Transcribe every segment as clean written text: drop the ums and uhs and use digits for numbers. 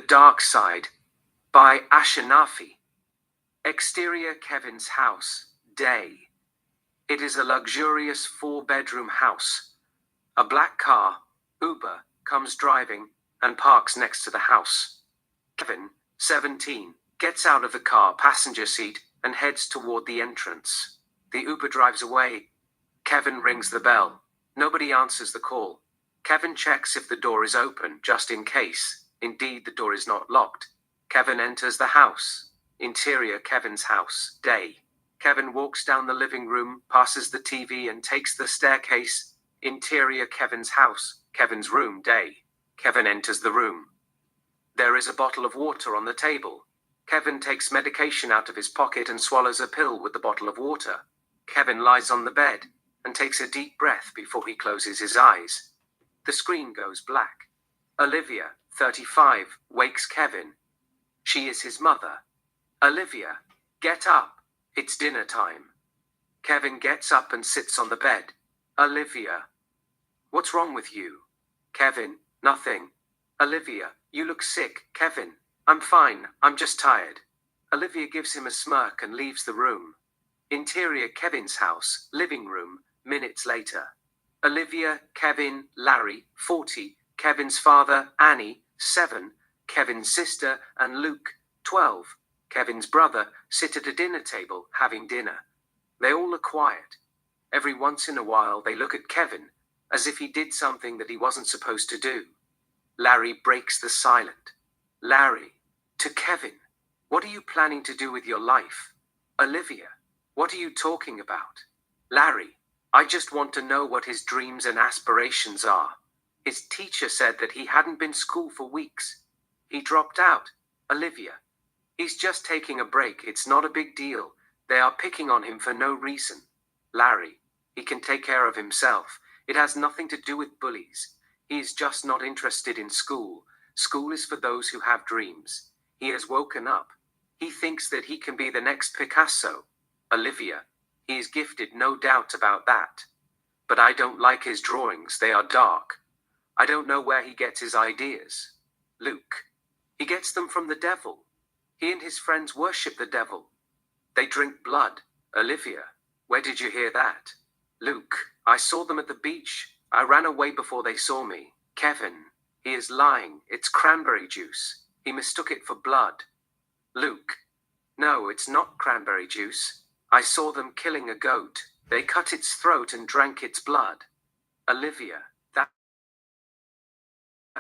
Dark Side by Ashenafi. Exterior Kevin's house, day. It is a luxurious 4-bedroom house. A black car, Uber, comes driving and parks next to the house. Kevin, 17, gets out of the car passenger seat and heads toward the entrance. The Uber drives away. Kevin rings the bell. Nobody answers the call. Kevin checks if the door is open, just in case. Indeed, the door is not locked. Kevin enters the house. Interior Kevin's house, day. Kevin walks down the living room, passes the TV and takes the staircase. Interior Kevin's house, Kevin's room, day. Kevin enters the room. There is a bottle of water on the table. Kevin takes medication out of his pocket and swallows a pill with the bottle of water. Kevin lies on the bed and takes a deep breath before he closes his eyes. The screen goes black. Olivia, 35, wakes Kevin. She is his mother. Olivia, get up. It's dinner time. Kevin gets up and sits on the bed. Olivia, what's wrong with you? Kevin, nothing. Olivia, you look sick. Kevin, I'm fine. I'm just tired. Olivia gives him a smirk and leaves the room. Interior Kevin's house, living room, minutes later. Olivia, Kevin, Larry, 40, Kevin's father, Annie, 7, Kevin's sister, and Luke, 12, Kevin's brother, sit at a dinner table having dinner. They all look quiet. Every once in a while they look at Kevin, as if he did something that he wasn't supposed to do. Larry breaks the silence. Larry, to Kevin, what are you planning to do with your life? Olivia, what are you talking about? Larry, I just want to know what his dreams and aspirations are. His teacher said that he hadn't been to school for weeks. He dropped out. Olivia, he's just taking a break. It's not a big deal. They are picking on him for no reason. Larry, he can take care of himself. It has nothing to do with bullies. He is just not interested in school. School is for those who have dreams. He has woken up. He thinks that he can be the next Picasso. Olivia, he is gifted, no doubt about that. But I don't like his drawings. They are dark. I don't know where he gets his ideas. Luke, he gets them from the devil. He and his friends worship the devil. They drink blood. Olivia, where did you hear that? Luke, I saw them at the beach. I ran away before they saw me. Kevin, he is lying. It's cranberry juice. He mistook it for blood. Luke, no, it's not cranberry juice. I saw them killing a goat. They cut its throat and drank its blood. Olivia, that's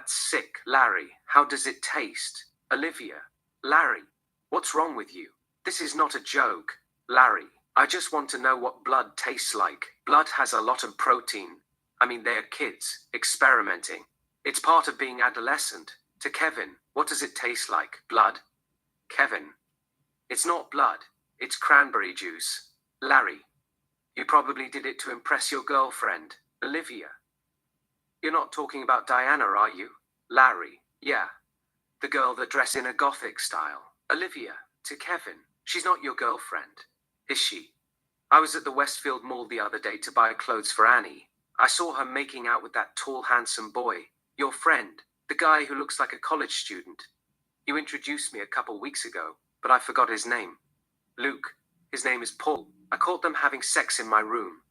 sick. Larry, how does it taste? Olivia, Larry, what's wrong with you? This is not a joke. Larry, I just want to know what blood tastes like. Blood has a lot of protein. I mean, they are kids, experimenting. It's part of being adolescent. To Kevin, what does it taste like? Blood? Kevin, it's not blood. It's cranberry juice. Larry, you probably did it to impress your girlfriend. Olivia, you're not talking about Diana, are you? Larry, yeah. The girl that dressed in a gothic style. Olivia, to Kevin, she's not your girlfriend, is she? I was at the Westfield Mall the other day to buy clothes for Annie. I saw her making out with that tall, handsome boy, your friend, the guy who looks like a college student. You introduced me a couple weeks ago, but I forgot his name. Luke, his name is Paul. I caught them having sex in my room.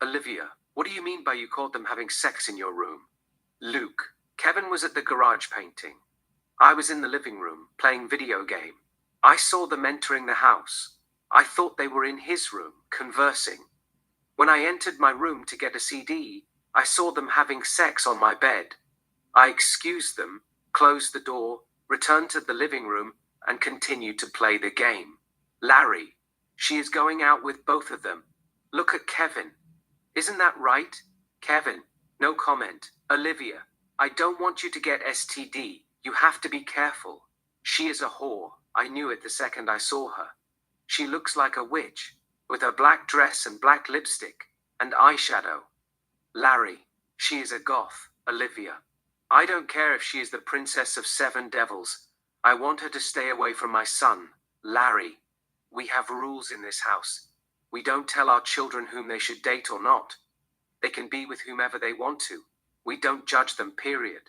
Olivia, what do you mean by you caught them having sex in your room? Luke, Kevin was at the garage painting. I was in the living room, playing video game. I saw them entering the house. I thought they were in his room, conversing. When I entered my room to get a CD, I saw them having sex on my bed. I excused them, closed the door, returned to the living room, and continued to play the game. Larry, she is going out with both of them. Look at Kevin. Isn't that right? Kevin, no comment. Olivia, I don't want you to get STD. You have to be careful. She is a whore. I knew it the second I saw her. She looks like a witch, with her black dress and black lipstick, and eyeshadow. Larry, she is a goth. Olivia, I don't care if she is the princess of 7 devils. I want her to stay away from my son. Larry, we have rules in this house. We don't tell our children whom they should date or not. They can be with whomever they want to. We don't judge them, period.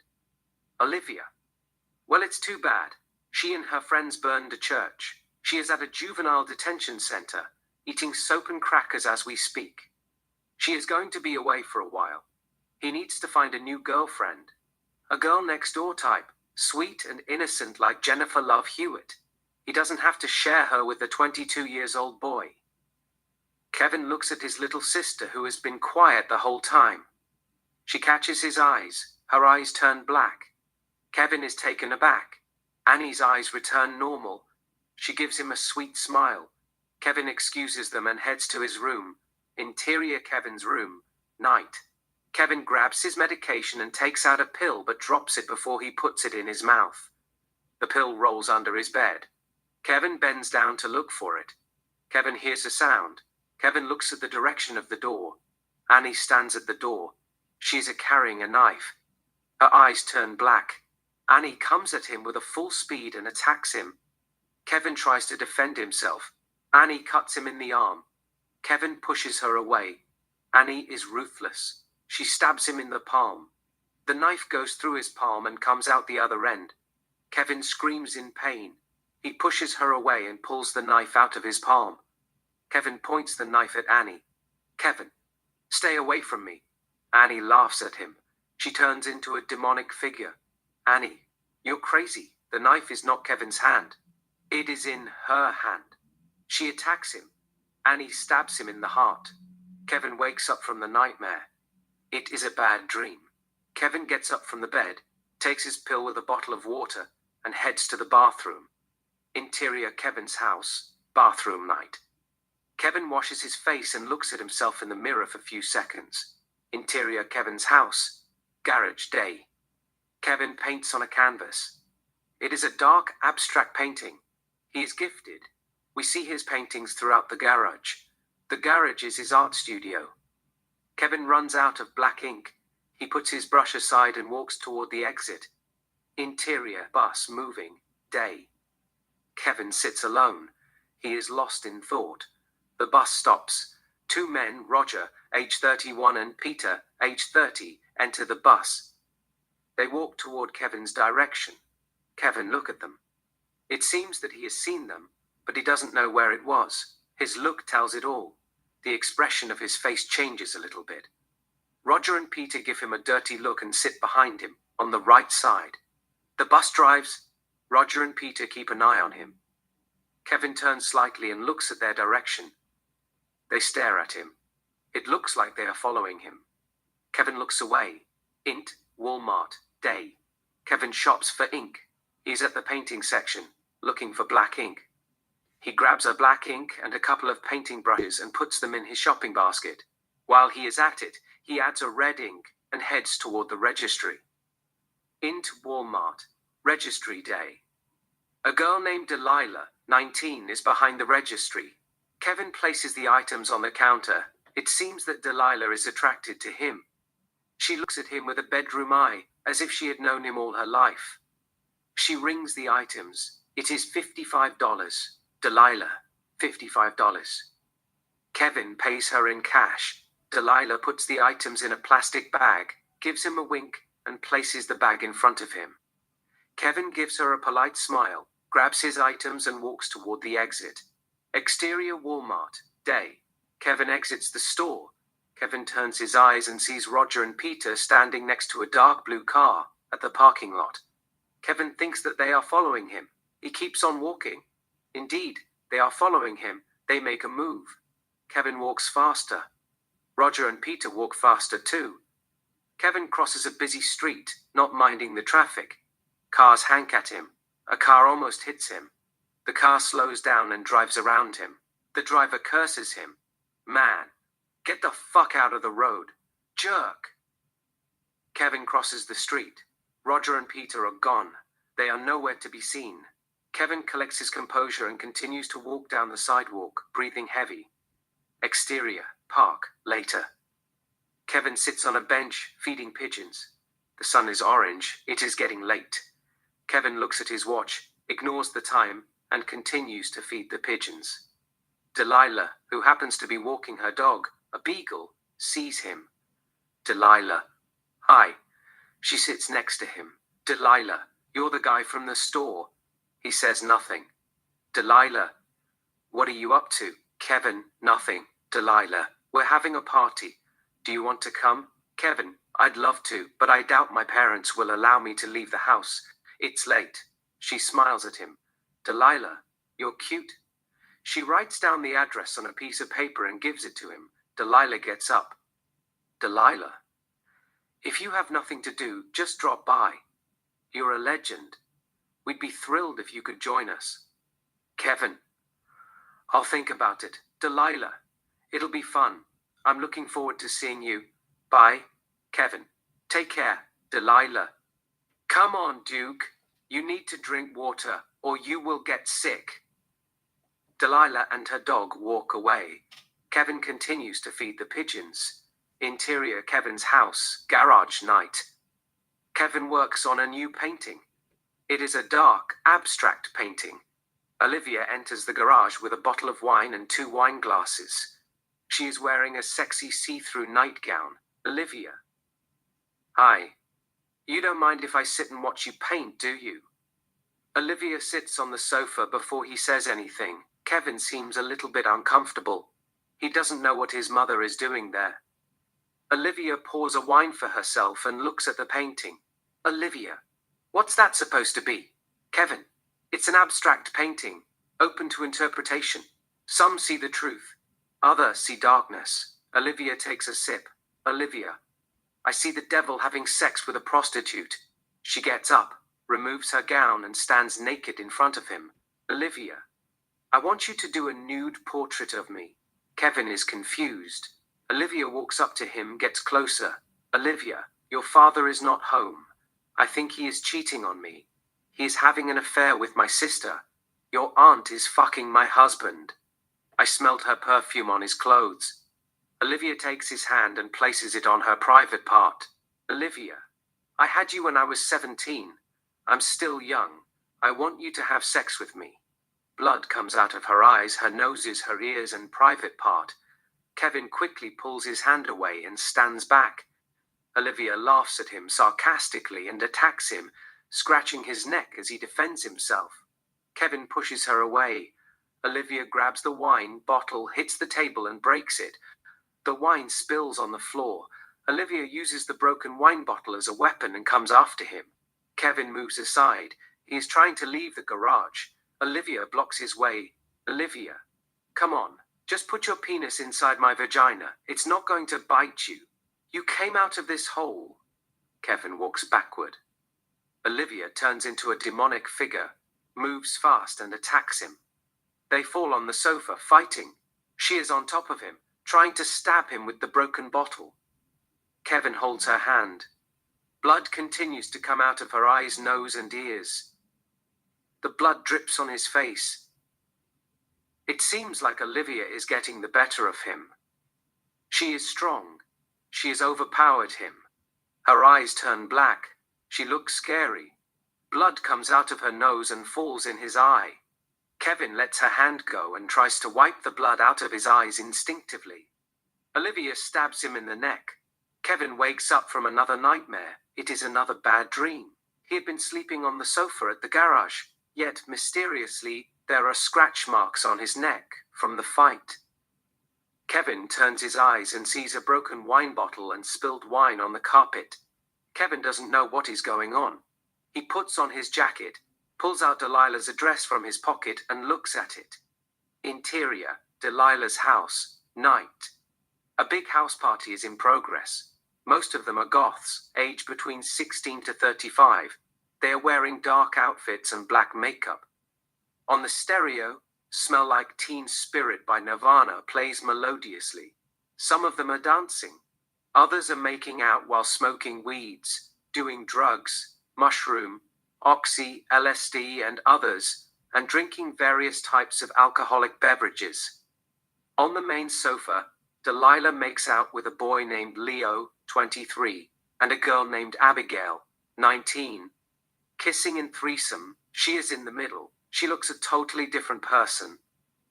Olivia, Well, it's too bad. She and her friends burned a church. She is at a juvenile detention center, eating soap and crackers as we speak. She is going to be away for a while. He needs to find a new girlfriend. A girl next door type, sweet and innocent like Jennifer Love Hewitt. He doesn't have to share her with the 22-year-old boy. Kevin looks at his little sister who has been quiet the whole time. She catches his eyes. Her eyes turn black. Kevin is taken aback. Annie's eyes return normal. She gives him a sweet smile. Kevin excuses them and heads to his room. Interior Kevin's room. Night. Kevin grabs his medication and takes out a pill but drops it before he puts it in his mouth. The pill rolls under his bed. Kevin bends down to look for it. Kevin hears a sound. Kevin looks at the direction of the door. Annie stands at the door. She is carrying a knife. Her eyes turn black. Annie comes at him with a full speed and attacks him. Kevin tries to defend himself. Annie cuts him in the arm. Kevin pushes her away. Annie is ruthless. She stabs him in the palm. The knife goes through his palm and comes out the other end. Kevin screams in pain. He pushes her away and pulls the knife out of his palm. Kevin points the knife at Annie. Kevin, stay away from me. Annie laughs at him. She turns into a demonic figure. Annie, you're crazy. The knife is not Kevin's hand. It is in her hand. She attacks him. Annie stabs him in the heart. Kevin wakes up from the nightmare. It is a bad dream. Kevin gets up from the bed, takes his pill with a bottle of water, and heads to the bathroom. Interior Kevin's house. Bathroom night. Kevin washes his face and looks at himself in the mirror for a few seconds. Interior Kevin's house. Garage day. Kevin paints on a canvas. It is a dark, abstract painting. He is gifted. We see his paintings throughout the garage. The garage is his art studio. Kevin runs out of black ink. He puts his brush aside and walks toward the exit. Interior bus moving. Day. Kevin sits alone. He is lost in thought. The bus stops. Two men, Roger, age 31, and Peter, age 30, enter the bus. They walk toward Kevin's direction. Kevin looks at them. It seems that he has seen them, but he doesn't know where it was. His look tells it all. The expression of his face changes a little bit. Roger and Peter give him a dirty look and sit behind him, on the right side. The bus drives. Roger and Peter keep an eye on him. Kevin turns slightly and looks at their direction. They stare at him. It looks like they are following him. Kevin looks away. Int, Walmart, day. Kevin shops for ink. He's at the painting section, looking for black ink. He grabs a black ink and a couple of painting brushes and puts them in his shopping basket. While he is at it, he adds a red ink and heads toward the registry. Int, Walmart, registry day. A girl named Delilah, 19, is behind the registry. Kevin places the items on the counter. It seems that Delilah is attracted to him. She looks at him with a bedroom eye, as if she had known him all her life. She rings the items. It is $55. Delilah, $55. Kevin pays her in cash. Delilah puts the items in a plastic bag, gives him a wink, and places the bag in front of him. Kevin gives her a polite smile, grabs his items and walks toward the exit. Exterior Walmart, day. Kevin exits the store. Kevin turns his eyes and sees Roger and Peter standing next to a dark blue car at the parking lot. Kevin thinks that they are following him. He keeps on walking. Indeed, they are following him. They make a move. Kevin walks faster. Roger and Peter walk faster too. Kevin crosses a busy street, not minding the traffic. Cars honk at him. A car almost hits him. The car slows down and drives around him. The driver curses him. Man, get the fuck out of the road. Jerk. Kevin crosses the street. Roger and Peter are gone. They are nowhere to be seen. Kevin collects his composure and continues to walk down the sidewalk, breathing heavy. Exterior, park, later. Kevin sits on a bench, feeding pigeons. The sun is orange. It is getting late. Kevin looks at his watch, ignores the time, and continues to feed the pigeons. Delilah, who happens to be walking her dog, a beagle, sees him. Delilah. Hi. She sits next to him. Delilah, "You're the guy from the store." He says nothing. "Delilah, what are you up to?" Kevin, "Nothing, Delilah. We're having a party. Do you want to come?" Kevin, "I'd love to, but I doubt my parents will allow me to leave the house. It's late." She smiles at him. "Delilah, you're cute." She writes down the address on a piece of paper and gives it to him. Delilah gets up. "Delilah, if you have nothing to do, just drop by. You're a legend. We'd be thrilled if you could join us." Kevin, "I'll think about it." "Delilah, it'll be fun. I'm looking forward to seeing you. Bye." Kevin, "Take care, Delilah." "Come on, Duke. You need to drink water, or you will get sick." Delilah and her dog walk away. Kevin continues to feed the pigeons. Interior Kevin's house, garage night. Kevin works on a new painting. It is a dark, abstract painting. Olivia enters the garage with a bottle of wine and 2 wine glasses. She is wearing a sexy see-through nightgown. Olivia, "Hi. You don't mind if I sit and watch you paint, do you?" Olivia sits on the sofa before he says anything. Kevin seems a little bit uncomfortable. He doesn't know what his mother is doing there. Olivia pours a wine for herself and looks at the painting. "Olivia, what's that supposed to be?" Kevin, "It's an abstract painting, open to interpretation. Some see the truth, others see darkness." Olivia takes a sip. "Olivia, I see the devil having sex with a prostitute." She gets up, removes her gown and stands naked in front of him. "Olivia, I want you to do a nude portrait of me." Kevin is confused. Olivia walks up to him, gets closer. "Olivia, your father is not home. I think he is cheating on me. He is having an affair with my sister. Your aunt is fucking my husband. I smelled her perfume on his clothes." Olivia takes his hand and places it on her private part. "Olivia, I had you when I was 17. I'm still young. I want you to have sex with me." Blood comes out of her eyes, her noses, her ears, and private part. Kevin quickly pulls his hand away and stands back. Olivia laughs at him sarcastically and attacks him, scratching his neck as he defends himself. Kevin pushes her away. Olivia grabs the wine bottle, hits the table, and breaks it. The wine spills on the floor. Olivia uses the broken wine bottle as a weapon and comes after him. Kevin moves aside. He is trying to leave the garage. Olivia blocks his way. "Olivia, come on. Just put your penis inside my vagina. It's not going to bite you. You came out of this hole." Kevin walks backward. Olivia turns into a demonic figure, moves fast and attacks him. They fall on the sofa, fighting. She is on top of him, trying to stab him with the broken bottle. Kevin holds her hand. Blood continues to come out of her eyes, nose, and ears. The blood drips on his face. It seems like Olivia is getting the better of him. She is strong. She has overpowered him. Her eyes turn black. She looks scary. Blood comes out of her nose and falls in his eye. Kevin lets her hand go and tries to wipe the blood out of his eyes instinctively. Olivia stabs him in the neck. Kevin wakes up from another nightmare. It is another bad dream. He had been sleeping on the sofa at the garage, yet mysteriously there are scratch marks on his neck from the fight. Kevin turns his eyes and sees a broken wine bottle and spilled wine on the carpet. Kevin doesn't know what is going on. He puts on his jacket, pulls out Delilah's address from his pocket and looks at it. Interior, Delilah's house, night. A big house party is in progress. Most of them are goths, aged between 16 to 35. They are wearing dark outfits and black makeup. On the stereo, Smell Like Teen Spirit by Nirvana plays melodiously. Some of them are dancing. Others are making out while smoking weeds, doing drugs, mushroom, oxy, LSD, and others, and drinking various types of alcoholic beverages. On the main sofa, Delilah makes out with a boy named Leo, 23, and a girl named Abigail, 19. Kissing in threesome, she is in the middle. She looks a totally different person.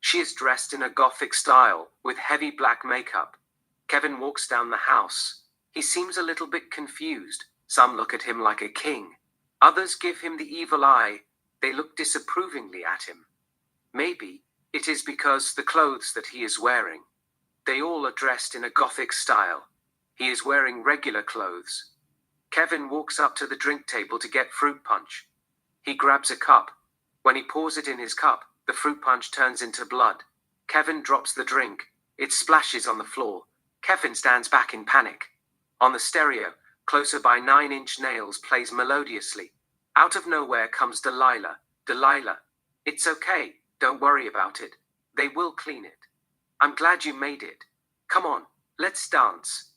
She is dressed in a gothic style, with heavy black makeup. Kevin walks down the house. He seems a little bit confused. Some look at him like a king. Others give him the evil eye. They look disapprovingly at him. Maybe it is because the clothes that he is wearing. They all are dressed in a Gothic style. He is wearing regular clothes. Kevin walks up to the drink table to get fruit punch. He grabs a cup. When he pours it in his cup, the fruit punch turns into blood. Kevin drops the drink. It splashes on the floor. Kevin stands back in panic. On the stereo, Closer by 9 Inch Nails plays melodiously. Out of nowhere comes Delilah. Delilah, it's okay, don't worry about it. They will clean it. I'm glad you made it. Come on, let's dance.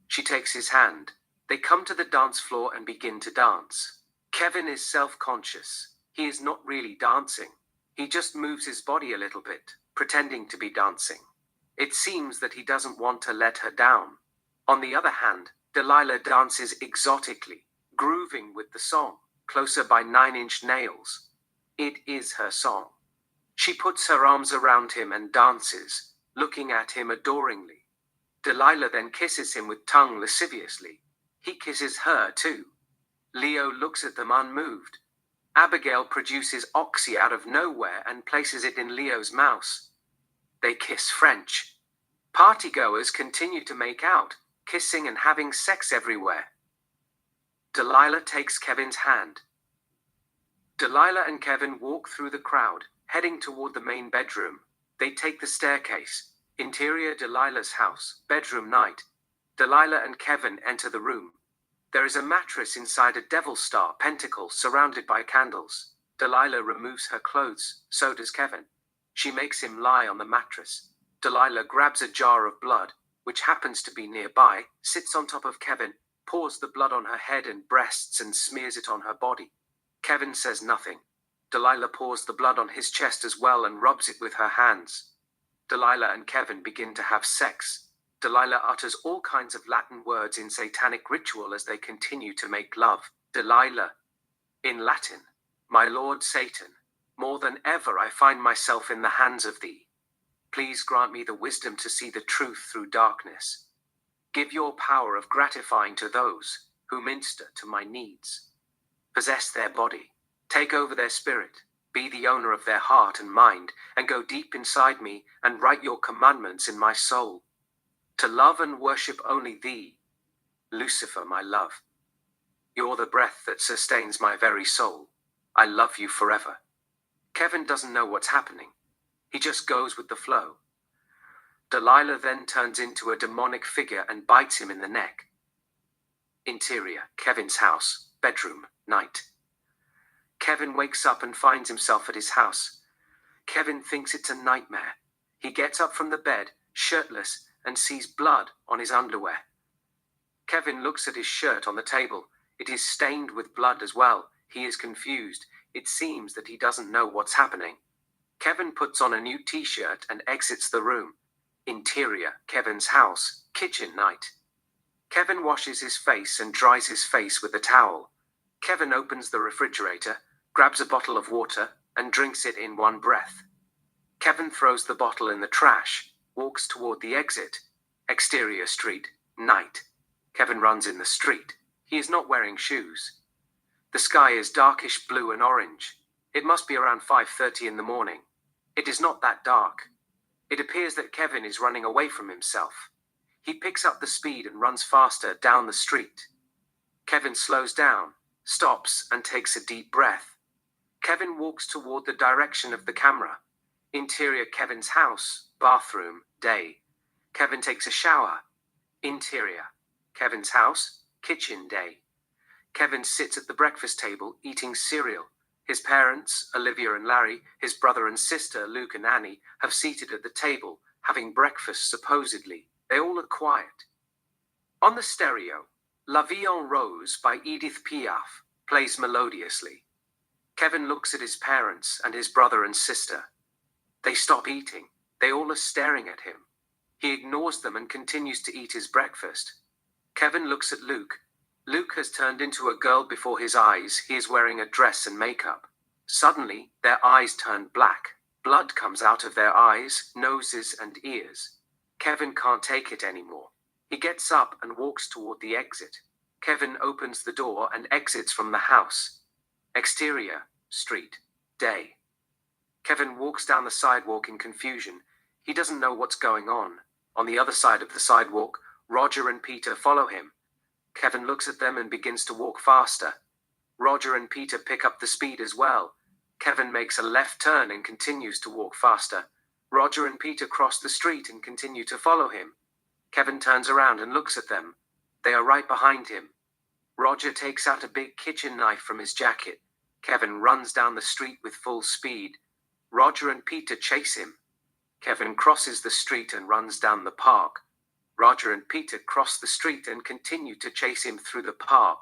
She takes his hand. They come to the dance floor and begin to dance. Kevin is self-conscious. He is not really dancing. He just moves his body a little bit, pretending to be dancing. It seems that he doesn't want to let her down. On the other hand, Delilah dances exotically, grooving with the song, Closer by 9 Inch Nails. It is her song. She puts her arms around him and dances, looking at him adoringly. Delilah then kisses him with tongue lasciviously. He kisses her too. Leo looks at them unmoved. Abigail produces oxy out of nowhere and places it in Leo's mouth. They kiss French. Partygoers continue to make out, kissing and having sex everywhere. Delilah takes Kevin's hand. Delilah and Kevin walk through the crowd, heading toward the main bedroom. They take the staircase. Interior Delilah's house, bedroom night. Delilah and Kevin enter the room. There is a mattress inside a devil star pentacle surrounded by candles. Delilah removes her clothes, so does Kevin. She makes him lie on the mattress. Delilah grabs a jar of blood, which happens to be nearby, sits on top of Kevin, pours the blood on her head and breasts and smears it on her body. Kevin says nothing. Delilah pours the blood on his chest as well and rubs it with her hands. Delilah and Kevin begin to have sex. Delilah utters all kinds of Latin words in satanic ritual as they continue to make love. Delilah, in Latin, my Lord Satan, more than ever I find myself in the hands of thee. Please grant me the wisdom to see the truth through darkness. Give your power of gratifying to those who minister to my needs. Possess their body, take over their spirit, be the owner of their heart and mind, and go deep inside me and write your commandments in my soul. To love and worship only thee, Lucifer, my love. You're the breath that sustains my very soul. I love you forever. Kevin doesn't know what's happening. He just goes with the flow. Delilah then turns into a demonic figure and bites him in the neck. Interior, Kevin's house, bedroom, night. Kevin wakes up and finds himself at his house. Kevin thinks it's a nightmare. He gets up from the bed, shirtless, and sees blood on his underwear. Kevin looks at his shirt on the table. It is stained with blood as well. He is confused. It seems that he doesn't know what's happening. Kevin puts on a new t-shirt and exits the room. Interior, Kevin's house, kitchen night. Kevin washes his face and dries his face with a towel. Kevin opens the refrigerator, grabs a bottle of water, and drinks it in one breath. Kevin throws the bottle in the trash, walks toward the exit. Exterior street, night. Kevin runs in the street. He is not wearing shoes. The sky is darkish blue and orange. It must be around 5:30 in the morning. It is not that dark. It appears that Kevin is running away from himself. He picks up the speed and runs faster down the street. Kevin slows down, stops, and takes a deep breath. Kevin walks toward the direction of the camera. Interior, Kevin's house, bathroom, day. Kevin takes a shower. Interior, Kevin's house, kitchen, day. Kevin sits at the breakfast table eating cereal. His parents, Olivia and Larry, his brother and sister, Luke and Annie, have seated at the table, having breakfast supposedly. They all look quiet. On the stereo, La Vie en Rose by Edith Piaf plays melodiously. Kevin looks at his parents and his brother and sister. They stop eating. They all are staring at him. He ignores them and continues to eat his breakfast. Kevin looks at Luke. Luke has turned into a girl before his eyes. He is wearing a dress and makeup. Suddenly, their eyes turn black. Blood comes out of their eyes, noses, and ears. Kevin can't take it anymore. He gets up and walks toward the exit. Kevin opens the door and exits from the house. Exterior, street, day. Kevin walks down the sidewalk in confusion. He doesn't know what's going on. On the other side of the sidewalk, Roger and Peter follow him. Kevin looks at them and begins to walk faster. Roger and Peter pick up the speed as well. Kevin makes a left turn and continues to walk faster. Roger and Peter cross the street and continue to follow him. Kevin turns around and looks at them. They are right behind him. Roger takes out a big kitchen knife from his jacket. Kevin runs down the street with full speed. Roger and Peter chase him. Kevin crosses the street and runs down the park. Roger and Peter cross the street and continue to chase him through the park.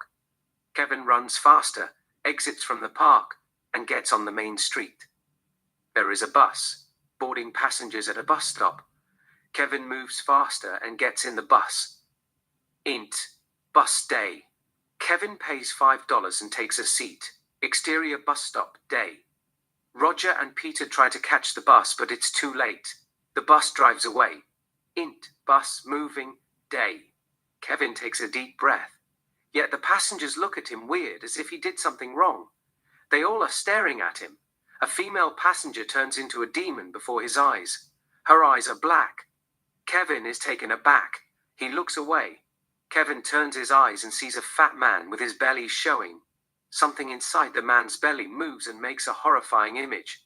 Kevin runs faster, exits from the park, and gets on the main street. There is a bus, boarding passengers at a bus stop. Kevin moves faster and gets in the bus. Int. Bus day. Kevin pays $5 and takes a seat. Exterior bus stop, day. Roger and Peter try to catch the bus, but it's too late. The bus drives away. Int. Bus moving, day. Kevin takes a deep breath. Yet the passengers look at him weird, as if he did something wrong. They all are staring at him. A female passenger turns into a demon before his eyes. Her eyes are black. Kevin is taken aback. He looks away. Kevin turns his eyes and sees a fat man with his belly showing. Something inside the man's belly moves and makes a horrifying image.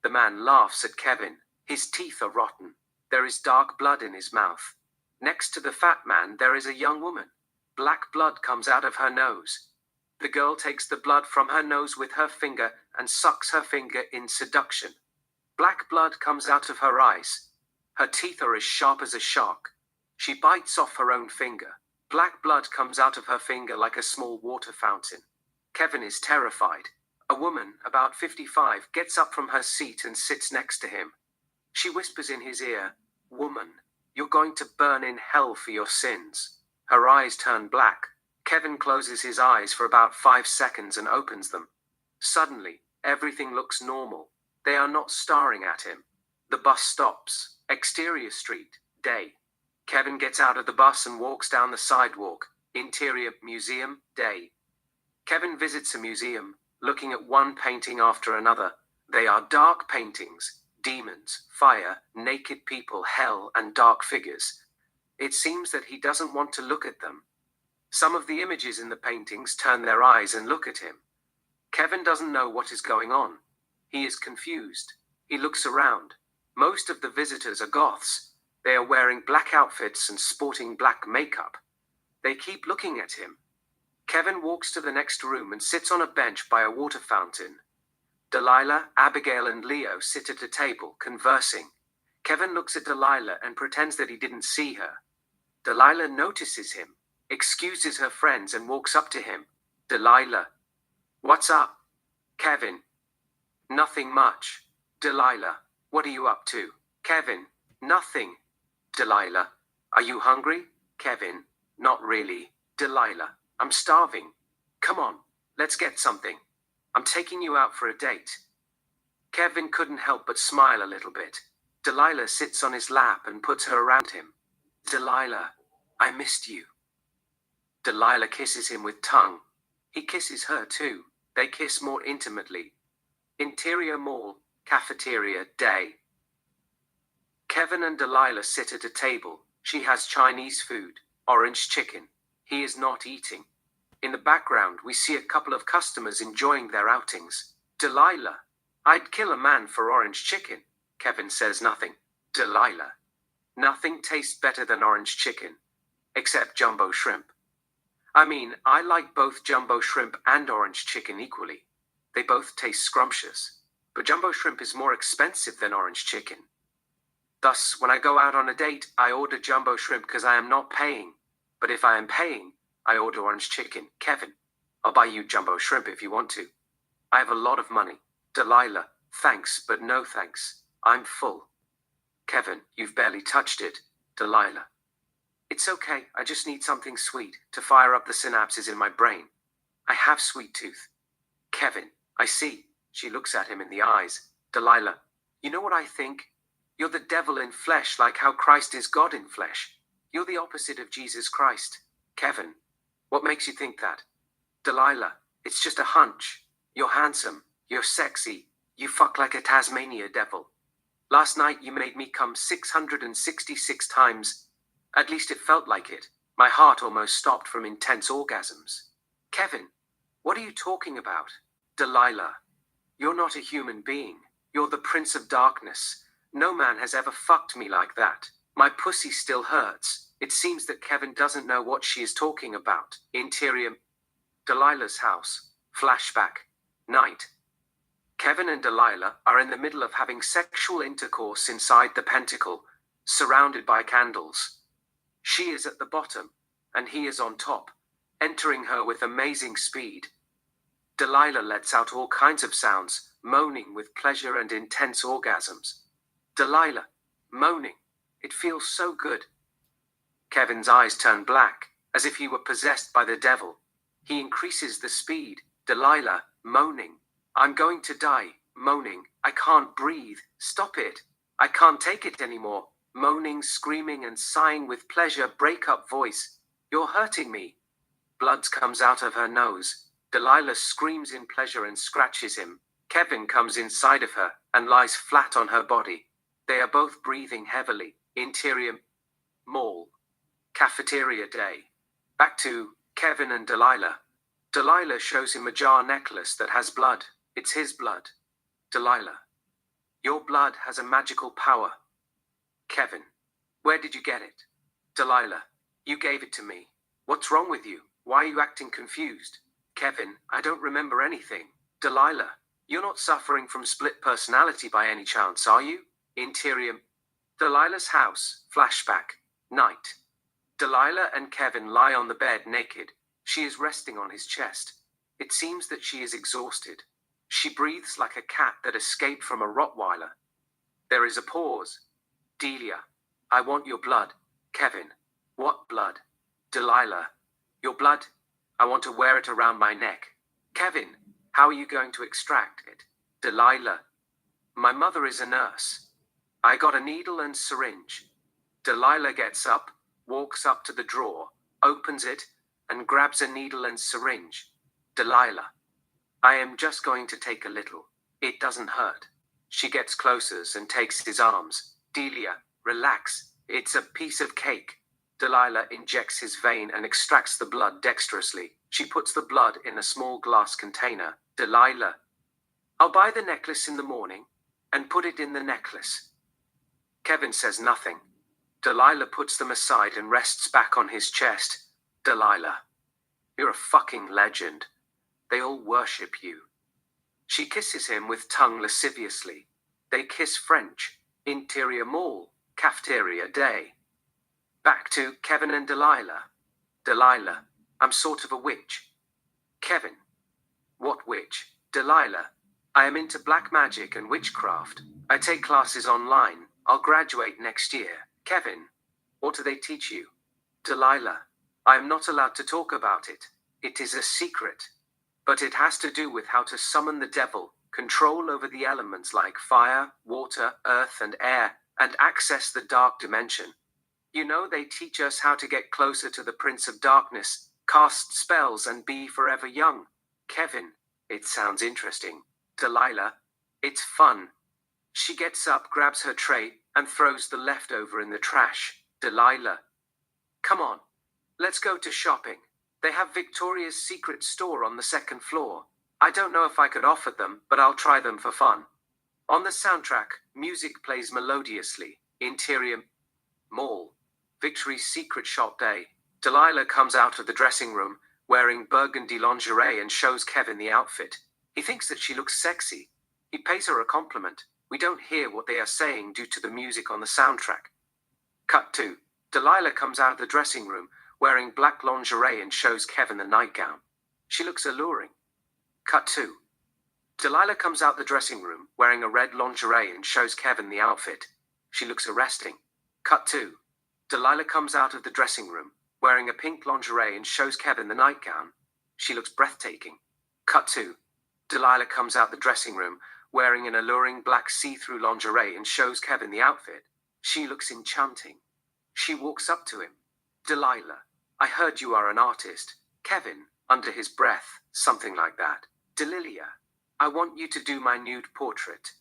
The man laughs at Kevin. His teeth are rotten. There is dark blood in his mouth. Next to the fat man, there is a young woman. Black blood comes out of her nose. The girl takes the blood from her nose with her finger and sucks her finger in seduction. Black blood comes out of her eyes. Her teeth are as sharp as a shark. She bites off her own finger. Black blood comes out of her finger like a small water fountain. Kevin is terrified. A woman, about 55, gets up from her seat and sits next to him. She whispers in his ear, "Woman, you're going to burn in hell for your sins." Her eyes turn black. Kevin closes his eyes for about 5 seconds and opens them. Suddenly, everything looks normal. They are not staring at him. The bus stops. Exterior street, day. Kevin gets out of the bus and walks down the sidewalk. Interior museum, day. Kevin visits a museum, looking at one painting after another. They are dark paintings. Demons, fire, naked people, hell, and dark figures. It seems that he doesn't want to look at them. Some of the images in the paintings turn their eyes and look at him. Kevin doesn't know what is going on. He is confused. He looks around. Most of the visitors are goths. They are wearing black outfits and sporting black makeup. They keep looking at him. Kevin walks to the next room and sits on a bench by a water fountain. Delilah, Abigail, and Leo sit at a table, conversing. Kevin looks at Delilah and pretends that he didn't see her. Delilah notices him, excuses her friends, and walks up to him. Delilah. "What's up?" Kevin. "Nothing much." Delilah. "What are you up to?" Kevin. "Nothing." Delilah. "Are you hungry?" Kevin. "Not really." Delilah. "I'm starving. Come on, let's get something. I'm taking you out for a date." Kevin couldn't help but smile a little bit. Delilah sits on his lap and puts her around him. "Delilah, I missed you." Delilah kisses him with tongue. He kisses her too. They kiss more intimately. Interior mall, cafeteria, day. Kevin and Delilah sit at a table. She has Chinese food, orange chicken. He is not eating. In the background, we see a couple of customers enjoying their outings. Delilah. "I'd kill a man for orange chicken." Kevin says nothing. Delilah. "Nothing tastes better than orange chicken. Except jumbo shrimp. I mean, I like both jumbo shrimp and orange chicken equally. They both taste scrumptious. But jumbo shrimp is more expensive than orange chicken. Thus, when I go out on a date, I order jumbo shrimp because I am not paying. But if I am paying, I order orange chicken." Kevin. "I'll buy you jumbo shrimp if you want to. I have a lot of money." Delilah. "Thanks, but no thanks. I'm full." Kevin. "You've barely touched it." Delilah. "It's okay, I just need something sweet to fire up the synapses in my brain. I have sweet tooth." Kevin. "I see." She looks at him in the eyes. Delilah. "You know what I think? You're the devil in flesh, like how Christ is God in flesh. You're the opposite of Jesus Christ." Kevin. What makes you think that? Delilah, it's just a hunch. You're handsome. You're sexy. You fuck like a Tasmania devil. Last night you made me come 666 times. At least it felt like it. My heart almost stopped from intense orgasms. Kevin, what are you talking about? Delilah, you're not a human being. You're the Prince of Darkness. No man has ever fucked me like that. My pussy still hurts. It seems that Kevin doesn't know what she is talking about. Interior. Delilah's house. Flashback. Night. Kevin and Delilah are in the middle of having sexual intercourse inside the pentacle, surrounded by candles. She is at the bottom, and he is on top, entering her with amazing speed. Delilah lets out all kinds of sounds, moaning with pleasure and intense orgasms. Delilah, moaning. It feels so good. Kevin's eyes turn black, as if he were possessed by the devil. He increases the speed. Delilah, moaning. I'm going to die, moaning. I can't breathe. Stop it. I can't take it anymore. Moaning, screaming, and sighing with pleasure. Break-up voice. You're hurting me. Blood comes out of her nose. Delilah screams in pleasure and scratches him. Kevin comes inside of her and lies flat on her body. They are both breathing heavily. Interior. Mall. Cafeteria day. Back to Kevin and Delilah. Delilah shows him a jar necklace that has blood. It's his blood. Delilah. Your blood has a magical power. Kevin. Where did you get it? Delilah. You gave it to me. What's wrong with you? Why are you acting confused? Kevin. I don't remember anything. Delilah. You're not suffering from split personality by any chance, are you? Interior. Delilah's house. Flashback. Night. Delilah and Kevin lie on the bed naked. She is resting on his chest. It seems that she is exhausted. She breathes like a cat that escaped from a Rottweiler. There is a pause. Delia. I want your blood. Kevin. What blood? Delilah. Your blood? I want to wear it around my neck. Kevin. How are you going to extract it? Delilah. My mother is a nurse. I got a needle and syringe. Delilah gets up, walks up to the drawer, opens it, and grabs a needle and syringe. Delilah. I am just going to take a little. It doesn't hurt. She gets closer and takes his arms. Delia, relax. It's a piece of cake. Delilah injects his vein and extracts the blood dexterously. She puts the blood in a small glass container. Delilah. I'll buy the necklace in the morning and put it in the necklace. Kevin says nothing. Delilah puts them aside and rests back on his chest. Delilah. You're a fucking legend. They all worship you. She kisses him with tongue lasciviously. They kiss French. Interior mall. Cafeteria day. Back to Kevin and Delilah. Delilah. I'm sort of a witch. Kevin. What witch? Delilah. I am into black magic and witchcraft. I take classes online. I'll graduate next year. Kevin. What do they teach you? Delilah. I am not allowed to talk about it. It is a secret. But it has to do with how to summon the devil, control over the elements like fire, water, earth, and air, and access the dark dimension. You know, they teach us how to get closer to the Prince of Darkness, cast spells, and be forever young. Kevin. It sounds interesting. Delilah. It's fun. She gets up, grabs her tray, and throws the leftover in the trash. Delilah. Come on. Let's go to shopping. They have Victoria's Secret store on the second floor. I don't know if I could offer them, but I'll try them for fun. On the soundtrack, music plays melodiously. Interior. Mall. Victoria's Secret shop day. Delilah comes out of the dressing room, wearing burgundy lingerie, and shows Kevin the outfit. He thinks that she looks sexy. He pays her a compliment. We don't hear what they are saying due to the music on the soundtrack. Cut 2. Delilah comes out of the dressing room, wearing black lingerie, and shows Kevin the nightgown. She looks alluring. Cut 2. Delilah comes out the dressing room, wearing a red lingerie, and shows Kevin the outfit. She looks arresting. Cut 2. Delilah comes out of the dressing room, wearing a pink lingerie, and shows Kevin the nightgown. She looks breathtaking. Cut 2. Delilah comes out the dressing room, wearing an alluring black see-through lingerie, and shows Kevin the outfit. She looks enchanting. She walks up to him. Delilah. I heard you are an artist. Kevin, under his breath, something like that. Delilia, I want you to do my nude portrait.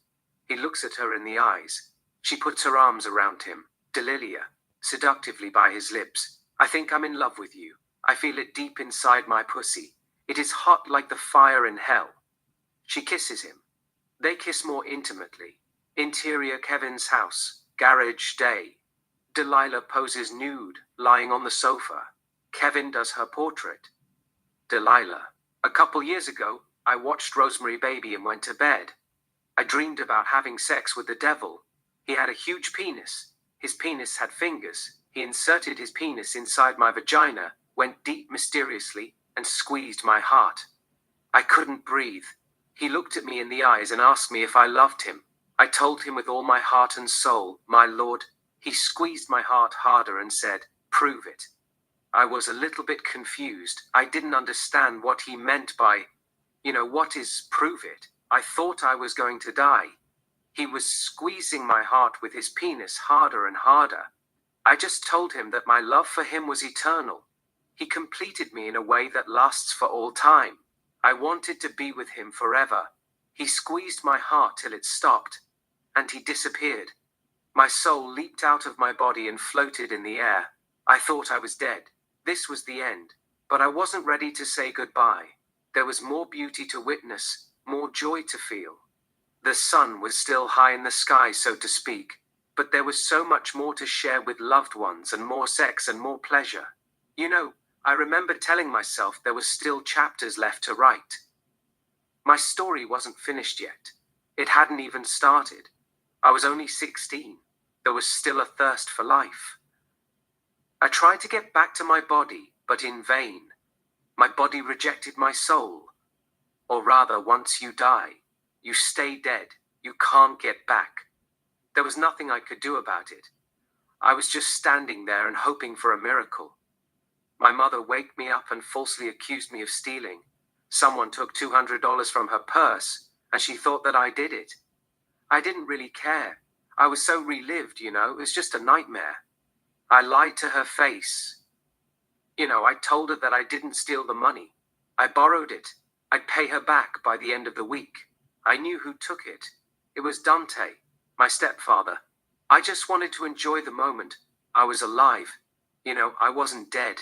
He looks at her in the eyes. She puts her arms around him. Delilia, seductively by his lips. I think I'm in love with you. I feel it deep inside my pussy. It is hot like the fire in hell. She kisses him. They kiss more intimately. Interior Kevin's house. Garage day. Delilah poses nude, lying on the sofa. Kevin does her portrait. Delilah. A couple years ago, I watched Rosemary Baby and went to bed. I dreamed about having sex with the devil. He had a huge penis. His penis had fingers. He inserted his penis inside my vagina, went deep mysteriously, and squeezed my heart. I couldn't breathe. He looked at me in the eyes and asked me if I loved him. I told him with all my heart and soul, my lord. He squeezed my heart harder and said, prove it. I was a little bit confused. I didn't understand what he meant by, what is prove it? I thought I was going to die. He was squeezing my heart with his penis harder and harder. I just told him that my love for him was eternal. He completed me in a way that lasts for all time. I wanted to be with him forever. He squeezed my heart till it stopped, and he disappeared. My soul leaped out of my body and floated in the air. I thought I was dead. This was the end. But I wasn't ready to say goodbye. There was more beauty to witness, more joy to feel. The sun was still high in the sky, so to speak, but there was so much more to share with loved ones and more sex and more pleasure. I remember telling myself there was still chapters left to write. My story wasn't finished yet. It hadn't even started. I was only 16. There was still a thirst for life. I tried to get back to my body, but in vain. My body rejected my soul. Or rather, once you die, you stay dead. You can't get back. There was nothing I could do about it. I was just standing there and hoping for a miracle. My mother waked me up and falsely accused me of stealing. Someone took $200 from her purse, and she thought that I did it. I didn't really care. I was so relived, it was just a nightmare. I lied to her face. I told her that I didn't steal the money. I borrowed it. I'd pay her back by the end of the week. I knew who took it. It was Dante, my stepfather. I just wanted to enjoy the moment. I was alive. I wasn't dead.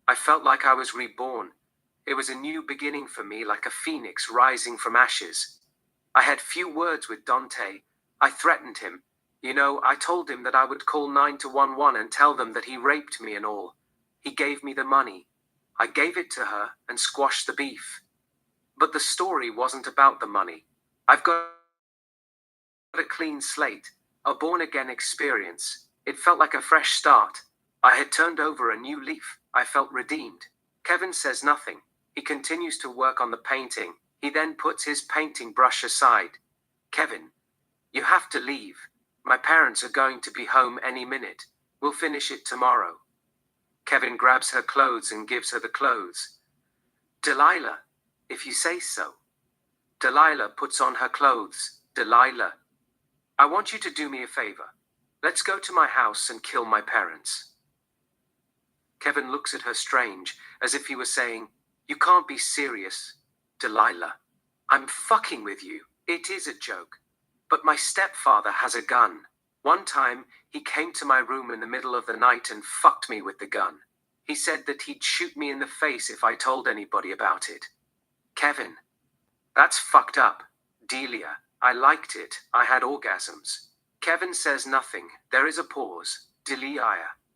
I felt like I was reborn. It was a new beginning for me, like a phoenix rising from ashes. I had few words with Dante. I threatened him. I told him that I would call 911 and tell them that he raped me and all. He gave me the money. I gave it to her and squashed the beef. But the story wasn't about the money. I've got a clean slate, a born-again experience. It felt like a fresh start. I had turned over a new leaf. I felt redeemed. Kevin says nothing. He continues to work on the painting. He then puts his painting brush aside. Kevin, you have to leave. My parents are going to be home any minute. We'll finish it tomorrow. Kevin grabs her clothes and gives her the clothes. Delilah, if you say so. Delilah puts on her clothes. Delilah, I want you to do me a favor. Let's go to my house and kill my parents. Kevin looks at her strange, as if he were saying, you can't be serious. Delilah, I'm fucking with you. It is a joke. But my stepfather has a gun. One time, he came to my room in the middle of the night and fucked me with the gun. He said that he'd shoot me in the face if I told anybody about it. Kevin, that's fucked up. Delia, I liked it. I had orgasms. Kevin says nothing. There is a pause. Delia,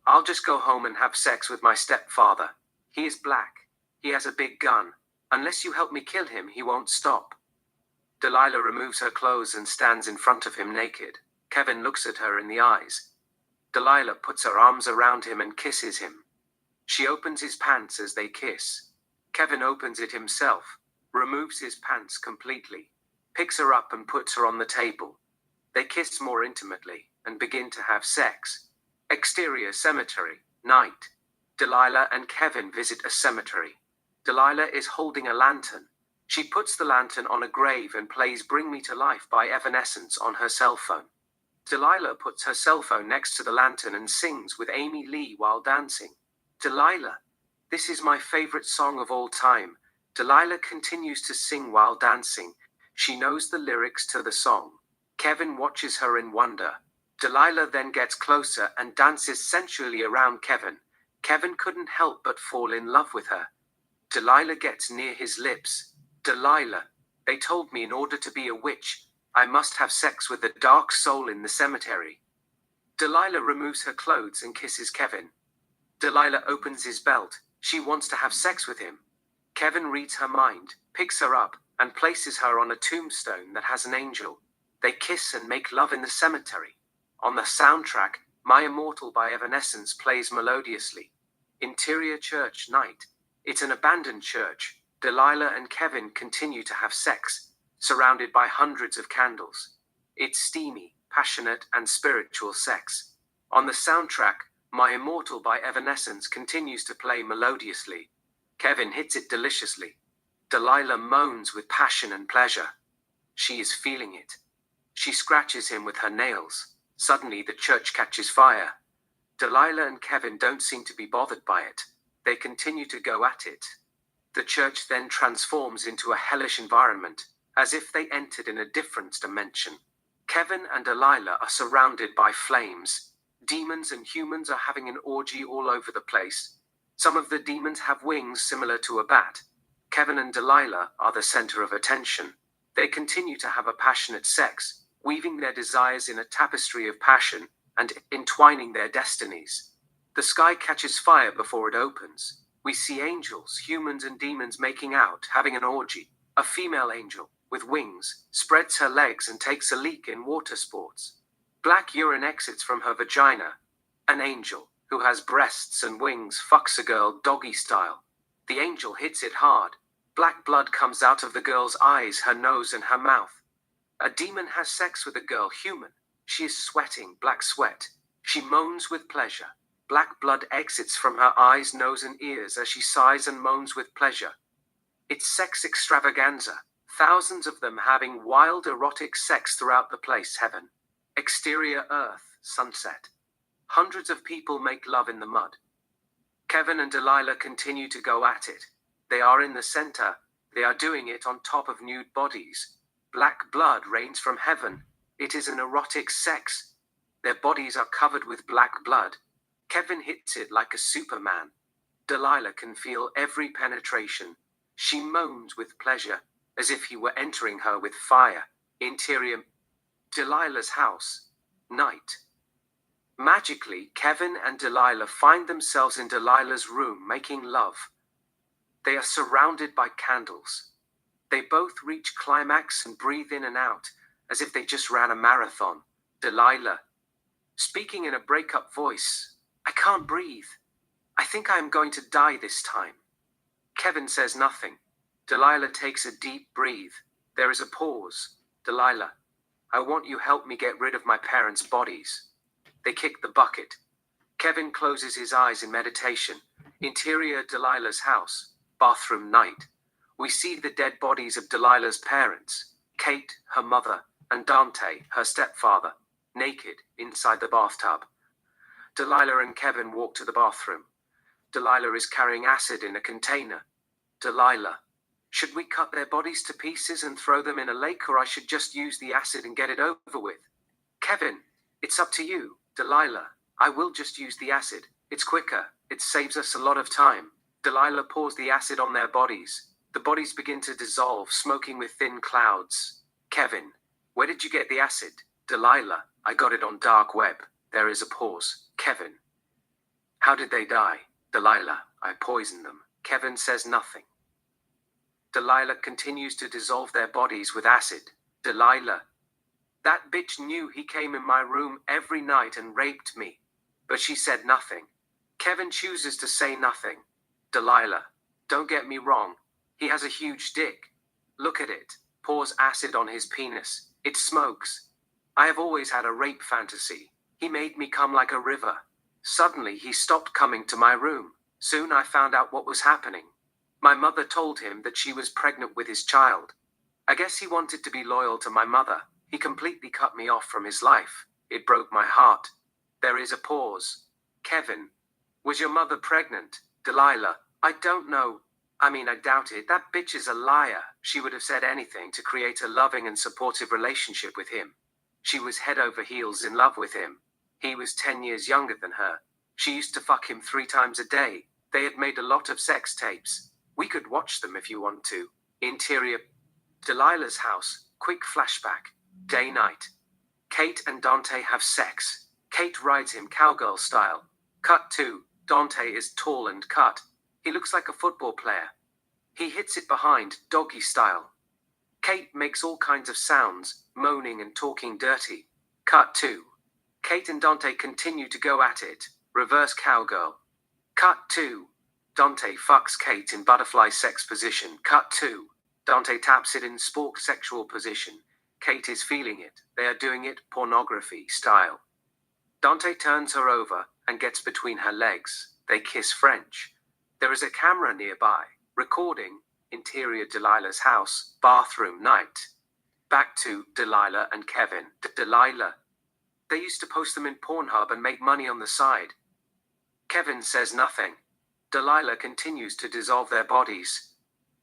I'll just go home and have sex with my stepfather. He is black. He has a big gun. Unless you help me kill him, he won't stop. Delilah removes her clothes and stands in front of him naked. Kevin looks at her in the eyes. Delilah puts her arms around him and kisses him. She opens his pants as they kiss. Kevin opens it himself, removes his pants completely, picks her up and puts her on the table. They kiss more intimately and begin to have sex. Exterior cemetery, night. Delilah and Kevin visit a cemetery. Delilah is holding a lantern. She puts the lantern on a grave and plays Bring Me to Life by Evanescence on her cell phone. Delilah puts her cell phone next to the lantern and sings with Amy Lee while dancing. Delilah, This is my favorite song of all time. Delilah continues to sing while dancing. She knows the lyrics to the song. Kevin watches her in wonder. Delilah then gets closer and dances sensually around Kevin. Kevin couldn't help but fall in love with her. Delilah gets near his lips. Delilah, they told me in order to be a witch, I must have sex with the dark soul in the cemetery. Delilah removes her clothes and kisses Kevin. Delilah opens his belt. She wants to have sex with him. Kevin reads her mind, picks her up, and places her on a tombstone that has an angel. They kiss and make love in the cemetery. On the soundtrack, My Immortal by Evanescence plays melodiously. Interior church night. It's an abandoned church. Delilah and Kevin continue to have sex, surrounded by hundreds of candles. It's steamy, passionate, and spiritual sex. On the soundtrack, My Immortal by Evanescence continues to play melodiously. Kevin hits it deliciously. Delilah moans with passion and pleasure. She is feeling it. She scratches him with her nails. Suddenly the church catches fire. Delilah and Kevin don't seem to be bothered by it. They continue to go at it. The church then transforms into a hellish environment, as if they entered in a different dimension. Kevin and Delilah are surrounded by flames. Demons and humans are having an orgy all over the place. Some of the demons have wings similar to a bat. Kevin and Delilah are the center of attention. They continue to have a passionate sex, weaving their desires in a tapestry of passion and entwining their destinies. The sky catches fire before it opens. We see angels, humans, and demons making out, having an orgy. A female angel, with wings, spreads her legs and takes a leak in water sports. Black urine exits from her vagina. An angel, who has breasts and wings, fucks a girl doggy style. The angel hits it hard. Black blood comes out of the girl's eyes, her nose, and her mouth. A demon has sex with a girl human. She is sweating black sweat. She moans with pleasure. Black blood exits from her eyes, nose, and ears as she sighs and moans with pleasure. It's sex extravaganza. Thousands of them having wild erotic sex throughout the place. Heaven. Exterior earth, sunset. Hundreds of people make love in the mud. Kevin and Delilah continue to go at it. They are in the center. They are doing it on top of nude bodies. Black blood rains from heaven. It is an erotic sex. Their bodies are covered with black blood. Kevin hits it like a Superman. Delilah can feel every penetration. She moans with pleasure, as if he were entering her with fire. Interior. Delilah's house. Night. Magically, Kevin and Delilah find themselves in Delilah's room making love. They are surrounded by candles. They both reach climax and breathe in and out, as if they just ran a marathon. Delilah, speaking in a breakup voice, I can't breathe. I think I am going to die this time. Kevin says nothing. Delilah takes a deep breath. There is a pause. Delilah, I want you help me get rid of my parents' bodies. They kick the bucket. Kevin closes his eyes in meditation. Interior Delilah's house. Bathroom night. We see the dead bodies of Delilah's parents, Kate, her mother, and Dante, her stepfather, naked inside the bathtub. Delilah and Kevin walk to the bathroom. Delilah is carrying acid in a container. Delilah, should we cut their bodies to pieces and throw them in a lake, or I should just use the acid and get it over with? Kevin, it's up to you. Delilah, I will just use the acid. It's quicker. It saves us a lot of time. Delilah pours the acid on their bodies. The bodies begin to dissolve, smoking with thin clouds. Kevin, where did you get the acid? Delilah, I got it on dark web. There is a pause. Kevin, how did they die? Delilah, I poisoned them. Kevin says nothing. Delilah continues to dissolve their bodies with acid. Delilah, that bitch knew he came in my room every night and raped me. But she said nothing. Kevin chooses to say nothing. Delilah, don't get me wrong. He has a huge dick. Look at it. Pours acid on his penis. It smokes. I have always had a rape fantasy. He made me come like a river. Suddenly he stopped coming to my room. Soon I found out what was happening. My mother told him that she was pregnant with his child. I guess he wanted to be loyal to my mother. He completely cut me off from his life. It broke my heart. There is a pause. Kevin, was your mother pregnant? Delilah, I don't know. I mean, I doubt it. That bitch is a liar. She would have said anything to create a loving and supportive relationship with him. She was head over heels in love with him. He was 10 years younger than her. She used to fuck him 3 times a day. They had made a lot of sex tapes. We could watch them if you want to. Interior Delilah's house. Quick flashback. Day night. Kate and Dante have sex. Kate rides him cowgirl style. Cut 2. Dante is tall and cut. He looks like a football player. He hits it behind, doggy style. Kate makes all kinds of sounds, moaning and talking dirty. Cut 2. Kate and Dante continue to go at it. Reverse cowgirl. Cut 2. Dante fucks Kate in butterfly sex position. Cut 2. Dante taps it in spork sexual position. Kate is feeling it. They are doing it pornography style. Dante turns her over and gets between her legs. They kiss French. There is a camera nearby, recording. Interior Delilah's house, bathroom night. Back to Delilah and Kevin. Delilah. They used to post them in Pornhub and make money on the side. Kevin says nothing. Delilah continues to dissolve their bodies.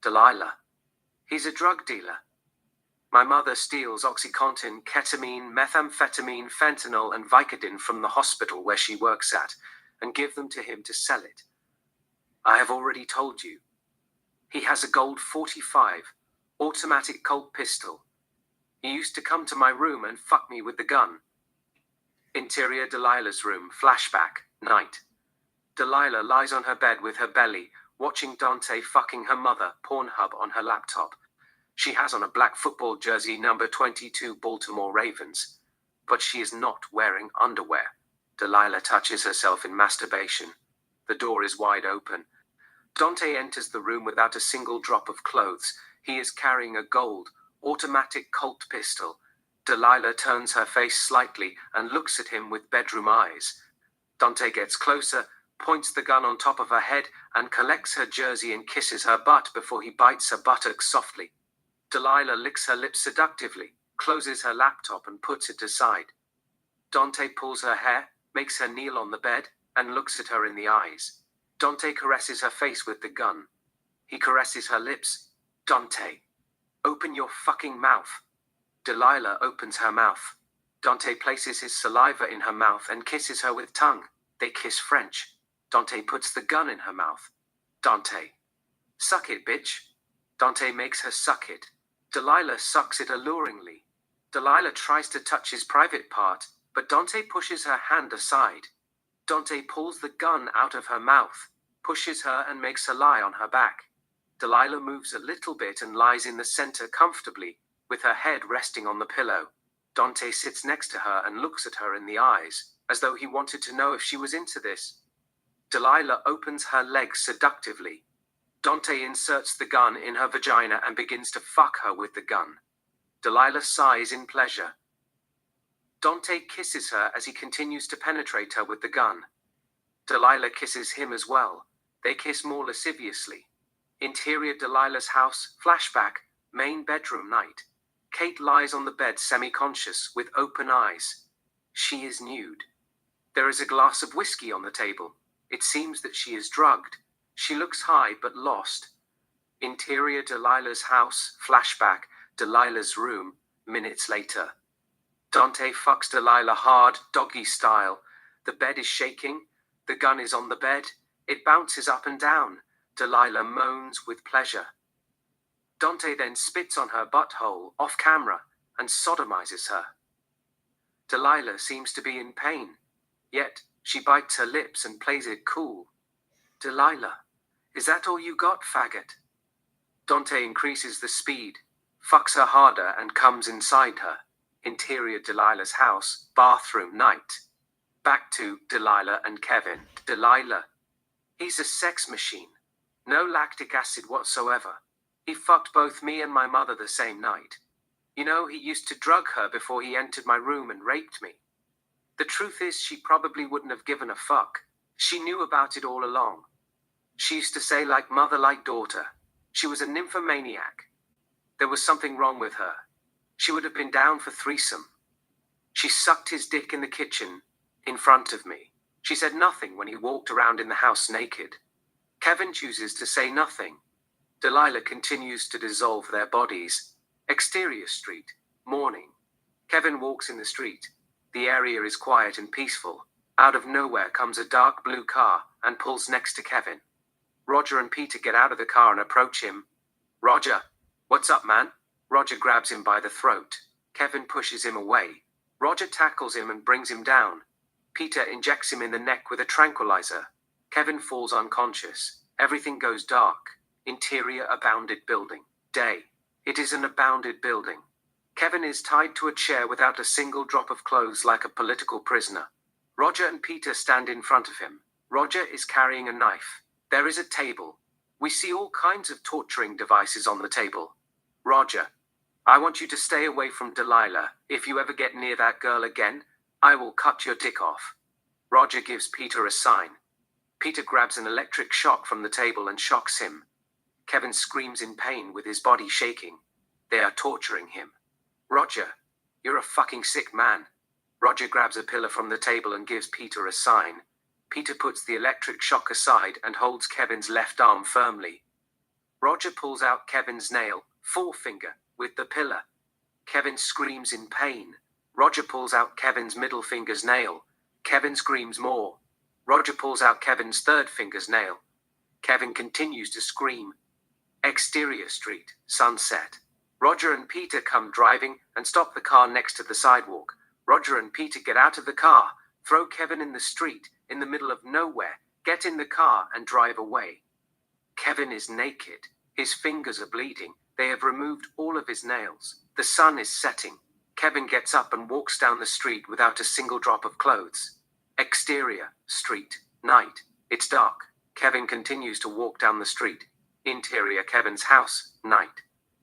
Delilah. He's a drug dealer. My mother steals OxyContin, ketamine, methamphetamine, fentanyl, and Vicodin from the hospital where she works at, and give them to him to sell it. I have already told you. He has a gold .45, automatic Colt pistol. He used to come to my room and fuck me with the gun. Interior Delilah's room, flashback, night. Delilah lies on her bed with her belly, watching Dante fucking her mother, Pornhub on her laptop. She has on a black football jersey number 22 Baltimore Ravens, but she is not wearing underwear. Delilah touches herself in masturbation. The door is wide open. Dante enters the room without a single drop of clothes. He is carrying a gold, automatic Colt pistol. Delilah turns her face slightly and looks at him with bedroom eyes. Dante gets closer, points the gun on top of her head, and collects her jersey and kisses her butt before he bites her buttocks softly. Delilah licks her lips seductively, closes her laptop and puts it aside. Dante pulls her hair, makes her kneel on the bed, and looks at her in the eyes. Dante caresses her face with the gun. He caresses her lips. Dante, open your fucking mouth. Delilah opens her mouth. Dante places his saliva in her mouth and kisses her with tongue. They kiss French. Dante puts the gun in her mouth. Dante. Suck it, bitch. Dante makes her suck it. Delilah sucks it alluringly. Delilah tries to touch his private part, but Dante pushes her hand aside. Dante pulls the gun out of her mouth, pushes her and makes her lie on her back. Delilah moves a little bit and lies in the center comfortably, with her head resting on the pillow. Dante sits next to her and looks at her in the eyes, as though he wanted to know if she was into this. Delilah opens her legs seductively. Dante inserts the gun in her vagina and begins to fuck her with the gun. Delilah sighs in pleasure. Dante kisses her as he continues to penetrate her with the gun. Delilah kisses him as well. They kiss more lasciviously. Interior Delilah's house, flashback, main bedroom night. Kate lies on the bed semi-conscious, with open eyes. She is nude. There is a glass of whiskey on the table. It seems that she is drugged. She looks high but lost. Interior Delilah's house, flashback, Delilah's room, minutes later. Dante fucks Delilah hard, doggy style. The bed is shaking. The gun is on the bed. It bounces up and down. Delilah moans with pleasure. Dante then spits on her butthole, off camera, and sodomizes her. Delilah seems to be in pain. Yet, she bites her lips and plays it cool. Delilah, is that all you got, faggot? Dante increases the speed, fucks her harder and comes inside her. Interior Delilah's house, bathroom night. Back to Delilah and Kevin. Delilah. He's a sex machine. No lactic acid whatsoever. He fucked both me and my mother the same night. You know, he used to drug her before he entered my room and raped me. The truth is, she probably wouldn't have given a fuck. She knew about it all along. She used to say like mother, like daughter. She was a nymphomaniac. There was something wrong with her. She would have been down for threesome. She sucked his dick in the kitchen, in front of me. She said nothing when he walked around in the house naked. Kevin chooses to say nothing. Delilah continues to dissolve their bodies. Exterior street, morning. Kevin walks in the street. The area is quiet and peaceful. Out of nowhere comes a dark blue car and pulls next to Kevin. Roger and Peter get out of the car and approach him. Roger, what's up, man? Roger grabs him by the throat. Kevin pushes him away. Roger tackles him and brings him down. Peter injects him in the neck with a tranquilizer. Kevin falls unconscious. Everything goes dark. Interior abounded building. Day. It is an abounded building. Kevin is tied to a chair without a single drop of clothes like a political prisoner. Roger and Peter stand in front of him. Roger is carrying a knife. There is a table. We see all kinds of torturing devices on the table. Roger, I want you to stay away from Delilah. If you ever get near that girl again, I will cut your dick off. Roger gives Peter a sign. Peter grabs an electric shock from the table and shocks him. Kevin screams in pain with his body shaking. They are torturing him. Roger, you're a fucking sick man. Roger grabs a pillar from the table and gives Peter a sign. Peter puts the electric shock aside and holds Kevin's left arm firmly. Roger pulls out Kevin's nail, forefinger, with the pillar. Kevin screams in pain. Roger pulls out Kevin's middle finger's nail. Kevin screams more. Roger pulls out Kevin's third finger's nail. Kevin continues to scream. Exterior street, sunset. Roger and Peter come driving and stop the car next to the sidewalk. Roger and Peter get out of the car, throw Kevin in the street, in the middle of nowhere, get in the car and drive away. Kevin is naked. His fingers are bleeding. They have removed all of his nails. The sun is setting. Kevin gets up and walks down the street without a single drop of clothes. Exterior, street, night. It's dark. Kevin continues to walk down the street. Interior, Kevin's house, night.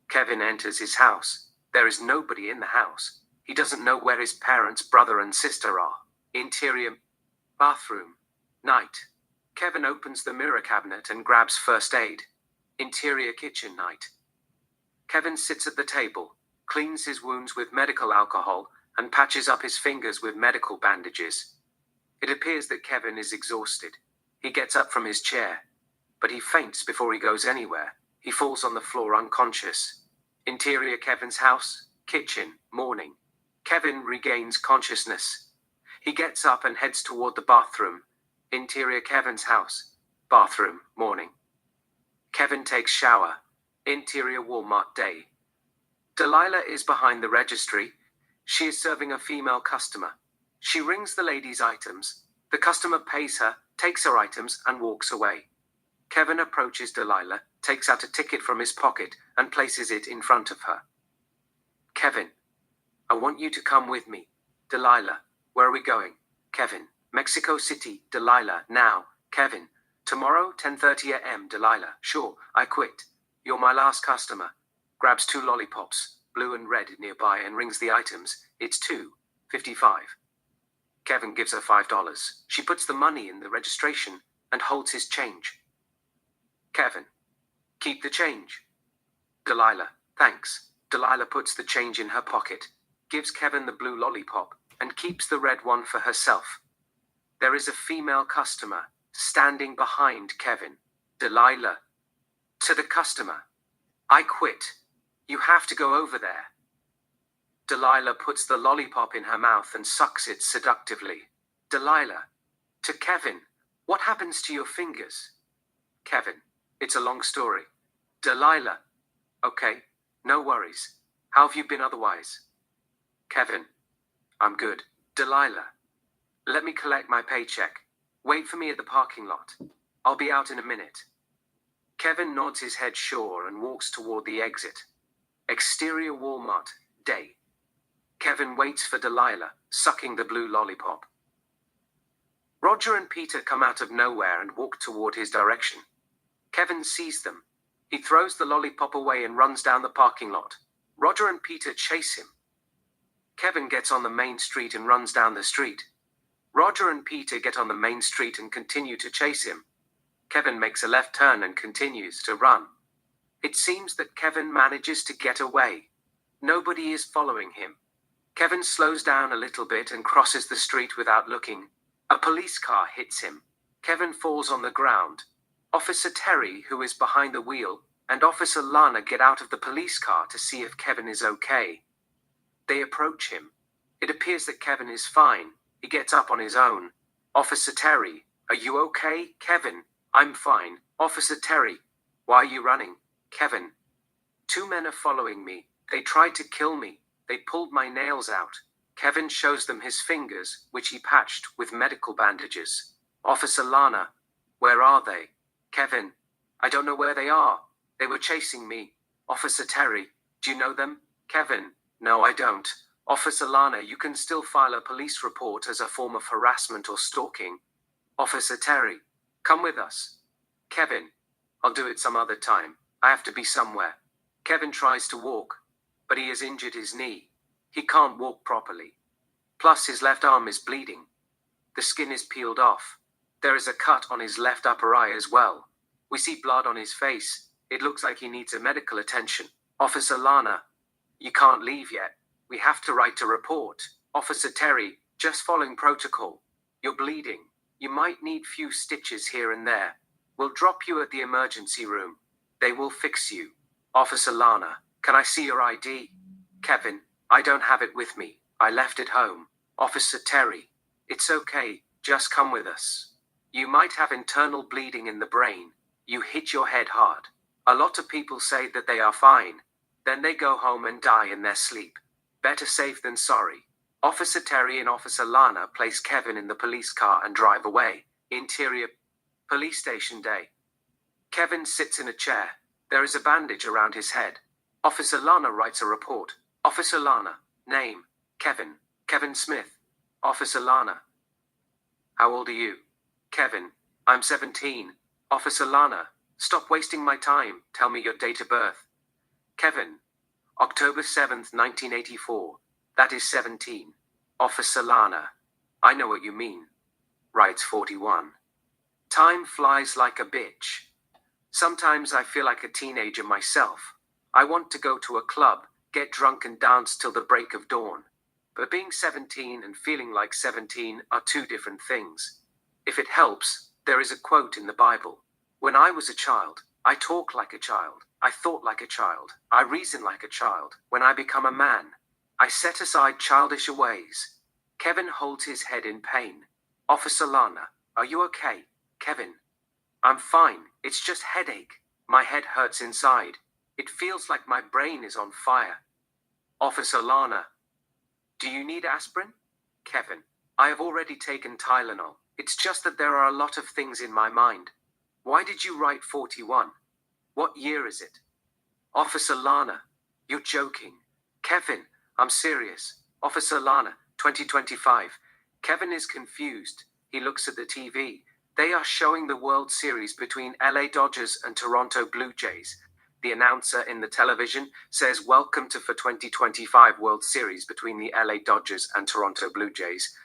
Kevin enters his house. There is nobody in the house. He doesn't know where his parents, brother and sister are. Interior, bathroom, night. Kevin opens the mirror cabinet and grabs first aid. Interior kitchen, night. Kevin sits at the table, cleans his wounds with medical alcohol, and patches up his fingers with medical bandages. It appears that Kevin is exhausted. He gets up from his chair, but he faints before he goes anywhere. He falls on the floor unconscious. Interior, Kevin's house, kitchen, morning. Kevin regains consciousness. He gets up and heads toward the bathroom. Interior, Kevin's house, bathroom, morning. Kevin takes shower. Interior, Walmart, day. Delilah is behind the registry. She is serving a female customer. She rings the lady's items. The customer pays her, takes her items, and walks away. Kevin approaches Delilah, takes out a ticket from his pocket, and places it in front of her. Kevin, I want you to come with me. Delilah, where are we going? Kevin, Mexico City. Delilah, now. Kevin, tomorrow, 10:30 a.m. Delilah, sure, I quit. You're my last customer. Grabs 2 lollipops, blue and red, nearby and rings the items. It's $2.55. Kevin gives her $5. She puts the money in the registration and holds his change. Kevin, keep the change. Delilah, thanks. Delilah puts the change in her pocket, gives Kevin the blue lollipop, and keeps the red one for herself. There is a female customer standing behind Kevin. Delilah, to the customer, I quit. You have to go over there. Delilah puts the lollipop in her mouth and sucks it seductively. Delilah, to Kevin, what happens to your fingers? Kevin, it's a long story. Delilah, okay, no worries. How have you been otherwise? Kevin, I'm good. Delilah, let me collect my paycheck. Wait for me at the parking lot. I'll be out in a minute. Kevin nods his head sure and walks toward the exit. Exterior, Walmart, day. Kevin waits for Delilah, sucking the blue lollipop. Roger and Peter come out of nowhere and walk toward his direction. Kevin sees them. He throws the lollipop away and runs down the parking lot. Roger and Peter chase him. Kevin gets on the main street and runs down the street. Roger and Peter get on the main street and continue to chase him. Kevin makes a left turn and continues to run. It seems that Kevin manages to get away. Nobody is following him. Kevin slows down a little bit and crosses the street without looking. A police car hits him. Kevin falls on the ground. Officer Terry, who is behind the wheel, and Officer Lana get out of the police car to see if Kevin is okay. They approach him. It appears that Kevin is fine. He gets up on his own. Officer Terry, are you okay? Kevin, I'm fine. Officer Terry, why are you running? Kevin, 2 men are following me. They tried to kill me. They pulled my nails out. Kevin shows them his fingers, which he patched with medical bandages. Officer Lana, where are they? Kevin, I don't know where they are. They were chasing me. Officer Terry, do you know them? Kevin, no, I don't. Officer Lana, you can still file a police report as a form of harassment or stalking. Officer Terry, come with us. Kevin, I'll do it some other time. I have to be somewhere. Kevin tries to walk, but he has injured his knee. He can't walk properly. Plus, his left arm is bleeding. The skin is peeled off. There is a cut on his left upper eye as well. We see blood on his face. It looks like he needs a medical attention. Officer Lana, you can't leave yet. We have to write a report. Officer Terry, just following protocol. You're bleeding. You might need few stitches here and there. We'll drop you at the emergency room. They will fix you. Officer Lana, can I see your ID? Kevin, I don't have it with me. I left it home. Officer Terry, it's okay. Just come with us. You might have internal bleeding in the brain. You hit your head hard. A lot of people say that they are fine. Then they go home and die in their sleep. Better safe than sorry. Officer Terry and Officer Lana place Kevin in the police car and drive away. Interior police station day. Kevin sits in a chair. There is a bandage around his head. Officer Lana writes a report. Officer Lana, name, Kevin, Kevin Smith. Officer Lana, how old are you? Kevin, I'm 17. Officer Lana, stop wasting my time. Tell me your date of birth. Kevin, October 7th, 1984. That is 17. Officer Lana, I know what you mean. Writes 41. Time flies like a bitch. Sometimes I feel like a teenager myself. I want to go to a club, get drunk and dance till the break of dawn. But being 17 and feeling like 17 are two different things. If it helps, there is a quote in the Bible. When I was a child, I talked like a child. I thought like a child. I reasoned like a child. When I become a man, I set aside childish ways. Kevin holds his head in pain. Officer Lana, are you okay? Kevin, I'm fine. It's just headache. My head hurts inside. It feels like my brain is on fire. Officer Lana, do you need aspirin? Kevin, I have already taken Tylenol. It's just that there are a lot of things in my mind. Why did you write 41? What year is it? Officer Lana, you're joking. Kevin, I'm serious. Officer Lana, 2025. Kevin is confused. He looks at the TV. They are showing the World Series between LA Dodgers and Toronto Blue Jays. The announcer in the television says, "Welcome to the 2025 World Series between the LA Dodgers and Toronto Blue Jays."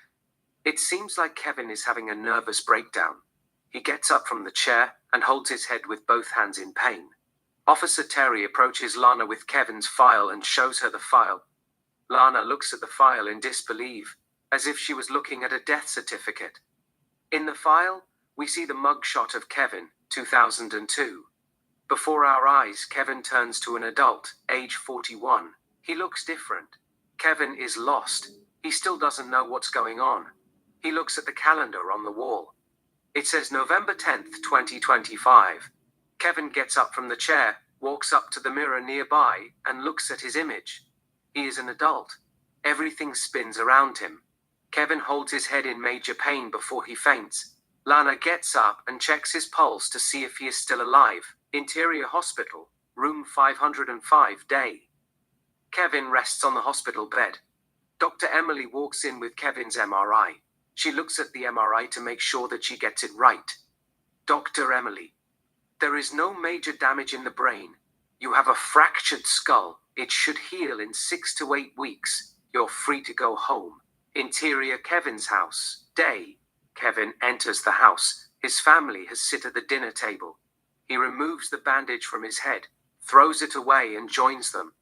It seems like Kevin is having a nervous breakdown. He gets up from the chair and holds his head with both hands in pain. Officer Terry approaches Lana with Kevin's file and shows her the file. Lana looks at the file in disbelief, as if she was looking at a death certificate. In the file, we see the mugshot of Kevin, 2002. Before our eyes, Kevin turns to an adult, age 41. He looks different. Kevin is lost. He still doesn't know what's going on. He looks at the calendar on the wall. It says November 10th, 2025. Kevin gets up from the chair, walks up to the mirror nearby, and looks at his image. He is an adult. Everything spins around him. Kevin holds his head in major pain before he faints. Lana gets up and checks his pulse to see if he is still alive. Interior Hospital, room 505 day. Kevin rests on the hospital bed. Dr. Emily walks in with Kevin's MRI. She looks at the MRI to make sure that she gets it right. Dr. Emily, there is no major damage in the brain. You have a fractured skull. It should heal in 6 to 8 weeks. You're free to go home. Interior Kevin's house, day. Kevin enters the house. His family has sit at the dinner table. He removes the bandage from his head, throws it away and joins them.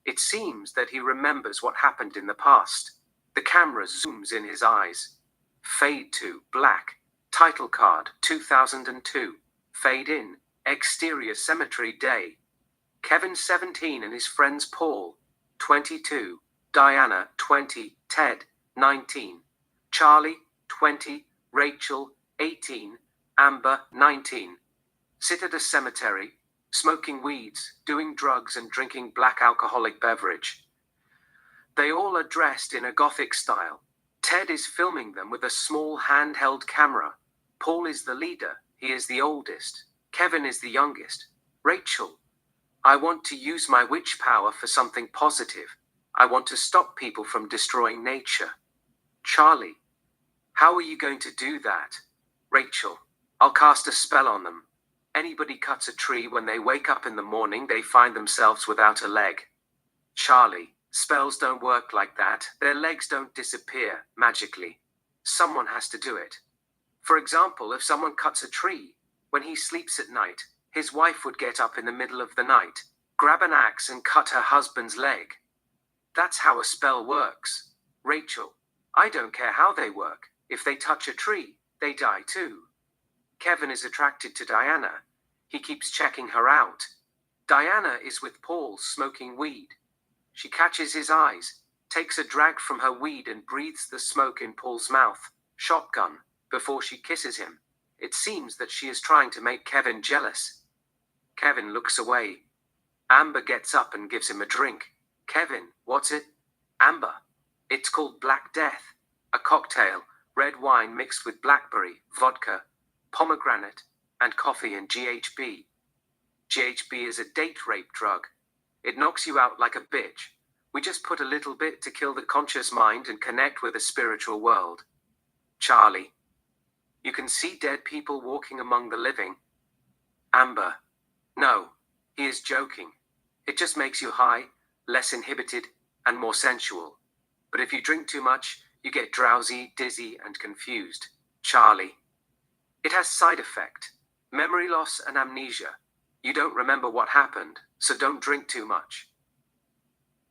It seems that he remembers what happened in the past. The camera zooms in his eyes. Fade to black. Title card 2002. Fade in. Exterior cemetery day. Kevin 17 and his friends Paul 22, Diana 20, Ted 19, Charlie 20, Rachel 18, Amber 19. Sit at a cemetery, smoking weeds, doing drugs and drinking black alcoholic beverage. They all are dressed in a gothic style. Ted is filming them with a small handheld camera. Paul is the leader. He is the oldest. Kevin is the youngest. Rachel: I want to use my witch power for something positive. I want to stop people from destroying nature. Charlie: How are you going to do that? Rachel: I'll cast a spell on them. Anybody cuts a tree, when they wake up in the morning, they find themselves without a leg. Charlie: Spells don't work like that. Their legs don't disappear magically. Someone has to do it. For example, if someone cuts a tree, when he sleeps at night, his wife would get up in the middle of the night, grab an axe and cut her husband's leg. That's how a spell works. Rachel: I don't care how they work. If they touch a tree, they die too. Kevin is attracted to Diana. He keeps checking her out. Diana is with Paul smoking weed. She catches his eyes, takes a drag from her weed and breathes the smoke in Paul's mouth, shotgun, before she kisses him. It seems that she is trying to make Kevin jealous. Kevin looks away. Amber gets up and gives him a drink. Kevin: What's it? Amber: It's called Black Death. A cocktail, red wine mixed with blackberry, vodka, pomegranate, and coffee and GHB. GHB is a date rape drug. It knocks you out like a bitch. We just put a little bit to kill the conscious mind and connect with the spiritual world. Charlie: You can see dead people walking among the living. Amber: No, he is joking. It just makes you high, less inhibited, and more sensual. But if you drink too much, you get drowsy, dizzy, and confused. Charlie: It has side effect. Memory loss and amnesia. You don't remember what happened, so don't drink too much.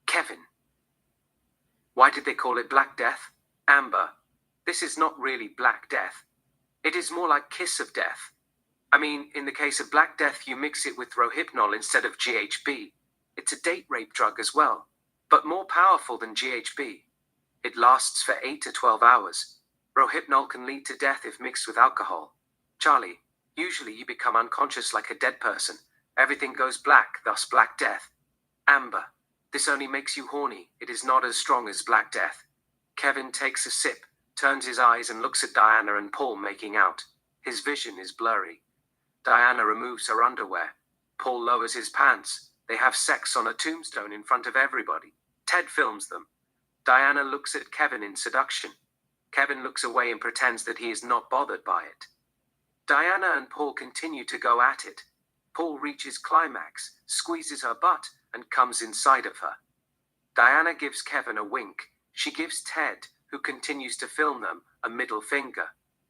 Kevin: Why did they call it Black Death? Amber: This is not really Black Death. It is more like Kiss of Death. I mean, in the case of Black Death, you mix it with Rohypnol instead of GHB. It's a date rape drug as well, but more powerful than GHB. It lasts for 8 to 12 hours. Rohypnol can lead to death if mixed with alcohol. Charlie: Usually you become unconscious like a dead person. Everything goes black, thus Black Death. Amber: This only makes you horny. It is not as strong as Black Death. Kevin takes a sip, turns his eyes and looks at Diana and Paul making out. His vision is blurry. Diana removes her underwear. Paul lowers his pants. They have sex on a tombstone in front of everybody. Ted films them. Diana looks at Kevin in seduction. Kevin looks away and pretends that he is not bothered by it. Diana and Paul continue to go at it. Paul reaches climax, squeezes her butt, and comes inside of her. Diana gives Kevin a wink. She gives Ted, who continues to film them, a middle finger.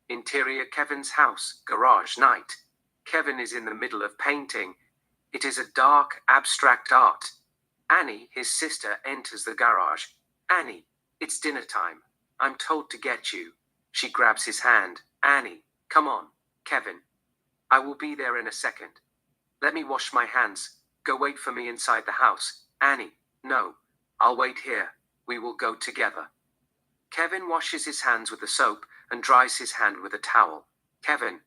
Interior Kevin's house, garage night. Kevin is in the middle of painting. It is a dark, abstract art. Annie, his sister, enters the garage. Annie: It's dinner time. I'm told to get you. She grabs his hand. Annie: Come on. Kevin: I will be there in a second. Let me wash my hands. Go wait for me inside the house. Annie: No, I'll wait here. We will go together. Kevin washes his hands with the soap and dries his hand with a towel. Kevin: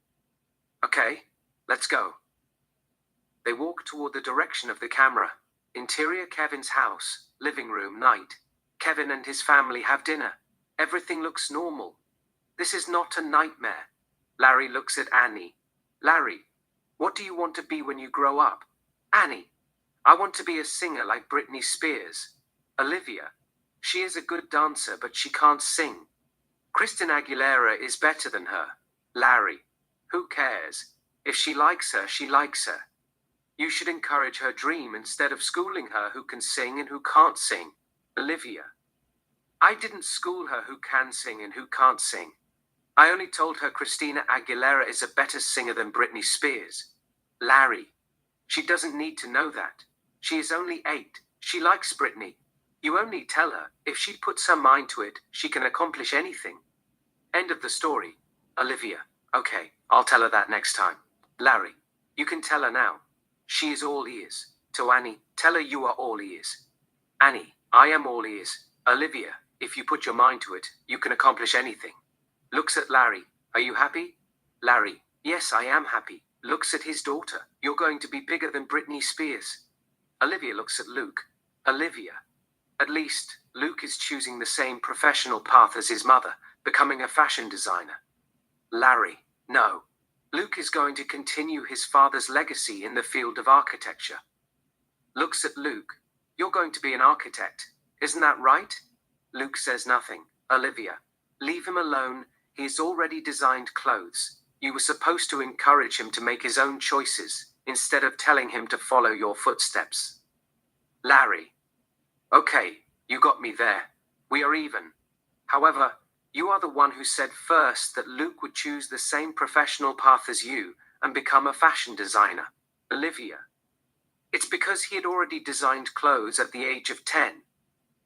Okay, let's go. They walk toward the direction of the camera. Interior Kevin's house, living room night. Kevin and his family have dinner. Everything looks normal. This is not a nightmare. Larry looks at Annie. Larry: What do you want to be when you grow up? Annie: I want to be a singer like Britney Spears. Olivia: She is a good dancer, but she can't sing. Christina Aguilera is better than her. Larry: Who cares? If she likes her, she likes her. You should encourage her dream instead of schooling her who can sing and who can't sing. Olivia: I didn't school her who can sing and who can't sing. I only told her Christina Aguilera is a better singer than Britney Spears. Larry: She doesn't need to know that. She is only 8. She likes Britney. You only tell her, if she puts her mind to it, she can accomplish anything. End of the story. Olivia: Okay, I'll tell her that next time. Larry, you can tell her now. She is all ears. To Annie, tell her you are all ears. Annie, I am all ears. Olivia, if you put your mind to it, you can accomplish anything. Looks at Larry. Are you happy? Larry, yes, I am happy. Looks at his daughter. You're going to be bigger than Britney Spears. Olivia looks at Luke. Olivia. At least, Luke is choosing the same professional path as his mother, becoming a fashion designer. Larry, no. Luke is going to continue his father's legacy in the field of architecture. Looks at Luke. You're going to be an architect, isn't that right? Luke says nothing. Olivia, leave him alone. He's already designed clothes. You were supposed to encourage him to make his own choices, instead of telling him to follow your footsteps. Larry. Okay, you got me there. We are even. However, you are the one who said first that Luke would choose the same professional path as you and become a fashion designer. Olivia. It's because he had already designed clothes at the age of 10.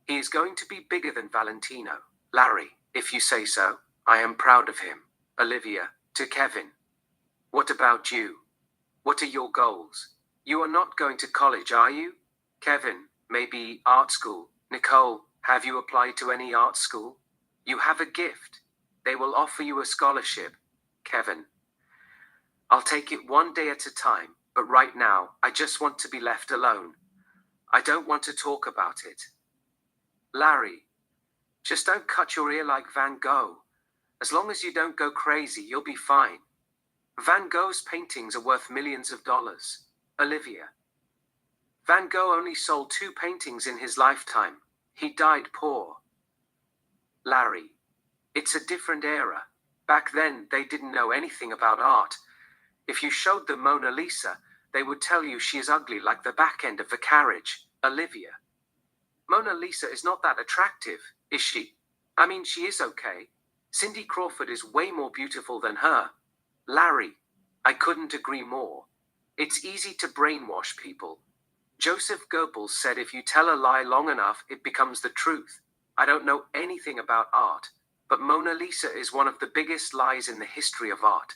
He is going to be bigger than Valentino. Larry, if you say so, I am proud of him. Olivia, to Kevin. What about you? What are your goals? You are not going to college, are you? Kevin, maybe art school. Nicole, have you applied to any art school? You have a gift. They will offer you a scholarship. Kevin, I'll take it one day at a time, but right now, I just want to be left alone. I don't want to talk about it. Larry, just don't cut your ear like Van Gogh. As long as you don't go crazy, you'll be fine. Van Gogh's paintings are worth millions of dollars. Olivia. Van Gogh only sold 2 paintings in his lifetime. He died poor. Larry. It's a different era. Back then, they didn't know anything about art. If you showed them Mona Lisa, they would tell you she is ugly like the back end of the carriage. Olivia. Mona Lisa is not that attractive, is she? I mean, she is okay. Cindy Crawford is way more beautiful than her. Larry. I couldn't agree more. It's easy to brainwash people. Joseph Goebbels said if you tell a lie long enough, it becomes the truth. I don't know anything about art, but Mona Lisa is one of the biggest lies in the history of art.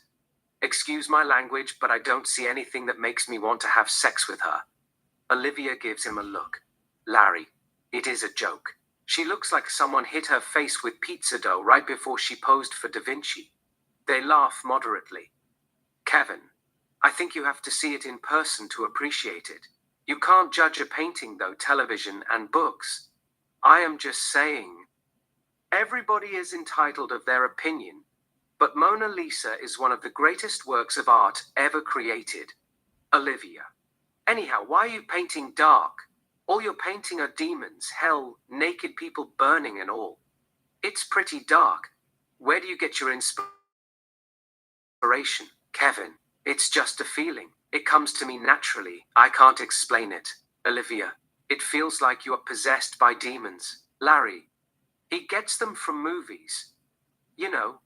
Excuse my language, but I don't see anything that makes me want to have sex with her. Olivia gives him a look. Larry. It is a joke. She looks like someone hit her face with pizza dough right before she posed for Da Vinci. They laugh moderately. Kevin. I think you have to see it in person to appreciate it. You can't judge a painting though television and books. I am just saying. Everybody is entitled of their opinion, but Mona Lisa is one of the greatest works of art ever created. Olivia. Anyhow, why are you painting dark? All you're painting are demons, hell, naked people burning and all. It's pretty dark. Where do you get your inspiration? Kevin. It's just a feeling. It comes to me naturally. I can't explain it. Olivia. It feels like you are possessed by demons. Larry. He gets them from movies. You know,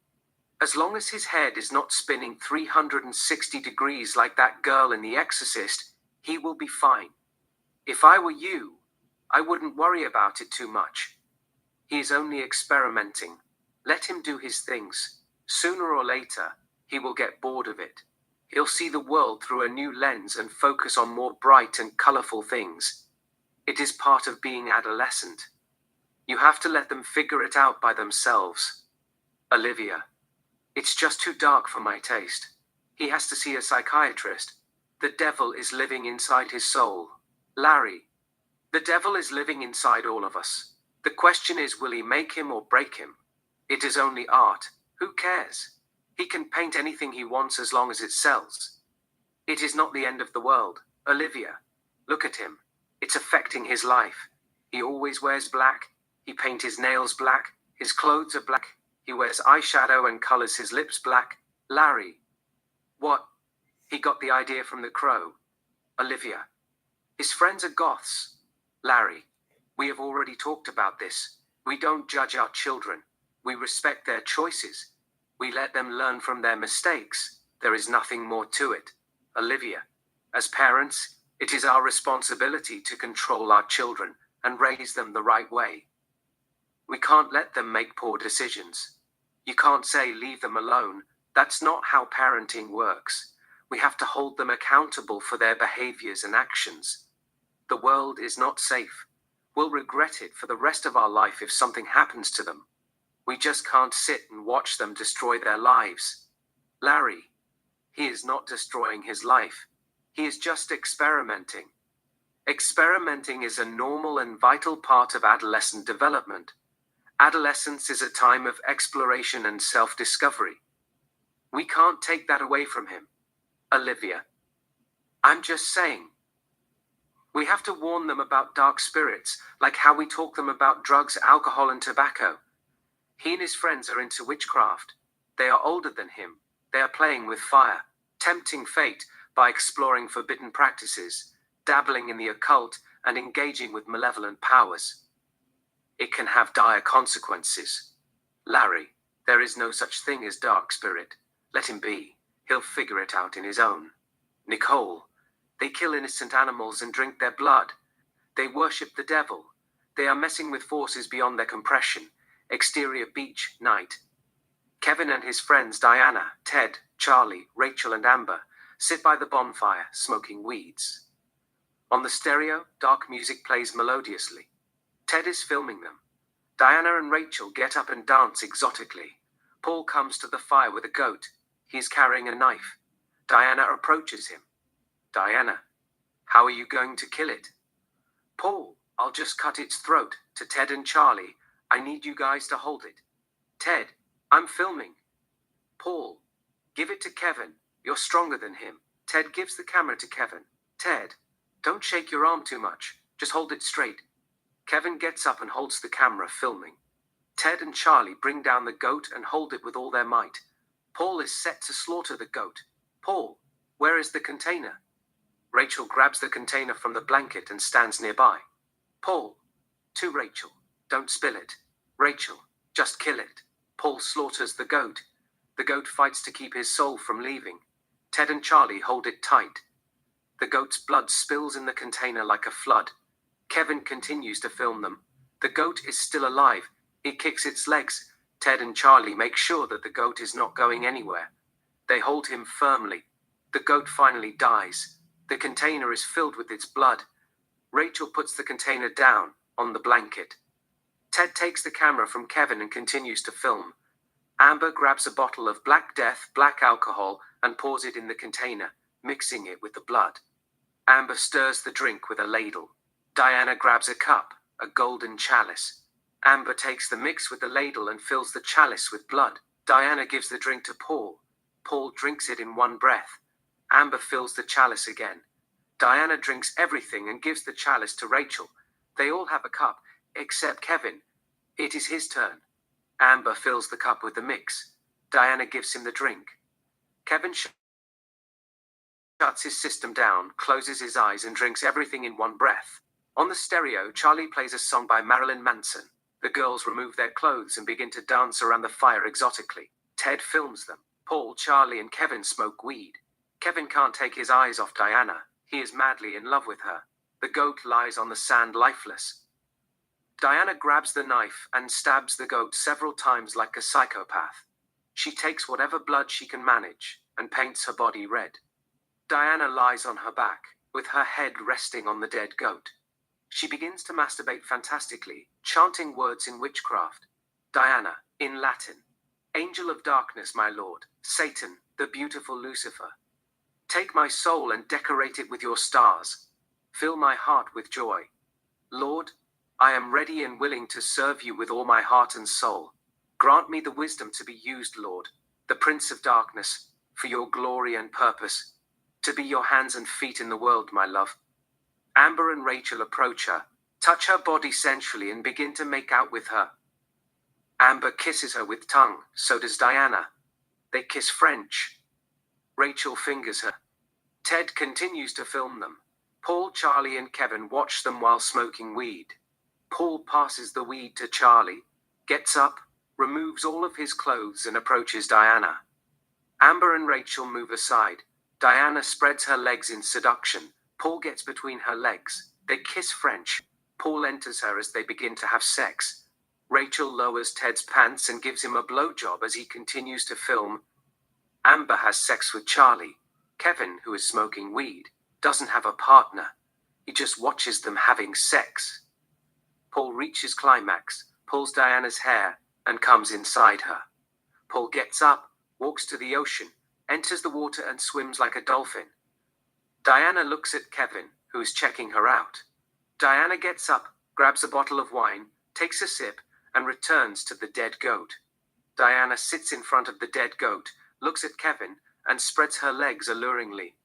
as long as his head is not spinning 360 degrees like that girl in The Exorcist, he will be fine. If I were you, I wouldn't worry about it too much. He is only experimenting. Let him do his things. Sooner or later, he will get bored of it. He'll see the world through a new lens and focus on more bright and colorful things. It is part of being adolescent. You have to let them figure it out by themselves. Olivia. It's just too dark for my taste. He has to see a psychiatrist. The devil is living inside his soul. Larry. The devil is living inside all of us. The question is, will he make him or break him? It is only art. Who cares? He can paint anything he wants as long as it sells. It is not the end of the world. Olivia. Look at him. It's affecting his life. He always wears black. He paints his nails black. His clothes are black. He wears eyeshadow and colors his lips black. Larry. What? He got the idea from the Crow. Olivia. His friends are goths. Larry. We have already talked about this. We don't judge our children. We respect their choices. We let them learn from their mistakes. There is nothing more to it. Olivia. As parents, it is our responsibility to control our children and raise them the right way. We can't let them make poor decisions. You can't say leave them alone. That's not how parenting works. We have to hold them accountable for their behaviors and actions. The world is not safe. We'll regret it for the rest of our life if something happens to them. We just can't sit and watch them destroy their lives. Larry, he is not destroying his life. He is just experimenting. Experimenting is a normal and vital part of adolescent development. Adolescence is a time of exploration and self-discovery. We can't take that away from him. Olivia. I'm just saying. We have to warn them about dark spirits, like how we talk them about drugs, alcohol, and tobacco. He and his friends are into witchcraft. They are older than him. They are playing with fire, tempting fate by exploring forbidden practices, dabbling in the occult, and engaging with malevolent powers. It can have dire consequences. Larry, there is no such thing as dark spirit. Let him be. He'll figure it out in his own. Nicole, they kill innocent animals and drink their blood. They worship the devil. They are messing with forces beyond their compression. Exterior beach, night. Kevin and his friends Diana, Ted, Charlie, Rachel, and Amber sit by the bonfire, smoking weeds. On the stereo, dark music plays melodiously. Ted is filming them. Diana and Rachel get up and dance exotically. Paul comes to the fire with a goat. He is carrying a knife. Diana approaches him. Diana, how are you going to kill it? Paul, I'll just cut its throat. To Ted and Charlie, I need you guys to hold it. Ted, I'm filming. Paul, give it to Kevin. You're stronger than him. Ted gives the camera to Kevin. Ted, don't shake your arm too much. Just hold it straight. Kevin gets up and holds the camera, filming. Ted and Charlie bring down the goat and hold it with all their might. Paul is set to slaughter the goat. Paul, where is the container? Rachel grabs the container from the blanket and stands nearby. Paul, to Rachel, don't spill it. Rachel, just kill it. Paul slaughters the goat. The goat fights to keep his soul from leaving. Ted and Charlie hold it tight. The goat's blood spills in the container like a flood. Kevin continues to film them. The goat is still alive. It kicks its legs. Ted and Charlie make sure that the goat is not going anywhere. They hold him firmly. The goat finally dies. The container is filled with its blood. Rachel puts the container down, on the blanket. Ted takes the camera from Kevin and continues to film. Amber grabs a bottle of Black Death, black alcohol, and pours it in the container, mixing it with the blood. Amber stirs the drink with a ladle. Diana grabs a cup, a golden chalice. Amber takes the mix with the ladle and fills the chalice with blood. Diana gives the drink to Paul. Paul drinks it in one breath. Amber fills the chalice again. Diana drinks everything and gives the chalice to Rachel. They all have a cup, except Kevin. It is his turn. Amber fills the cup with the mix. Diana gives him the drink. Kevin shuts his system down, closes his eyes, and drinks everything in one breath. On the stereo, Charlie plays a song by Marilyn Manson. The girls remove their clothes and begin to dance around the fire exotically. Ted films them. Paul, Charlie, and Kevin smoke weed. Kevin can't take his eyes off Diana. He is madly in love with her. The goat lies on the sand lifeless. Diana grabs the knife and stabs the goat several times like a psychopath. She takes whatever blood she can manage and paints her body red. Diana lies on her back, with her head resting on the dead goat. She begins to masturbate fantastically, chanting words in witchcraft. Diana, in Latin. Angel of darkness, my lord. Satan, the beautiful Lucifer. Take my soul and decorate it with your stars. Fill my heart with joy. Lord, I am ready and willing to serve you with all my heart and soul. Grant me the wisdom to be used, Lord, the Prince of Darkness, for your glory and purpose. To be your hands and feet in the world, my love. Amber and Rachel approach her, touch her body sensually, and begin to make out with her. Amber kisses her with tongue, so does Diana. They kiss French. Rachel fingers her. Ted continues to film them. Paul, Charlie, and Kevin watch them while smoking weed. Paul passes the weed to Charlie, gets up, removes all of his clothes, and approaches Diana. Amber and Rachel move aside. Diana spreads her legs in seduction. Paul gets between her legs. They kiss French. Paul enters her as they begin to have sex. Rachel lowers Ted's pants and gives him a blowjob as he continues to film. Amber has sex with Charlie. Kevin, who is smoking weed, doesn't have a partner. He just watches them having sex. Paul reaches climax, pulls Diana's hair, and comes inside her. Paul gets up, walks to the ocean, enters the water and swims like a dolphin. Diana looks at Kevin, who is checking her out. Diana gets up, grabs a bottle of wine, takes a sip, and returns to the dead goat. Diana sits in front of the dead goat, looks at Kevin, and spreads her legs alluringly.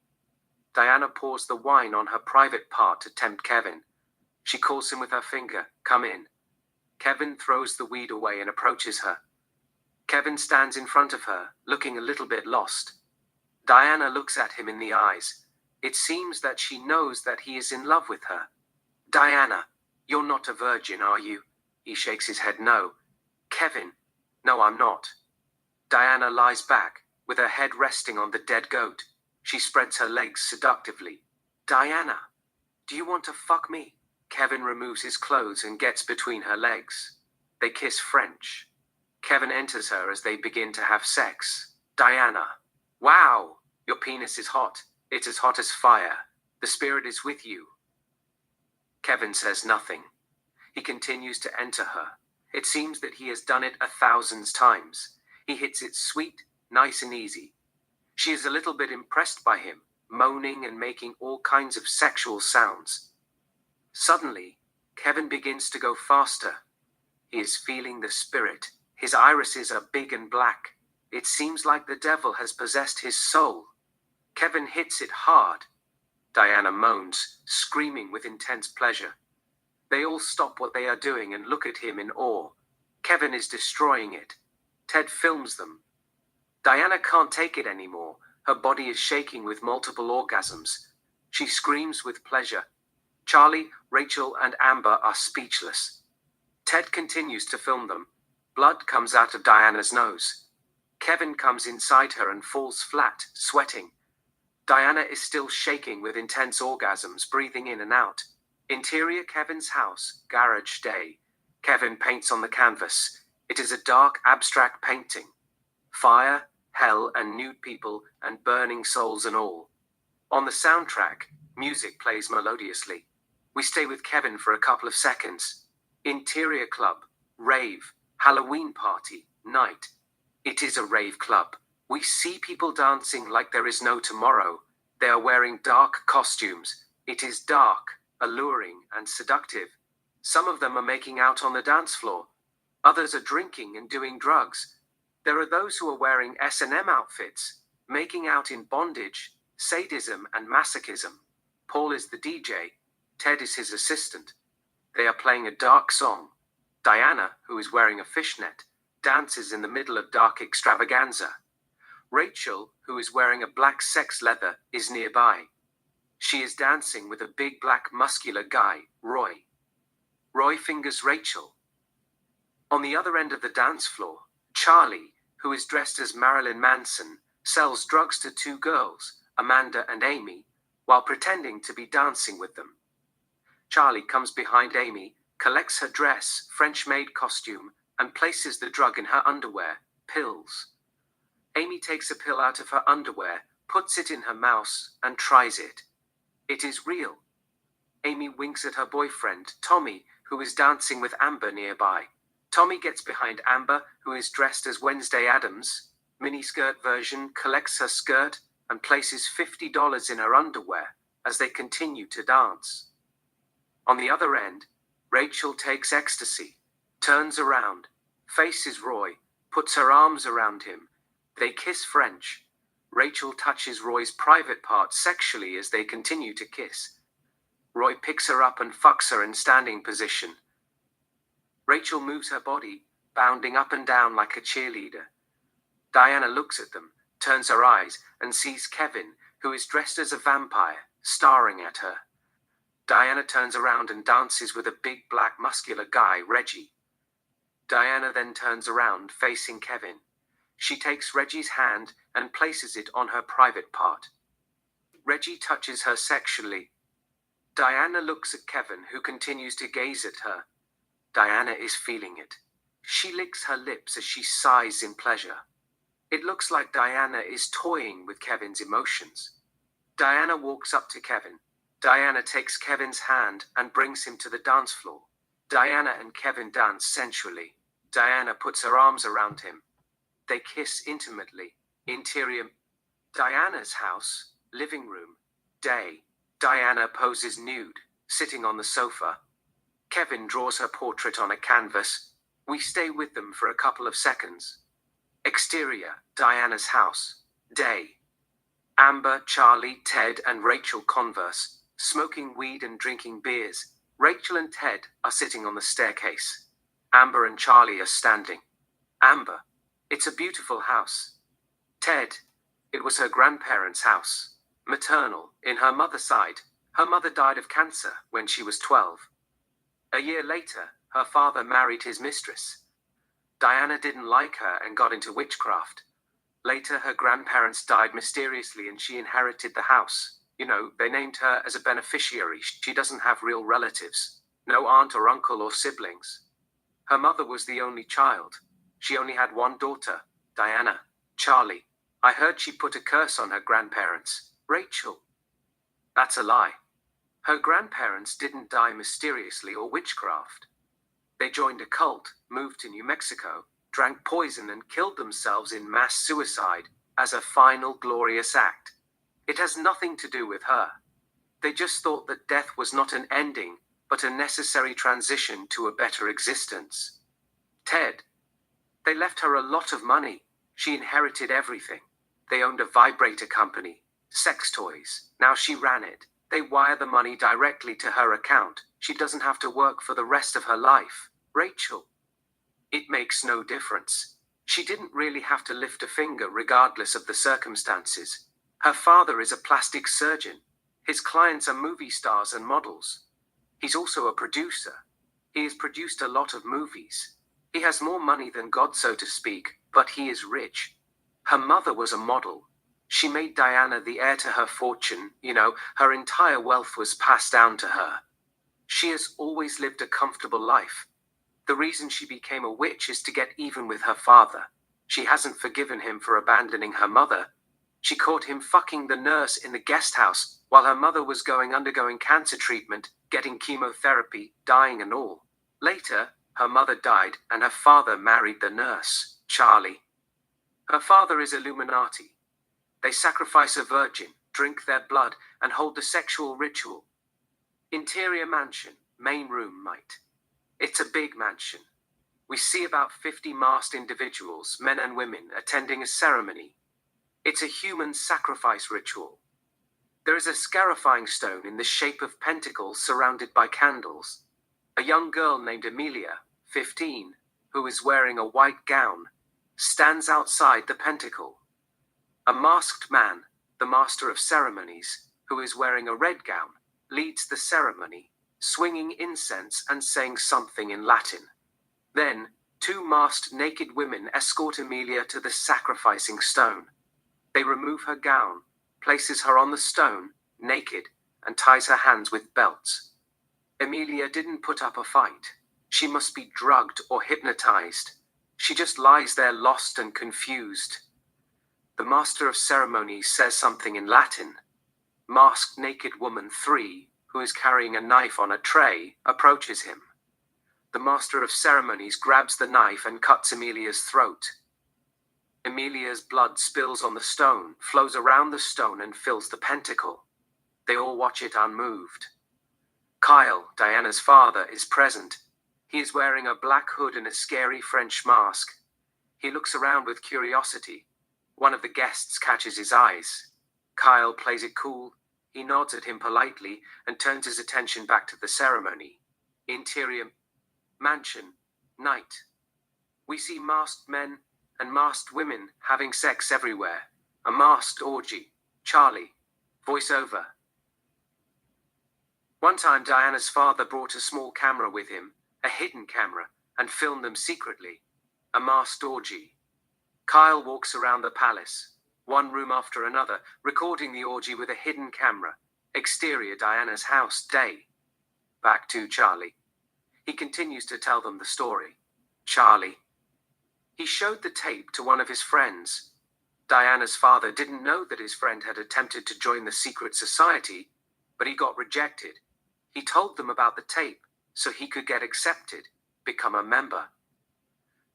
Diana pours the wine on her private part to tempt Kevin. She calls him with her finger, "Come in." Kevin throws the weed away and approaches her. Kevin stands in front of her, looking a little bit lost. Diana looks at him in the eyes. It seems that she knows that he is in love with her. "Diana, you're not a virgin, are you?" He shakes his head no. "Kevin, no, I'm not." Diana lies back, with her head resting on the dead goat. She spreads her legs seductively. "Diana, do you want to fuck me?" Kevin removes his clothes and gets between her legs. They kiss French. Kevin enters her as they begin to have sex. "Diana, wow, your penis is hot. It's as hot as fire. The spirit is with you." Kevin says nothing. He continues to enter her. It seems that he has done it 1,000 times. He hits it sweet, nice and easy. She is a little bit impressed by him, moaning and making all kinds of sexual sounds. Suddenly, Kevin begins to go faster. He is feeling the spirit. His irises are big and black. It seems like the devil has possessed his soul. Kevin hits it hard. Diana moans, screaming with intense pleasure. They all stop what they are doing and look at him in awe. Kevin is destroying it. Ted films them. Diana can't take it anymore. Her body is shaking with multiple orgasms. She screams with pleasure. Charlie, Rachel, and Amber are speechless. Ted continues to film them. Blood comes out of Diana's nose. Kevin comes inside her and falls flat, sweating. Diana is still shaking with intense orgasms, breathing in and out. Interior Kevin's house, garage day. Kevin paints on the canvas. It is a dark, abstract painting. Fire, hell, and nude people, and burning souls and all. On the soundtrack, music plays melodiously. We stay with Kevin for a couple of seconds. Interior club, rave, Halloween party, night. It is a rave club. We see people dancing like there is no tomorrow. They are wearing dark costumes. It is dark, alluring, and seductive. Some of them are making out on the dance floor. Others are drinking and doing drugs. There are those who are wearing S&M outfits, making out in bondage, sadism, and masochism. Paul is the DJ. Ted is his assistant. They are playing a dark song. Diana, who is wearing a fishnet, dances in the middle of dark extravaganza. Rachel, who is wearing a black sex leather, is nearby. She is dancing with a big black muscular guy, Roy. Roy fingers Rachel. On the other end of the dance floor, Charlie, who is dressed as Marilyn Manson, sells drugs to two girls, Amanda and Amy, while pretending to be dancing with them. Charlie comes behind Amy, collects her dress, French-made costume, and places the drug in her underwear, pills. Amy takes a pill out of her underwear, puts it in her mouth, and tries it. It is real. Amy winks at her boyfriend, Tommy, who is dancing with Amber nearby. Tommy gets behind Amber, who is dressed as Wednesday Addams, miniskirt version, collects her skirt, and places $50 in her underwear as they continue to dance. On the other end, Rachel takes ecstasy, turns around, faces Roy, puts her arms around him. They kiss French. Rachel touches Roy's private part sexually as they continue to kiss. Roy picks her up and fucks her in standing position. Rachel moves her body, bounding up and down like a cheerleader. Diana looks at them, turns her eyes, and sees Kevin, who is dressed as a vampire, staring at her. Diana turns around and dances with a big black muscular guy, Reggie. Diana then turns around, facing Kevin. She takes Reggie's hand and places it on her private part. Reggie touches her sexually. Diana looks at Kevin, who continues to gaze at her. Diana is feeling it. She licks her lips as she sighs in pleasure. It looks like Diana is toying with Kevin's emotions. Diana walks up to Kevin. Diana takes Kevin's hand and brings him to the dance floor. Diana and Kevin dance sensually. Diana puts her arms around him. They kiss intimately. Interior: Diana's house, living room, day. Diana poses nude, sitting on the sofa. Kevin draws her portrait on a canvas. We stay with them for a couple of seconds. Exterior: Diana's house, day. Amber, Charlie, Ted, and Rachel converse, smoking weed and drinking beers. Rachel and Ted are sitting on the staircase. Amber and Charlie are standing. Amber: it's a beautiful house. Ted: it was her grandparents' house. Maternal, in her mother's side. Her mother died of cancer when she was 12. A year later, her father married his mistress. Diana didn't like her and got into witchcraft. Later, her grandparents died mysteriously and she inherited the house. They named her as a beneficiary. She doesn't have real relatives. No aunt or uncle or siblings. Her mother was the only child. She only had one daughter, Diana. Charlie: I heard she put a curse on her grandparents. Rachel: that's a lie. Her grandparents didn't die mysteriously or witchcraft. They joined a cult, moved to New Mexico, drank poison and killed themselves in mass suicide as a final glorious act. It has nothing to do with her. They just thought that death was not an ending, but a necessary transition to a better existence. Ted: they left her a lot of money. She inherited everything. They owned a vibrator company, sex toys. Now she ran it. They wire the money directly to her account. She doesn't have to work for the rest of her life. Rachel: it makes no difference. She didn't really have to lift a finger regardless of the circumstances. Her father is a plastic surgeon. His clients are movie stars and models. He's also a producer. He has produced a lot of movies. He has more money than God, so to speak, but he is rich. Her mother was a model. She made Diana the heir to her fortune. Her entire wealth was passed down to her. She has always lived a comfortable life. The reason she became a witch is to get even with her father. She hasn't forgiven him for abandoning her mother. She caught him fucking the nurse in the guest house while her mother was undergoing cancer treatment, getting chemotherapy, dying and all. Later, her mother died and her father married the nurse, Charlie. Her father is Illuminati. They sacrifice a virgin, drink their blood, and hold a sexual ritual. Interior mansion, main room, mate. It's a big mansion. We see about 50 masked individuals, men and women, attending a ceremony. It's a human sacrifice ritual. There is a scarifying stone in the shape of pentacles surrounded by candles. A young girl named Amelia, 15, who is wearing a white gown, stands outside the pentacle. A masked man, the master of ceremonies, who is wearing a red gown, leads the ceremony, swinging incense and saying something in Latin. Then, 2 masked naked women escort Amelia to the sacrificing stone. They remove her gown, places her on the stone, naked, and ties her hands with belts. Amelia didn't put up a fight. She must be drugged or hypnotized. She just lies there lost and confused. The master of ceremonies says something in Latin. Masked naked woman 3, who is carrying a knife on a tray, approaches him. The master of ceremonies grabs the knife and cuts Amelia's throat. Amelia's blood spills on the stone, flows around the stone and fills the pentacle. They all watch it unmoved. Kyle, Diana's father, is present. He is wearing a black hood and a scary French mask. He looks around with curiosity. One of the guests catches his eyes. Kyle plays it cool. He nods at him politely and turns his attention back to the ceremony. Interior mansion, night. We see masked men and masked women having sex everywhere. A masked orgy. Charlie. Voiceover. One time Diana's father brought a small camera with him, a hidden camera, and filmed them secretly. A masked orgy. Kyle walks around the palace, one room after another, recording the orgy with a hidden camera. Exterior Diana's house, day. Back to Charlie. He continues to tell them the story. Charlie. He showed the tape to one of his friends. Diana's father didn't know that his friend had attempted to join the secret society, but he got rejected. He told them about the tape so he could get accepted, become a member.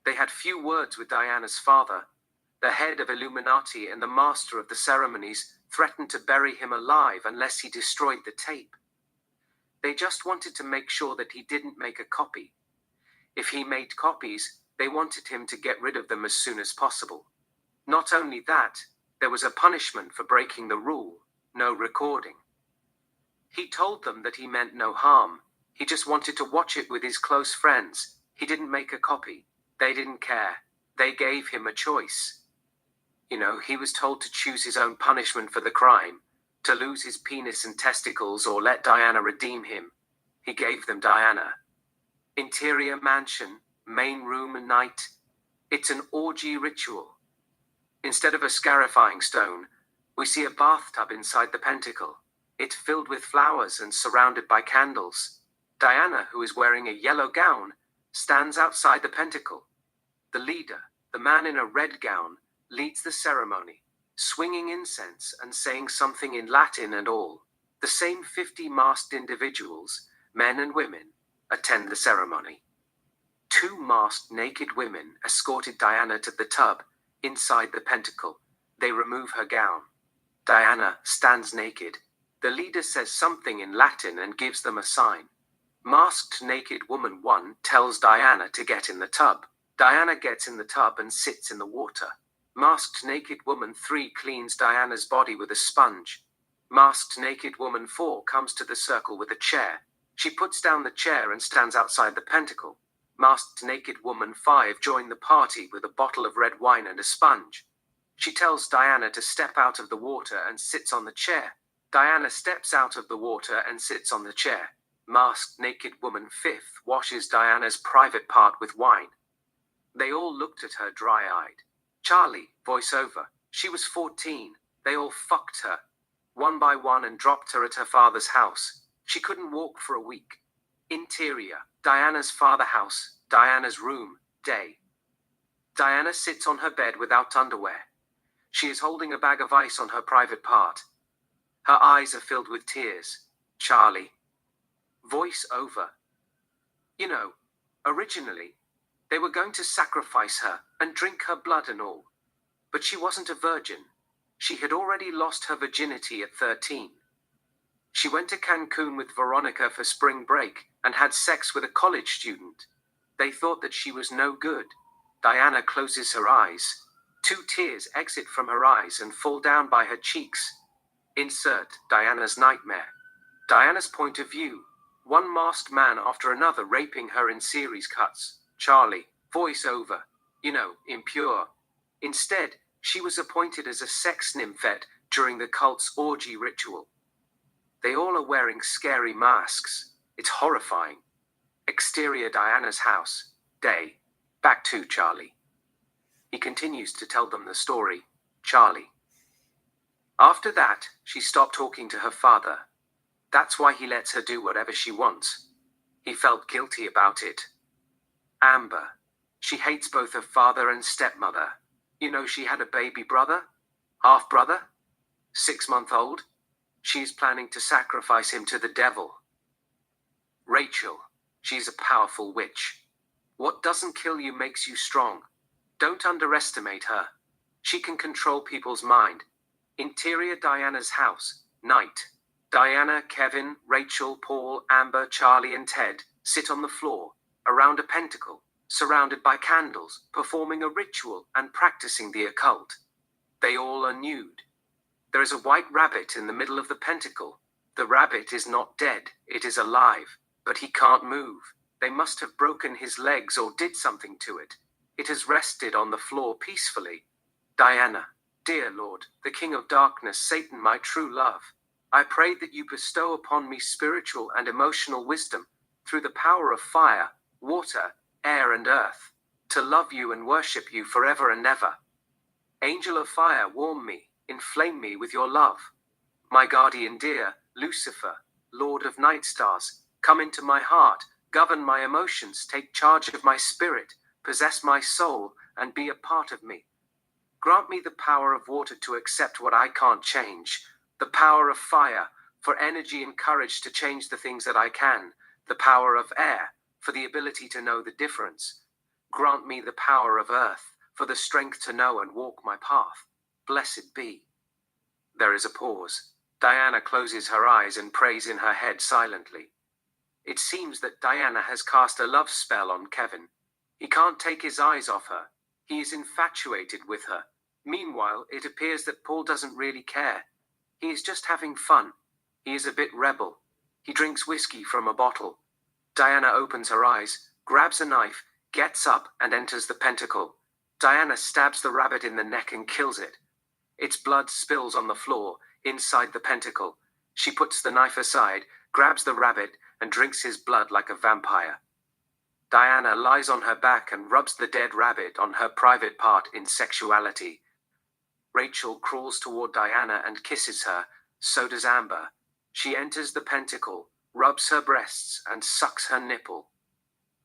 They had few words with Diana's father. The head of Illuminati and the master of the ceremonies threatened to bury him alive unless he destroyed the tape. They just wanted to make sure that he didn't make a copy. If he made copies, they wanted him to get rid of them as soon as possible. Not only that, there was a punishment for breaking the rule: no recording. He told them that he meant no harm. He just wanted to watch it with his close friends. He didn't make a copy. They didn't care. They gave him a choice. He was told to choose his own punishment for the crime, to lose his penis and testicles or let Diana redeem him. He gave them Diana. Interior mansion, main room and night. It's an orgy ritual. Instead of a scarifying stone, we see a bathtub inside the pentacle. It's filled with flowers and surrounded by candles. Diana, who is wearing a yellow gown, stands outside the pentacle. The leader, the man in a red gown, leads the ceremony, swinging incense and saying something in Latin and all. The same 50 masked individuals, men and women, attend the ceremony. 2 masked naked women escorted Diana to the tub inside the pentacle. They remove her gown. Diana stands naked. The leader says something in Latin and gives them a sign. Masked naked woman 1 tells Diana to get in the tub. Diana gets in the tub and sits in the water. Masked naked woman 3 cleans Diana's body with a sponge. Masked naked woman 4 comes to the circle with a chair. She puts down the chair and stands outside the pentacle. Masked naked woman 5 joins the party with a bottle of red wine and a sponge. She tells Diana to step out of the water and sits on the chair. Diana steps out of the water and sits on the chair. Masked naked woman 5th washes Diana's private part with wine. They all looked at her dry-eyed. Charlie, voiceover. She was 14. They all fucked her, one by one, and dropped her at her father's house. She couldn't walk for a week. Interior, Diana's father house, Diana's room, day. Diana sits on her bed without underwear. She is holding a bag of ice on her private part. Her eyes are filled with tears. Charlie. Voice over. Originally, they were going to sacrifice her and drink her blood and all. But she wasn't a virgin. She had already lost her virginity at 13. She went to Cancun with Veronica for spring break and had sex with a college student. They thought that she was no good. Diana closes her eyes. 2 tears exit from her eyes and fall down by her cheeks. Insert Diana's nightmare. Diana's point of view. 1 masked man after another raping her in series cuts. Charlie, voice over. Impure. Instead, she was appointed as a sex nymphette during the cult's orgy ritual. They all are wearing scary masks. It's horrifying. Exterior Diana's house. Day. Back to Charlie. He continues to tell them the story. Charlie. After that, she stopped talking to her father. That's why he lets her do whatever she wants. He felt guilty about it. Amber. She hates both her father and stepmother. She had a baby brother? Half-brother? 6-month-old? She's planning to sacrifice him to the devil. Rachel. She's a powerful witch. What doesn't kill you makes you strong. Don't underestimate her. She can control people's mind. Interior Diana's house. Night. Diana, Kevin, Rachel, Paul, Amber, Charlie, and Ted sit on the floor, around a pentacle, surrounded by candles, performing a ritual and practicing the occult. They all are nude. There is a white rabbit in the middle of the pentacle. The rabbit is not dead, it is alive, but he can't move. They must have broken his legs or did something to it. It has rested on the floor peacefully. Diana, dear Lord, the King of Darkness, Satan, my true love, I pray that you bestow upon me spiritual and emotional wisdom, through the power of fire, water, air and earth, to love you and worship you forever and ever. Angel of fire, warm me, inflame me with your love. My guardian dear, Lucifer, Lord of night stars, come into my heart, govern my emotions, take charge of my spirit, possess my soul, and be a part of me. Grant me the power of water to accept what I can't change, the power of fire for energy and courage to change the things that I can, the power of air for the ability to know the difference. Grant me the power of earth for the strength to know and walk my path. Blessed be. There is a pause. Diana closes her eyes and prays in her head silently. It seems that Diana has cast a love spell on Kevin. He can't take his eyes off her. He is infatuated with her. Meanwhile, it appears that Paul doesn't really care. He is just having fun. He is a bit rebel. He drinks whiskey from a bottle. Diana opens her eyes, grabs a knife, gets up, and enters the pentacle. Diana stabs the rabbit in the neck and kills it. Its blood spills on the floor, inside the pentacle. She puts the knife aside, grabs the rabbit, and drinks his blood like a vampire. Diana lies on her back and rubs the dead rabbit on her private part in sexuality. Rachel crawls toward Diana and kisses her, so does Amber. She enters the pentacle, rubs her breasts, and sucks her nipple.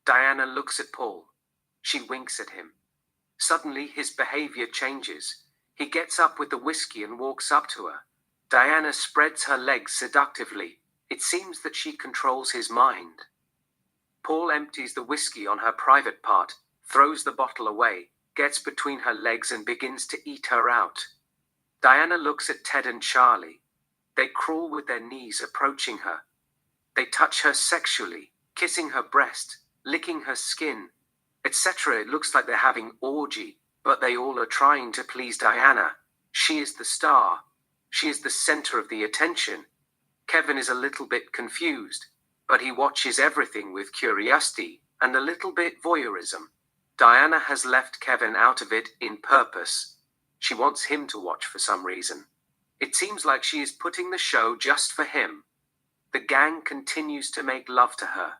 Diana looks at Paul. She winks at him. Suddenly, his behavior changes. He gets up with the whiskey and walks up to her. Diana spreads her legs seductively. It seems that she controls his mind. Paul empties the whiskey on her private part, throws the bottle away, gets between her legs and begins to eat her out. Diana looks at Ted and Charlie. They crawl with their knees approaching her. They touch her sexually, kissing her breast, licking her skin, etc. It looks like they're having orgy, but they all are trying to please Diana. She is the star. She is the center of the attention. Kevin is a little bit confused, but he watches everything with curiosity and a little bit voyeurism. Diana has left Kevin out of it in purpose. She wants him to watch for some reason. It seems like she is putting the show just for him. The gang continues to make love to her.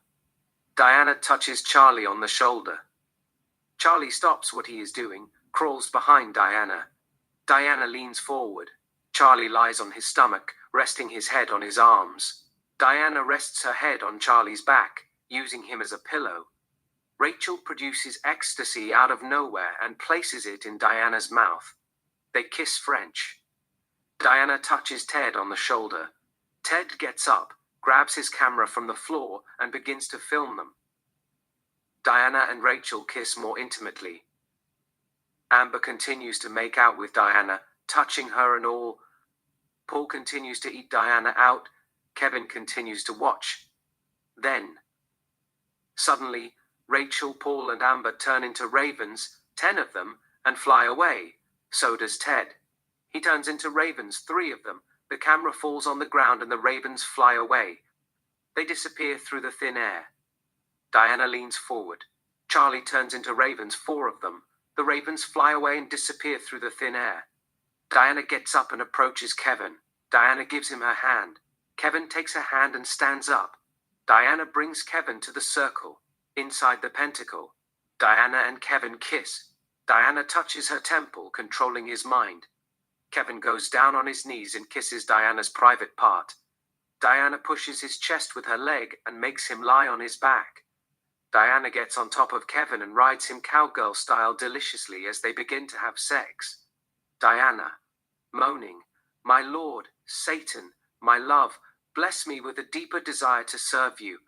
Diana touches Charlie on the shoulder. Charlie stops what he is doing, crawls behind Diana. Diana leans forward. Charlie lies on his stomach, resting his head on his arms. Diana rests her head on Charlie's back, using him as a pillow. Rachel produces ecstasy out of nowhere and places it in Diana's mouth. They kiss French. Diana touches Ted on the shoulder. Ted gets up, grabs his camera from the floor, and begins to film them. Diana and Rachel kiss more intimately. Amber continues to make out with Diana, touching her and all. Paul continues to eat Diana out. Kevin continues to watch. Then, suddenly, Rachel, Paul, and Amber turn into ravens, 10 of them, and fly away. So does Ted. He turns into ravens, 3 of them. The camera falls on the ground and the ravens fly away. They disappear through the thin air. Diana leans forward. Charlie turns into ravens, 4 of them. The ravens fly away and disappear through the thin air. Diana gets up and approaches Kevin. Diana gives him her hand. Kevin takes her hand and stands up. Diana brings Kevin to the circle, inside the pentacle. Diana and Kevin kiss. Diana touches her temple, controlling his mind. Kevin goes down on his knees and kisses Diana's private part. Diana pushes his chest with her leg and makes him lie on his back. Diana gets on top of Kevin and rides him cowgirl style deliciously as they begin to have sex. Diana, moaning, "My Lord, Satan, my love, bless me with a deeper desire to serve you.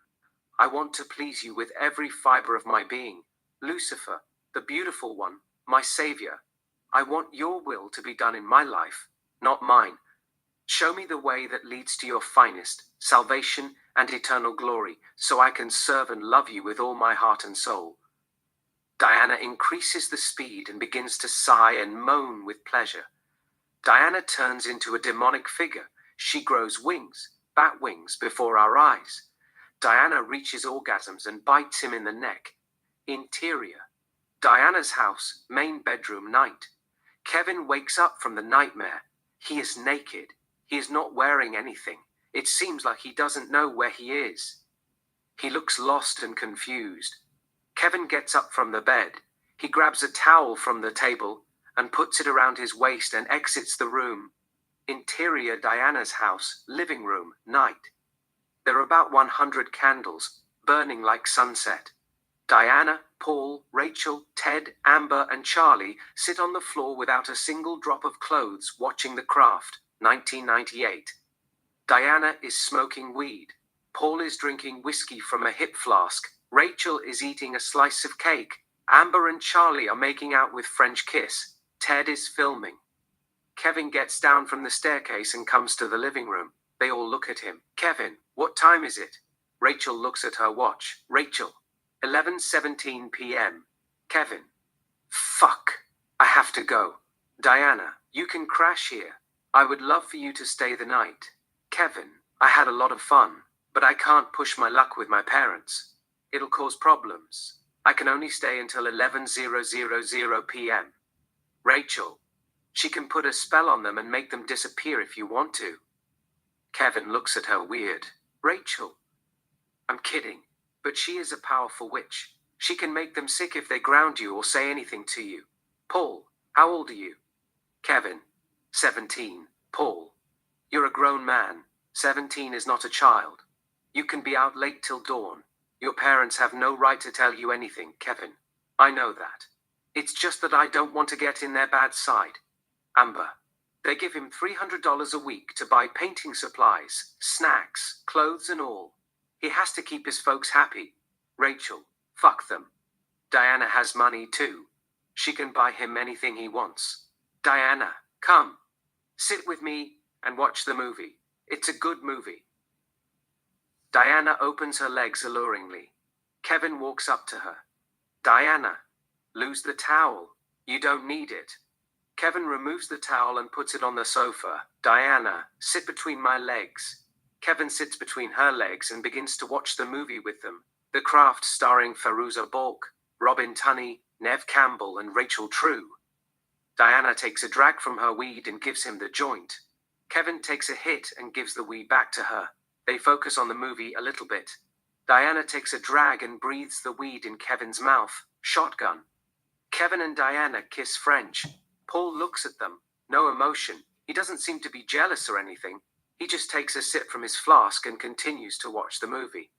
I want to please you with every fiber of my being. Lucifer, the beautiful one, my savior. I want your will to be done in my life, not mine. Show me the way that leads to your finest, salvation and eternal glory, so I can serve and love you with all my heart and soul." Diana increases the speed and begins to sigh and moan with pleasure. Diana turns into a demonic figure. She grows wings, bat wings, before our eyes. Diana reaches orgasms and bites him in the neck. Interior. Diana's house, main bedroom, night. Kevin wakes up from the nightmare. He is naked. He is not wearing anything. It seems like he doesn't know where he is. He looks lost and confused. Kevin gets up from the bed. He grabs a towel from the table and puts it around his waist and exits the room. Interior Diana's house, living room, night. There are about 100 candles, burning like sunset. Diana, Paul, Rachel, Ted, Amber, and Charlie sit on the floor without a single drop of clothes watching The Craft, 1998. Diana is smoking weed. Paul is drinking whiskey from a hip flask. Rachel is eating a slice of cake. Amber and Charlie are making out with French kiss. Ted is filming. Kevin gets down from the staircase and comes to the living room. They all look at him. Kevin, what time is it? Rachel looks at her watch. Rachel, 11:17 p.m. Kevin, fuck, I have to go. Diana, you can crash here. I would love for you to stay the night. Kevin, I had a lot of fun, but I can't push my luck with my parents. It'll cause problems. I can only stay until 11:000 p.m. Rachel, she can put a spell on them and make them disappear if you want to. Kevin looks at her weird. Rachel, I'm kidding, but she is a powerful witch. She can make them sick if they ground you or say anything to you. Paul, how old are you? Kevin, 17. Paul, you're a grown man. 17 is not a child. You can be out late till dawn. Your parents have no right to tell you anything, Kevin. I know that. It's just that I don't want to get in their bad side. Amber, they give him $300 a week to buy painting supplies, snacks, clothes and all. He has to keep his folks happy. Rachel, fuck them. Diana has money too. She can buy him anything he wants. Diana, come. Sit with me and watch the movie. It's a good movie. Diana opens her legs alluringly. Kevin walks up to her. Diana, lose the towel. You don't need it. Kevin removes the towel and puts it on the sofa. Diana, sit between my legs. Kevin sits between her legs and begins to watch the movie with them. The Craft, starring Fairuza Balk, Robin Tunney, Nev Campbell and Rachel True. Diana takes a drag from her weed and gives him the joint. Kevin takes a hit and gives the weed back to her. They focus on the movie a little bit. Diana takes a drag and breathes the weed in Kevin's mouth. Shotgun. Kevin and Diana kiss French. Paul looks at them. No emotion. He doesn't seem to be jealous or anything. He just takes a sip from his flask and continues to watch the movie.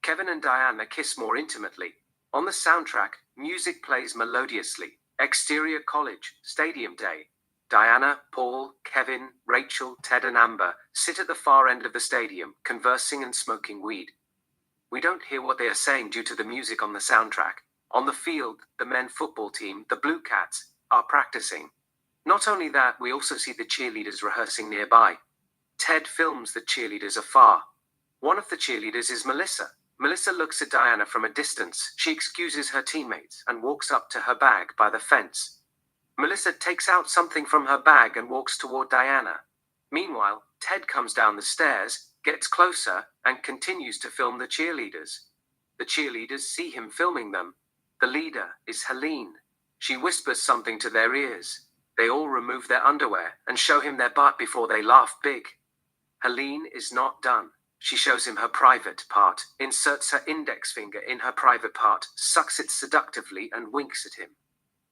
Kevin and Diana kiss more intimately. On the soundtrack, music plays melodiously. Exterior college, stadium day. Diana, Paul, Kevin, Rachel, Ted and Amber sit at the far end of the stadium, conversing and smoking weed. We don't hear what they are saying due to the music on the soundtrack. On the field, the men football team, the Blue Cats, are practicing. Not only that, we also see the cheerleaders rehearsing nearby. Ted films the cheerleaders afar. One of the cheerleaders is Melissa. Melissa looks at Diana from a distance. She excuses her teammates and walks up to her bag by the fence. Melissa takes out something from her bag and walks toward Diana. Meanwhile, Ted comes down the stairs, gets closer, and continues to film the cheerleaders. The cheerleaders see him filming them. The leader is Helene. She whispers something to their ears. They all remove their underwear and show him their butt before they laugh big. Helene is not done. She shows him her private part, inserts her index finger in her private part, sucks it seductively and winks at him.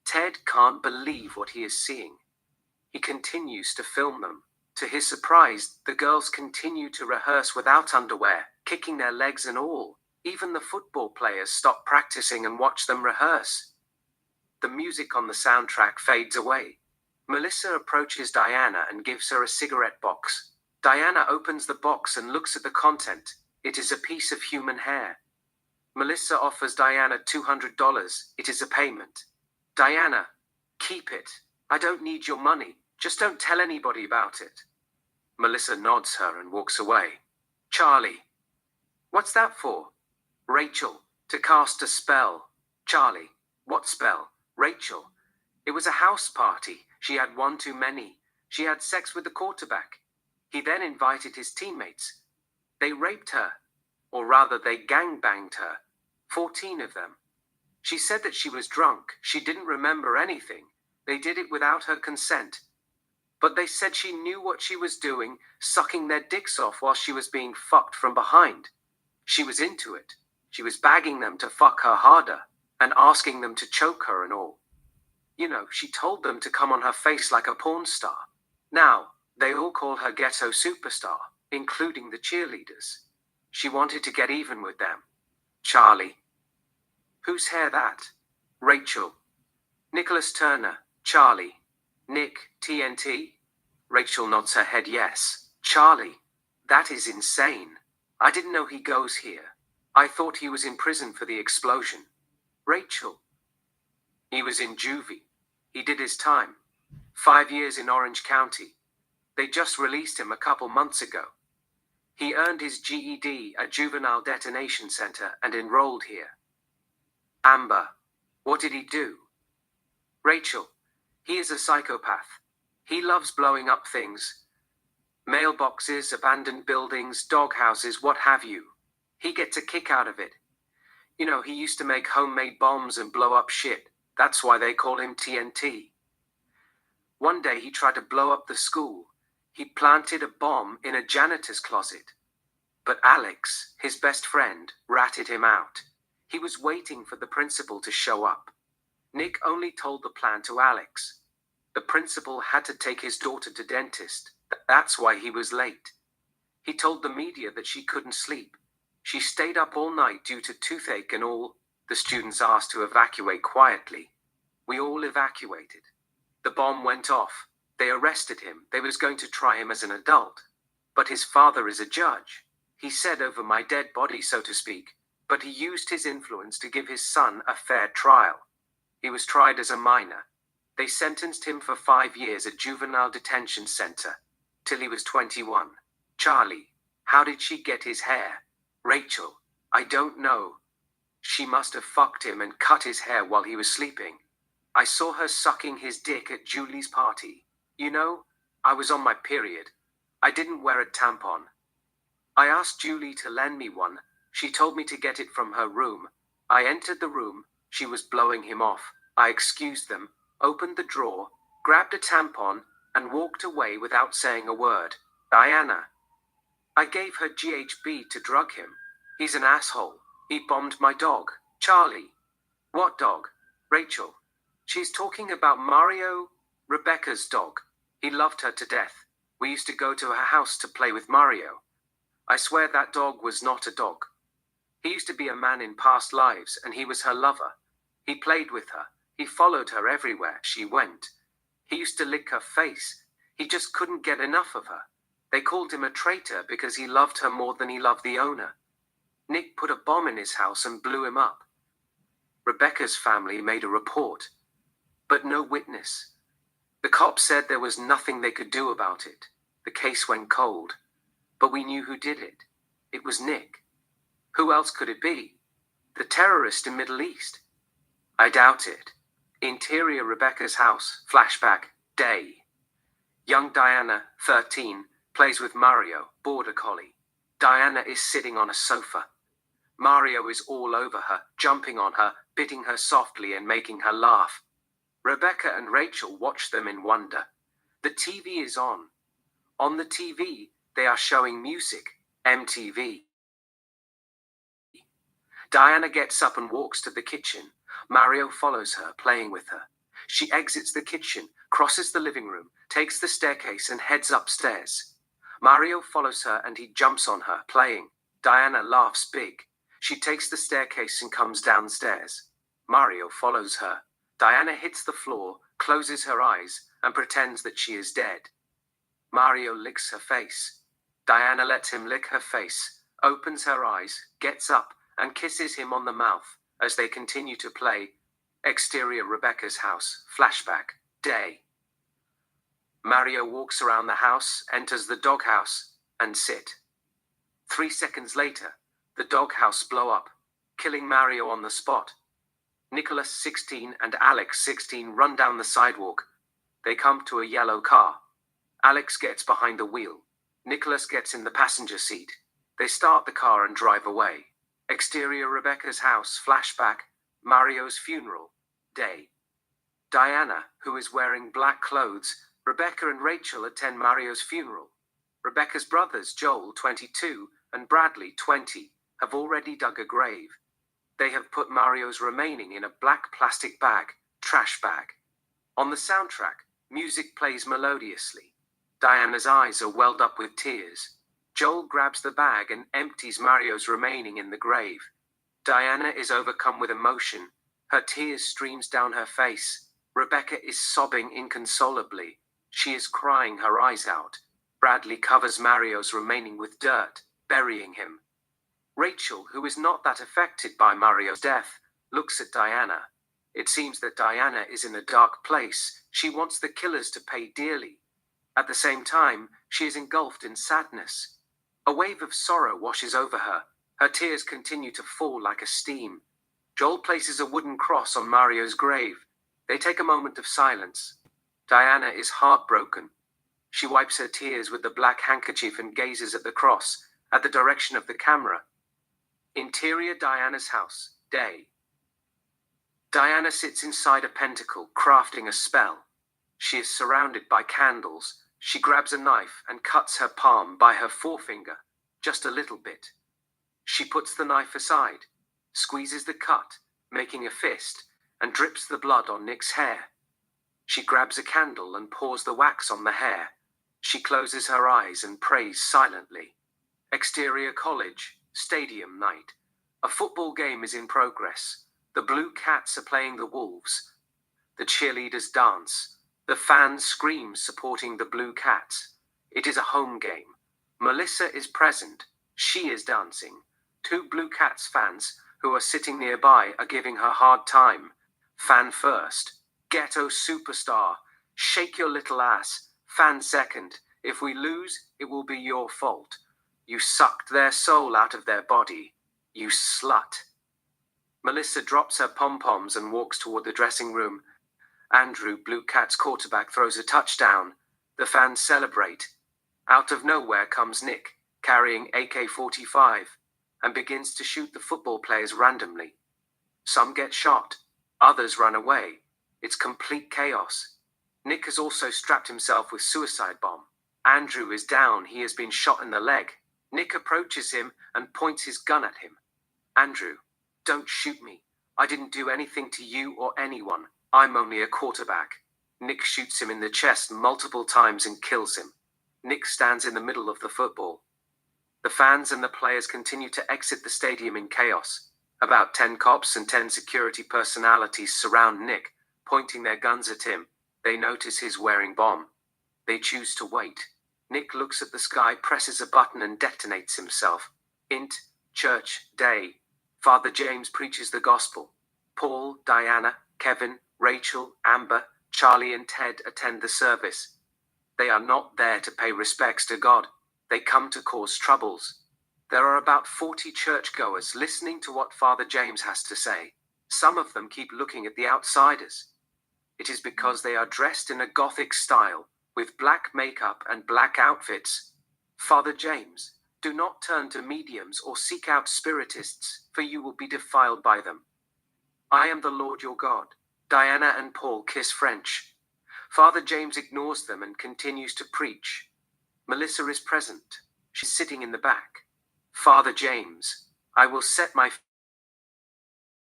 Ted can't believe what he is seeing. He continues to film them. To his surprise, the girls continue to rehearse without underwear, kicking their legs and all. Even the football players stop practicing and watch them rehearse. The music on the soundtrack fades away. Melissa approaches Diana and gives her a cigarette box. Diana opens the box and looks at the content. It is a piece of human hair. Melissa offers Diana $200. It is a payment. Diana, keep it. I don't need your money. Just don't tell anybody about it. Melissa nods her and walks away. Charlie. What's that for? Rachel, to cast a spell. Charlie, what spell? Rachel. It was a house party. She had one too many. She had sex with the quarterback. He then invited his teammates. They raped her. Or rather, they gangbanged her. 14 of them. She said that she was drunk. She didn't remember anything. They did it without her consent. But they said she knew what she was doing, sucking their dicks off while she was being fucked from behind. She was into it. She was bagging them to fuck her harder and asking them to choke her and all. You know, she told them to come on her face like a porn star. Now, they all call her ghetto superstar, including the cheerleaders. She wanted to get even with them. Charlie. Whose hair that? Rachel. Nicholas Turner. Charlie. Nick, TNT? Rachel nods her head yes. Charlie. That is insane. I didn't know he goes here. I thought he was in prison for the explosion. Rachel. He was in juvie. He did his time. 5 years in Orange County. They just released him a couple months ago. He earned his GED at Juvenile Detention Center and enrolled here. Amber. What did he do? Rachel. He is a psychopath. He loves blowing up things. Mailboxes, abandoned buildings, doghouses, what have you. He gets a kick out of it. You know, he used to make homemade bombs and blow up shit. That's why they call him TNT. One day he tried to blow up the school. He planted a bomb in a janitor's closet. But Alex, his best friend, ratted him out. He was waiting for the principal to show up. Nick only told the plan to Alex. The principal had to take his daughter to dentist. That's why he was late. He told the media that she couldn't sleep. She stayed up all night due to toothache and all. The students asked to evacuate quietly. We all evacuated. The bomb went off. They arrested him. They was going to try him as an adult. But his father is a judge. He said over my dead body, so to speak. But he used his influence to give his son a fair trial. He was tried as a minor. They sentenced him for 5 years at Juvenile Detention Center. Till he was 21. Charlie. How did she get his hair? Rachel. I don't know. She must have fucked him and cut his hair while he was sleeping. I saw her sucking his dick at Julie's party. You know, I was on my period. I didn't wear a tampon. I asked Julie to lend me one. She told me to get it from her room. I entered the room. She was blowing him off. I excused them, opened the drawer, grabbed a tampon, and walked away without saying a word. Diana. I gave her GHB to drug him. He's an asshole. He bombed my dog. Charlie. What dog? Rachel. She's talking about Mario, Rebecca's dog. He loved her to death. We used to go to her house to play with Mario. I swear that dog was not a dog. He used to be a man in past lives, and he was her lover. He played with her. He followed her everywhere she went. He used to lick her face. He just couldn't get enough of her. They called him a traitor because he loved her more than he loved the owner. Nick put a bomb in his house and blew him up. Rebecca's family made a report, but no witness. The cops said there was nothing they could do about it. The case went cold. But we knew who did it. It was Nick. Who else could it be? The terrorist in Middle East? I doubt it. Interior Rebecca's house. Flashback. Day. Young Diana, 13, plays with Mario, border collie. Diana is sitting on a sofa. Mario is all over her, jumping on her, biting her softly and making her laugh. Rebecca and Rachel watch them in wonder. The TV is on. On the TV, they are showing music, MTV. Diana gets up and walks to the kitchen. Mario follows her, playing with her. She exits the kitchen, crosses the living room, takes the staircase and heads upstairs. Mario follows her and he jumps on her, playing. Diana laughs big. She takes the staircase and comes downstairs. Mario follows her. Diana hits the floor, closes her eyes, and pretends that she is dead. Mario licks her face. Diana lets him lick her face, opens her eyes, gets up, and kisses him on the mouth as they continue to play. Exterior Rebecca's house. Flashback. Day. Mario walks around the house, enters the doghouse, and sit. 3 seconds later, the doghouse blow up, killing Mario on the spot. Nicholas, 16, and Alex, 16, run down the sidewalk. They come to a yellow car. Alex gets behind the wheel. Nicholas gets in the passenger seat. They start the car and drive away. Exterior Rebecca's house. Flashback. Mario's funeral. Day. Diana, who is wearing black clothes. Rebecca and Rachel attend Mario's funeral. Rebecca's brothers, Joel, 22, and Bradley, 20, have already dug a grave. They have put Mario's remaining in a black plastic bag, trash bag. On the soundtrack, music plays melodiously. Diana's eyes are welled up with tears. Joel grabs the bag and empties Mario's remaining in the grave. Diana is overcome with emotion. Her tears streams down her face. Rebecca is sobbing inconsolably. She is crying her eyes out. Bradley covers Mario's remaining with dirt, burying him. Rachel, who is not that affected by Mario's death, looks at Diana. It seems that Diana is in a dark place. She wants the killers to pay dearly. At the same time, she is engulfed in sadness. A wave of sorrow washes over her. Her tears continue to fall like a steam. Joel places a wooden cross on Mario's grave. They take a moment of silence. Diana is heartbroken. She wipes her tears with the black handkerchief and gazes at the cross, at the direction of the camera. Interior Diana's house, day. Diana sits inside a pentacle, crafting a spell. She is surrounded by candles. She grabs a knife and cuts her palm by her forefinger, just a little bit. She puts the knife aside, squeezes the cut, making a fist, and drips the blood on Nick's hair. She grabs a candle and pours the wax on the hair. She closes her eyes and prays silently. Exterior college, stadium night. A football game is in progress. The Blue Cats are playing the Wolves. The cheerleaders dance. The fans scream supporting the Blue Cats. It is a home game. Melissa is present. She is dancing. Two Blue Cats fans, who are sitting nearby, are giving her hard time. Fan first. Ghetto superstar. Shake your little ass. Fan second. If we lose, it will be your fault. You sucked their soul out of their body. You slut. Melissa drops her pom-poms and walks toward the dressing room. Andrew, Blue Cat's quarterback, throws a touchdown. The fans celebrate. Out of nowhere comes Nick, carrying AK-45, and begins to shoot the football players randomly. Some get shot. Others run away. It's complete chaos. Nick has also strapped himself with suicide bomb. Andrew is down. He has been shot in the leg. Nick approaches him and points his gun at him. Andrew, don't shoot me. I didn't do anything to you or anyone. I'm only a quarterback. Nick shoots him in the chest multiple times and kills him. Nick stands in the middle of the football. The fans and the players continue to exit the stadium in chaos. About 10 cops and 10 security personalities surround Nick, pointing their guns at him. They notice he's wearing bomb. They choose to wait. Nick looks at the sky, presses a button, and detonates himself. Int, church, day. Father James preaches the gospel. Paul, Diana, Kevin, Rachel, Amber, Charlie, and Ted attend the service. They are not there to pay respects to God. They come to cause troubles. There are about 40 churchgoers listening to what Father James has to say. Some of them keep looking at the outsiders. It is because they are dressed in a Gothic style, with black makeup and black outfits. Father James, do not turn to mediums or seek out spiritists, for you will be defiled by them. I am the Lord your God. Diana and Paul kiss French. Father James ignores them and continues to preach. Melissa is present. She's sitting in the back. Father James, I will set my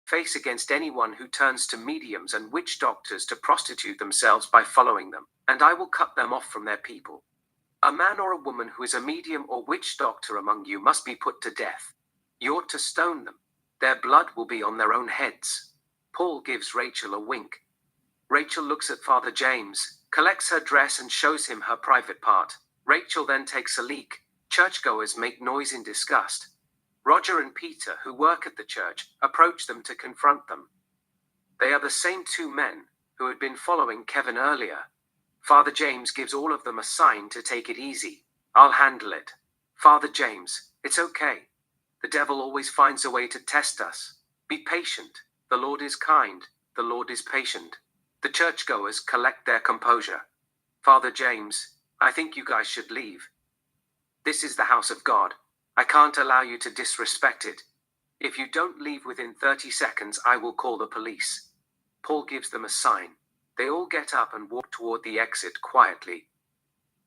face against anyone who turns to mediums and witch doctors to prostitute themselves by following them, and I will cut them off from their people. A man or a woman who is a medium or witch doctor among you must be put to death. You're to stone them. Their blood will be on their own heads. Paul gives Rachel a wink. Rachel looks at Father James, collects her dress and shows him her private part. Rachel then takes a leak. Churchgoers make noise in disgust. Roger and Peter, who work at the church, approach them to confront them. They are the same two men who had been following Kevin earlier. Father James gives all of them a sign to take it easy. I'll handle it. Father James, it's okay. The devil always finds a way to test us. Be patient. The Lord is kind. The Lord is patient. The churchgoers collect their composure. Father James, I think you guys should leave. This is the house of God. I can't allow you to disrespect it. If you don't leave within 30 seconds, I will call the police. Paul gives them a sign. They all get up and walk toward the exit quietly.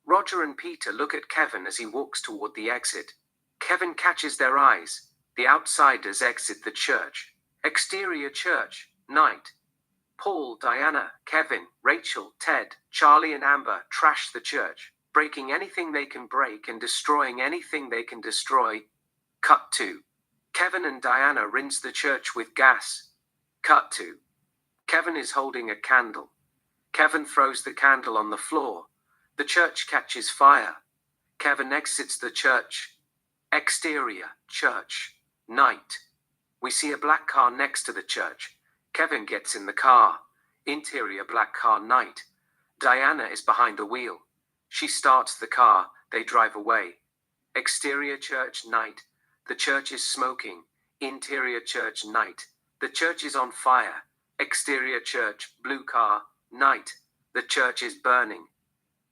Roger and Peter look at Kevin as he walks toward the exit. Kevin catches their eyes. The outsiders exit the church. Exterior church, night. Paul, Diana, Kevin, Rachel, Ted, Charlie, and Amber trash the church, breaking anything they can break and destroying anything they can destroy. Cut 2. Kevin and Diana rinse the church with gas. Cut to. Kevin is holding a candle. Kevin throws the candle on the floor. The church catches fire. Kevin exits the church. Exterior, church, night. We see a black car next to the church. Kevin gets in the car. Interior, black car, night. Diana is behind the wheel. She starts the car. They drive away. Exterior, church, night. The church is smoking. Interior, church, night. The church is on fire. Exterior, church, blue car, night. The church is burning.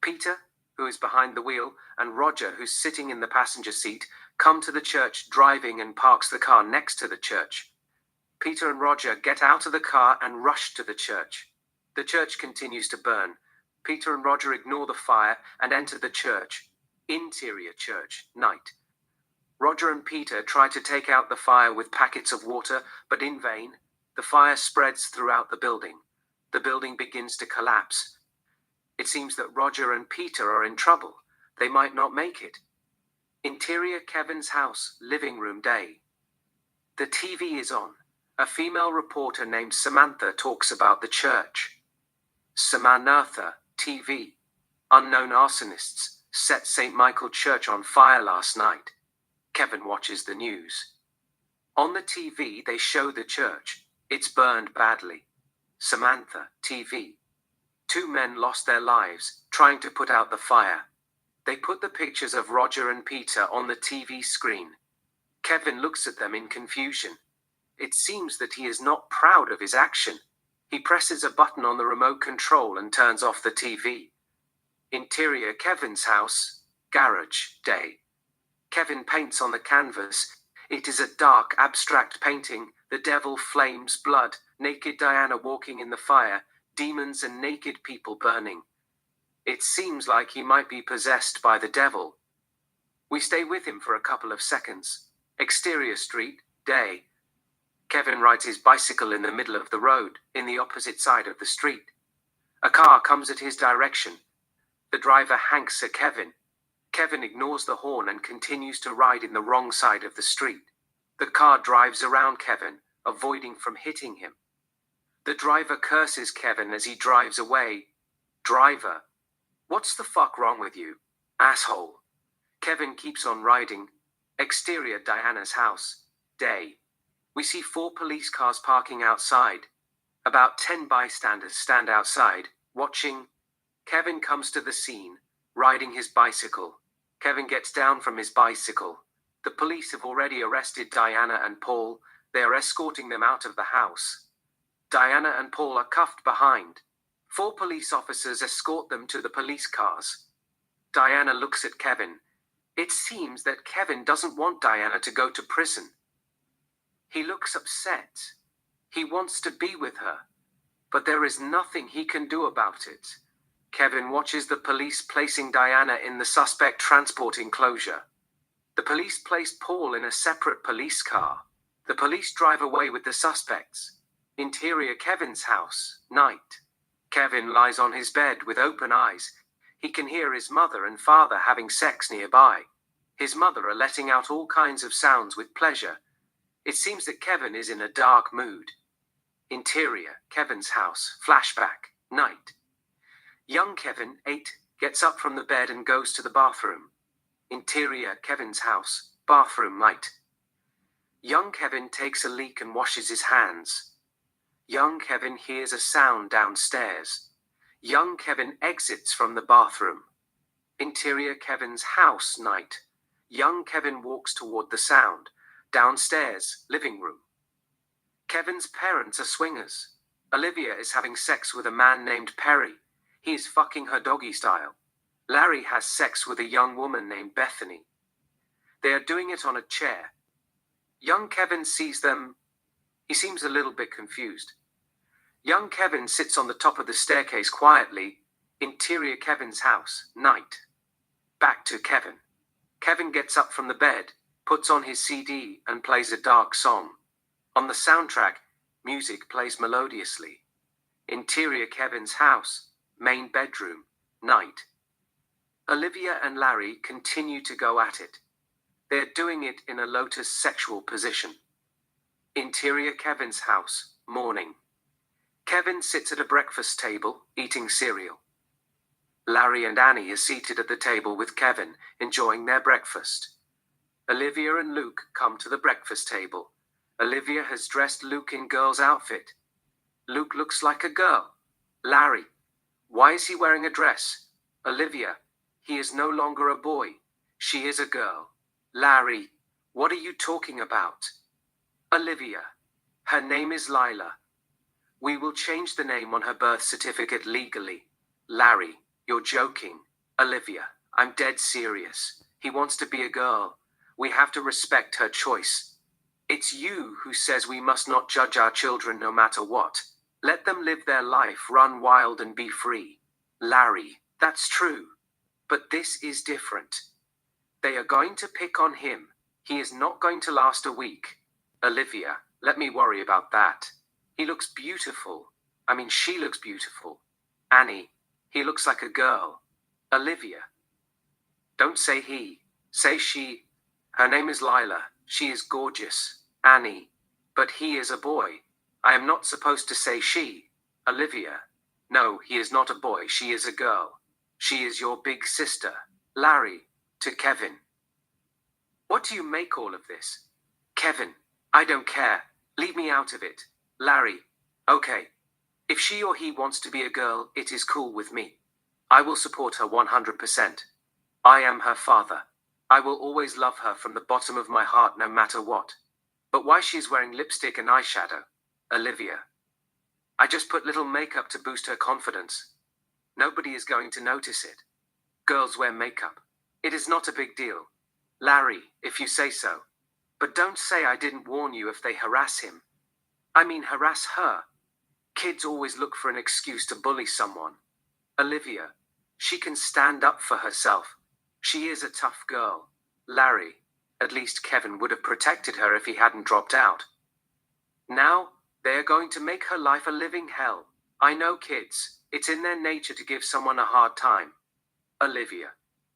Peter, who is behind the wheel, and Roger, who's sitting in the passenger seat, come to the church driving and parks the car next to the church. Peter and Roger get out of the car and rush to the church. The church continues to burn. Peter and Roger ignore the fire and enter the church. Interior, church, night. Roger and Peter try to take out the fire with packets of water, but in vain. The fire spreads throughout the building. The building begins to collapse. It seems that Roger and Peter are in trouble. They might not make it. Interior, Kevin's house, living room, day. The TV is on. A female reporter named Samantha talks about the church. Samantha, TV. Unknown arsonists set St. Michael Church on fire last night. Kevin watches the news. On the TV, they show the church. It's burned badly. Samantha, TV. 2 men lost their lives trying to put out the fire. They put the pictures of Roger and Peter on the TV screen. Kevin looks at them in confusion. It seems that he is not proud of his action. He presses a button on the remote control and turns off the TV. Interior, Kevin's house, garage, day. Kevin paints on the canvas. It is a dark, abstract painting. The devil, flames, blood, naked Diana walking in the fire, demons and naked people burning. It seems like he might be possessed by the devil. We stay with him for a couple of seconds. Exterior, street, day. Kevin rides his bicycle in the middle of the road, in the opposite side of the street. A car comes at his direction. The driver hanks at Kevin. Kevin ignores the horn and continues to ride in the wrong side of the street. The car drives around Kevin, avoiding from hitting him. The driver curses Kevin as he drives away. Driver, what's the fuck wrong with you, asshole? Kevin keeps on riding. Exterior, Diana's house, day. We see 4 police cars parking outside. About 10 bystanders stand outside, watching. Kevin comes to the scene, riding his bicycle. Kevin gets down from his bicycle. The police have already arrested Diana and Paul. They are escorting them out of the house. Diana and Paul are cuffed behind. 4 police officers escort them to the police cars. Diana looks at Kevin. It seems that Kevin doesn't want Diana to go to prison. He looks upset. He wants to be with her, but there is nothing he can do about it. Kevin watches the police placing Diana in the suspect transport enclosure. The police place Paul in a separate police car. The police drive away with the suspects. Interior, Kevin's house, night. Kevin lies on his bed with open eyes. He can hear his mother and father having sex nearby. His mother are letting out all kinds of sounds with pleasure. It seems that Kevin is in a dark mood. Interior, Kevin's house, flashback, night. Young Kevin, 8, gets up from the bed and goes to the bathroom. Interior, Kevin's house, bathroom, night. Young Kevin takes a leak and washes his hands. Young Kevin hears a sound downstairs. Young Kevin exits from the bathroom. Interior, Kevin's house, night. Young Kevin walks toward the sound. Downstairs, living room. Kevin's parents are swingers. Olivia is having sex with a man named Perry. He is fucking her doggy style. Larry has sex with a young woman named Bethany. They are doing it on a chair. Young Kevin sees them. He seems a little bit confused. Young Kevin sits on the top of the staircase quietly. Interior, Kevin's house, night. Back to Kevin. Kevin gets up from the bed, puts on his CD and plays a dark song. On the soundtrack, music plays melodiously. Interior, Kevin's house, main bedroom, night. Olivia and Larry continue to go at it. They're doing it in a lotus sexual position. Interior Kevin's house, morning. Kevin sits at a breakfast table, eating cereal. Larry and Annie are seated at the table with Kevin, enjoying their breakfast. Olivia and Luke come to the breakfast table. Olivia has dressed Luke in girl's outfit. Luke looks like a girl. Larry, why is he wearing a dress? Olivia, he is no longer a boy. She is a girl. Larry, what are you talking about? Olivia, her name is Lila. We will change the name on her birth certificate legally. Larry, you're joking. Olivia, I'm dead serious. He wants to be a girl. We have to respect her choice. It's you who says we must not judge our children no matter what. Let them live their life, run wild and be free. Larry, that's true. But this is different. They are going to pick on him. He is not going to last a week. Olivia, let me worry about that. He looks beautiful. She looks beautiful. Annie, he looks like a girl. Olivia. Don't say he. Say she. Her name is Lila. She is gorgeous. Annie. But he is a boy. I am not supposed to say she. Olivia. No, he is not a boy. She is a girl. She is your big sister. Larry. To Kevin. What do you make all of this? Kevin. I don't care. Leave me out of it. Larry. Okay. If she or he wants to be a girl, it is cool with me. I will support her 100%. I am her father. I will always love her from the bottom of my heart no matter what. But why she's wearing lipstick and eyeshadow? Olivia. I just put little makeup to boost her confidence. Nobody is going to notice it. Girls wear makeup. It is not a big deal. Larry, if you say so. But don't say I didn't warn you if they harass him. Harass her. Kids always look for an excuse to bully someone. Olivia. She can stand up for herself. She is a tough girl. Larry. At least Kevin would have protected her if he hadn't dropped out. Now, they are going to make her life a living hell. I know kids. It's in their nature to give someone a hard time. Olivia.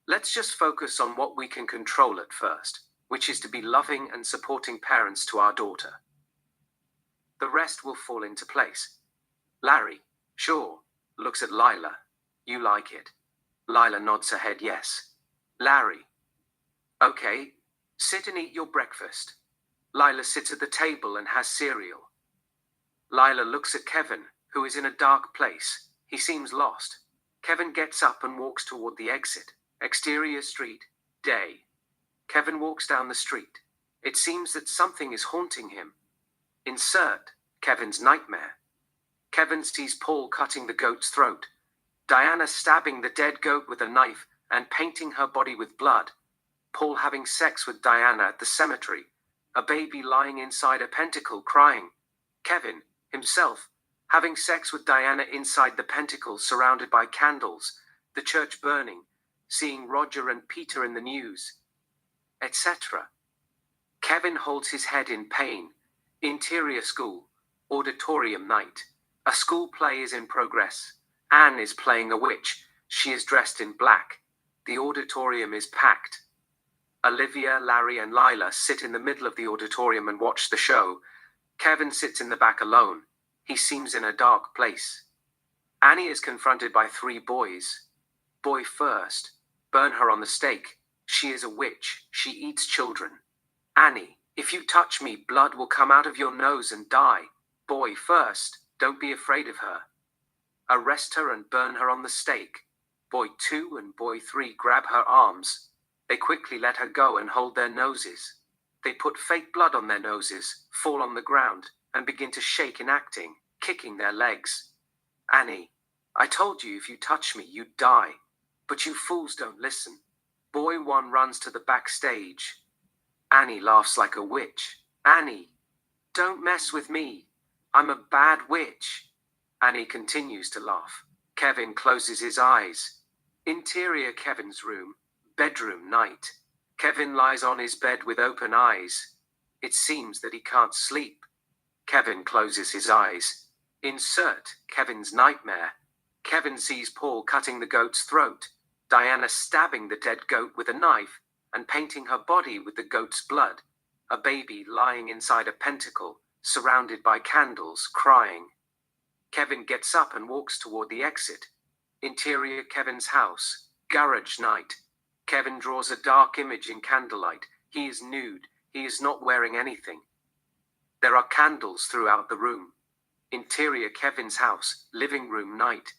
Let's just focus on what we can control at first, which is to be loving and supporting parents to our daughter. The rest will fall into place. Larry. Sure. Looks at Lila. You like it. Lila nods her head yes. Larry. Okay. Sit and eat your breakfast. Lila sits at the table and has cereal. Lila looks at Kevin, who is in a dark place. He seems lost. Kevin gets up and walks toward the exit. Exterior street. Day. Kevin walks down the street. It seems that something is haunting him. Insert Kevin's nightmare. Kevin sees Paul cutting the goat's throat, Diana stabbing the dead goat with a knife and painting her body with blood, Paul having sex with Diana at the cemetery, a baby lying inside a pentacle crying, Kevin, himself, having sex with Diana inside the pentacle surrounded by candles, the church burning, seeing Roger and Peter in the news, etc. Kevin holds his head in pain. Interior school. Auditorium night. A school play is in progress. Anne is playing a witch. She is dressed in black. The auditorium is packed. Olivia, Larry, and Lila sit in the middle of the auditorium and watch the show. Kevin sits in the back alone. He seems in a dark place. Annie is confronted by 3 boys. Boy first. Burn her on the stake. She is a witch. She eats children. Annie, if you touch me, blood will come out of your nose and die. Boy first. Don't be afraid of her. Arrest her and burn her on the stake. Boy 2 and boy 3 grab her arms. They quickly let her go and hold their noses. They put fake blood on their noses, fall on the ground, and begin to shake in acting, kicking their legs. Annie, I told you if you touch me, you'd die. But you fools don't listen. Boy 1 runs to the backstage. Annie laughs like a witch. Annie, don't mess with me. I'm a bad witch. Annie continues to laugh. Kevin closes his eyes. Interior Kevin's room. Bedroom night. Kevin lies on his bed with open eyes. It seems that he can't sleep. Kevin closes his eyes. Insert Kevin's nightmare. Kevin sees Paul cutting the goat's throat, Diana stabbing the dead goat with a knife, and painting her body with the goat's blood. A baby lying inside a pentacle, surrounded by candles, crying. Kevin gets up and walks toward the exit. Interior Kevin's house, garage night. Kevin draws a dark image in candlelight. He is nude. He is not wearing anything. There are candles throughout the room. Interior Kevin's house, living room night.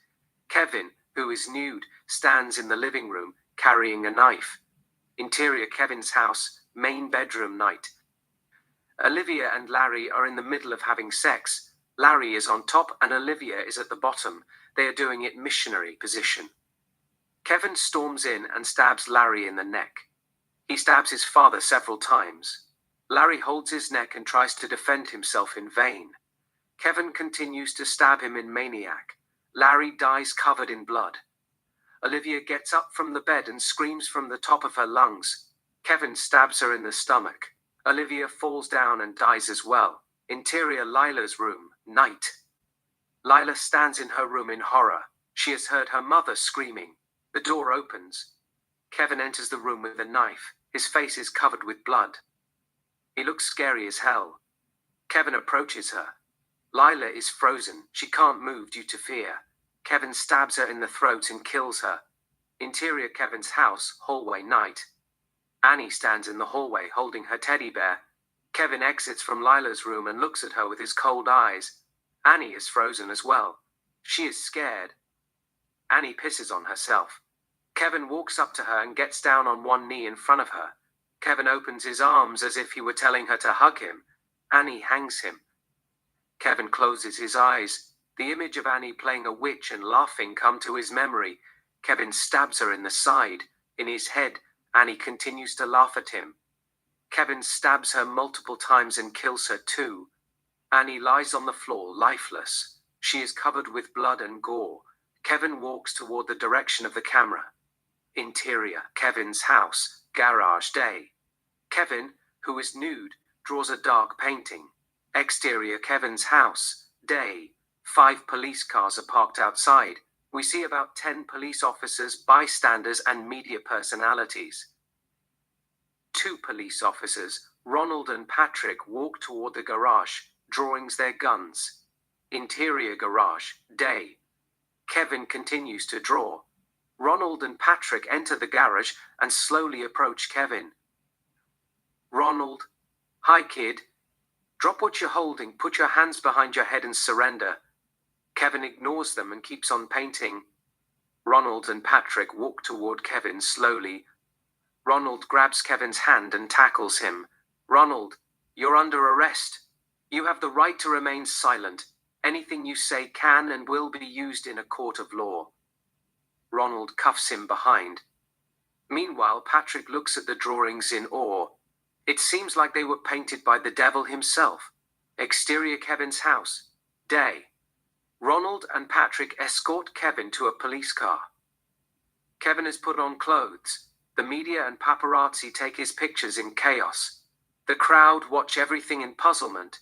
Kevin, who is nude, stands in the living room, carrying a knife. Interior Kevin's house, main bedroom night. Olivia and Larry are in the middle of having sex. Larry is on top and Olivia is at the bottom. They are doing it missionary position. Kevin storms in and stabs Larry in the neck. He stabs his father several times. Larry holds his neck and tries to defend himself in vain. Kevin continues to stab him in maniac. Larry dies covered in blood. Olivia gets up from the bed and screams from the top of her lungs. Kevin stabs her in the stomach. Olivia falls down and dies as well. Interior Lila's room, night. Lila stands in her room in horror. She has heard her mother screaming. The door opens. Kevin enters the room with a knife. His face is covered with blood. He looks scary as hell. Kevin approaches her. Lila is frozen. She can't move due to fear. Kevin stabs her in the throat and kills her. Interior Kevin's house, hallway night. Annie stands in the hallway holding her teddy bear. Kevin exits from Lila's room and looks at her with his cold eyes. Annie is frozen as well. She is scared. Annie pisses on herself. Kevin walks up to her and gets down on one knee in front of her. Kevin opens his arms as if he were telling her to hug him. Annie hangs him. Kevin closes his eyes. The image of Annie playing a witch and laughing come to his memory. Kevin stabs her in the side. In his head, Annie continues to laugh at him. Kevin stabs her multiple times and kills her too. Annie lies on the floor, lifeless. She is covered with blood and gore. Kevin walks toward the direction of the camera. Interior Kevin's house, garage day. Kevin, who is nude, draws a dark painting. Exterior Kevin's house, day. 5 police cars are parked outside. We see about 10 police officers, bystanders, and media personalities. 2 police officers, Ronald and Patrick, walk toward the garage, drawings their guns. Interior garage, day. Kevin continues to draw. Ronald and Patrick enter the garage and slowly approach Kevin. Ronald, hi kid. Drop what you're holding, put your hands behind your head and surrender. Kevin ignores them and keeps on painting. Ronald and Patrick walk toward Kevin slowly. Ronald grabs Kevin's hand and tackles him. Ronald, you're under arrest. You have the right to remain silent. Anything you say can and will be used in a court of law. Ronald cuffs him behind. Meanwhile, Patrick looks at the drawings in awe. It seems like they were painted by the devil himself. Exterior Kevin's house, day. Ronald and Patrick escort Kevin to a police car. Kevin has put on clothes. The media and paparazzi take his pictures in chaos. The crowd watch everything in puzzlement.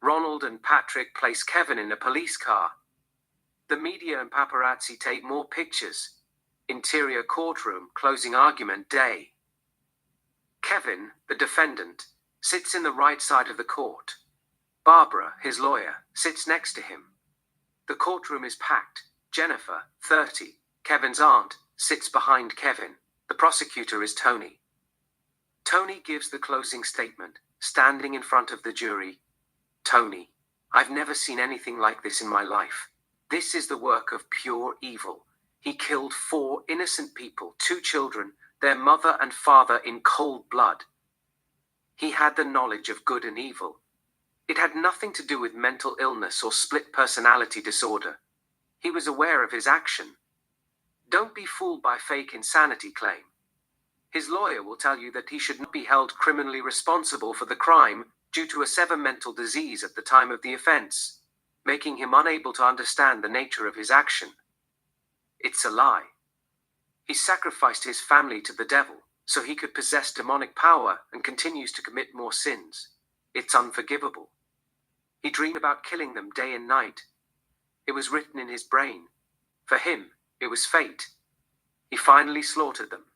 Ronald and Patrick place Kevin in a police car. The media and paparazzi take more pictures. Interior courtroom, closing argument day. Kevin, the defendant, sits in the right side of the court. Barbara, his lawyer, sits next to him. The courtroom is packed. Jennifer, 30, Kevin's aunt, sits behind Kevin. The prosecutor is Tony. Tony gives the closing statement, standing in front of the jury. Tony, I've never seen anything like this in my life. This is the work of pure evil. He killed 4 innocent people, 2 children, their mother and father in cold blood. He had the knowledge of good and evil. It had nothing to do with mental illness or split personality disorder. He was aware of his action. Don't be fooled by fake insanity claim. His lawyer will tell you that he should not be held criminally responsible for the crime due to a severe mental disease at the time of the offense, making him unable to understand the nature of his action. It's a lie. He sacrificed his family to the devil so he could possess demonic power and continues to commit more sins. It's unforgivable. He dreamed about killing them day and night. It was written in his brain. For him, it was fate. He finally slaughtered them.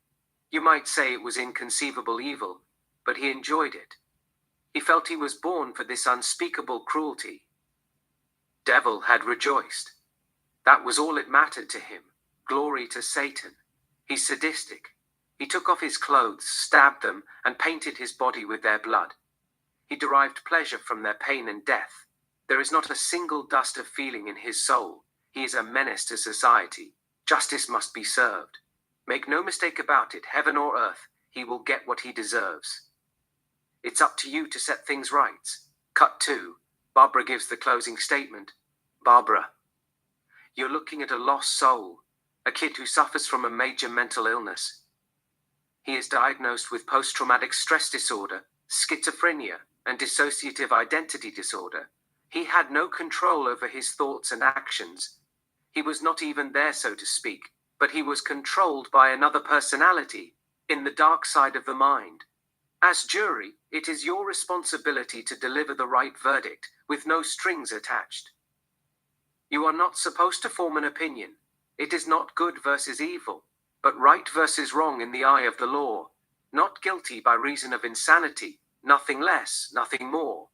You might say it was inconceivable evil, but he enjoyed it. He felt he was born for this unspeakable cruelty. Devil had rejoiced. That was all it mattered to him. Glory to Satan. He's sadistic. He took off his clothes, stabbed them, and painted his body with their blood. He derived pleasure from their pain and death. There is not a single dust of feeling in his soul. He is a menace to society. Justice must be served. Make no mistake about it, heaven or earth, he will get what he deserves. It's up to you to set things right. Cut 2. Barbara gives the closing statement. Barbara. You're looking at a lost soul, a kid who suffers from a major mental illness. He is diagnosed with post-traumatic stress disorder, schizophrenia, and dissociative identity disorder. He had no control over his thoughts and actions. He was not even there, so to speak, but he was controlled by another personality, in the dark side of the mind. As jury, it is your responsibility to deliver the right verdict, with no strings attached. You are not supposed to form an opinion. It is not good versus evil, but right versus wrong in the eye of the law. Not guilty by reason of insanity, nothing less, nothing more.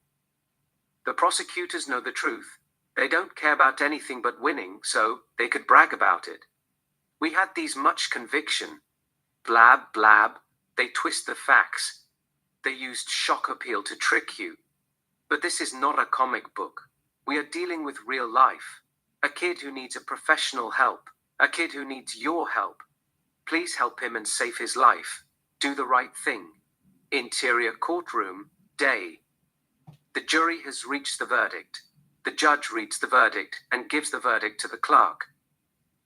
The prosecutors know the truth. They don't care about anything but winning, so they could brag about it. We had these much conviction. Blab, blab. They twist the facts. They used shock appeal to trick you. But this is not a comic book. We are dealing with real life. A kid who needs a professional help. A kid who needs your help. Please help him and save his life. Do the right thing. Interior courtroom, day. The jury has reached the verdict. The judge reads the verdict and gives the verdict to the clerk.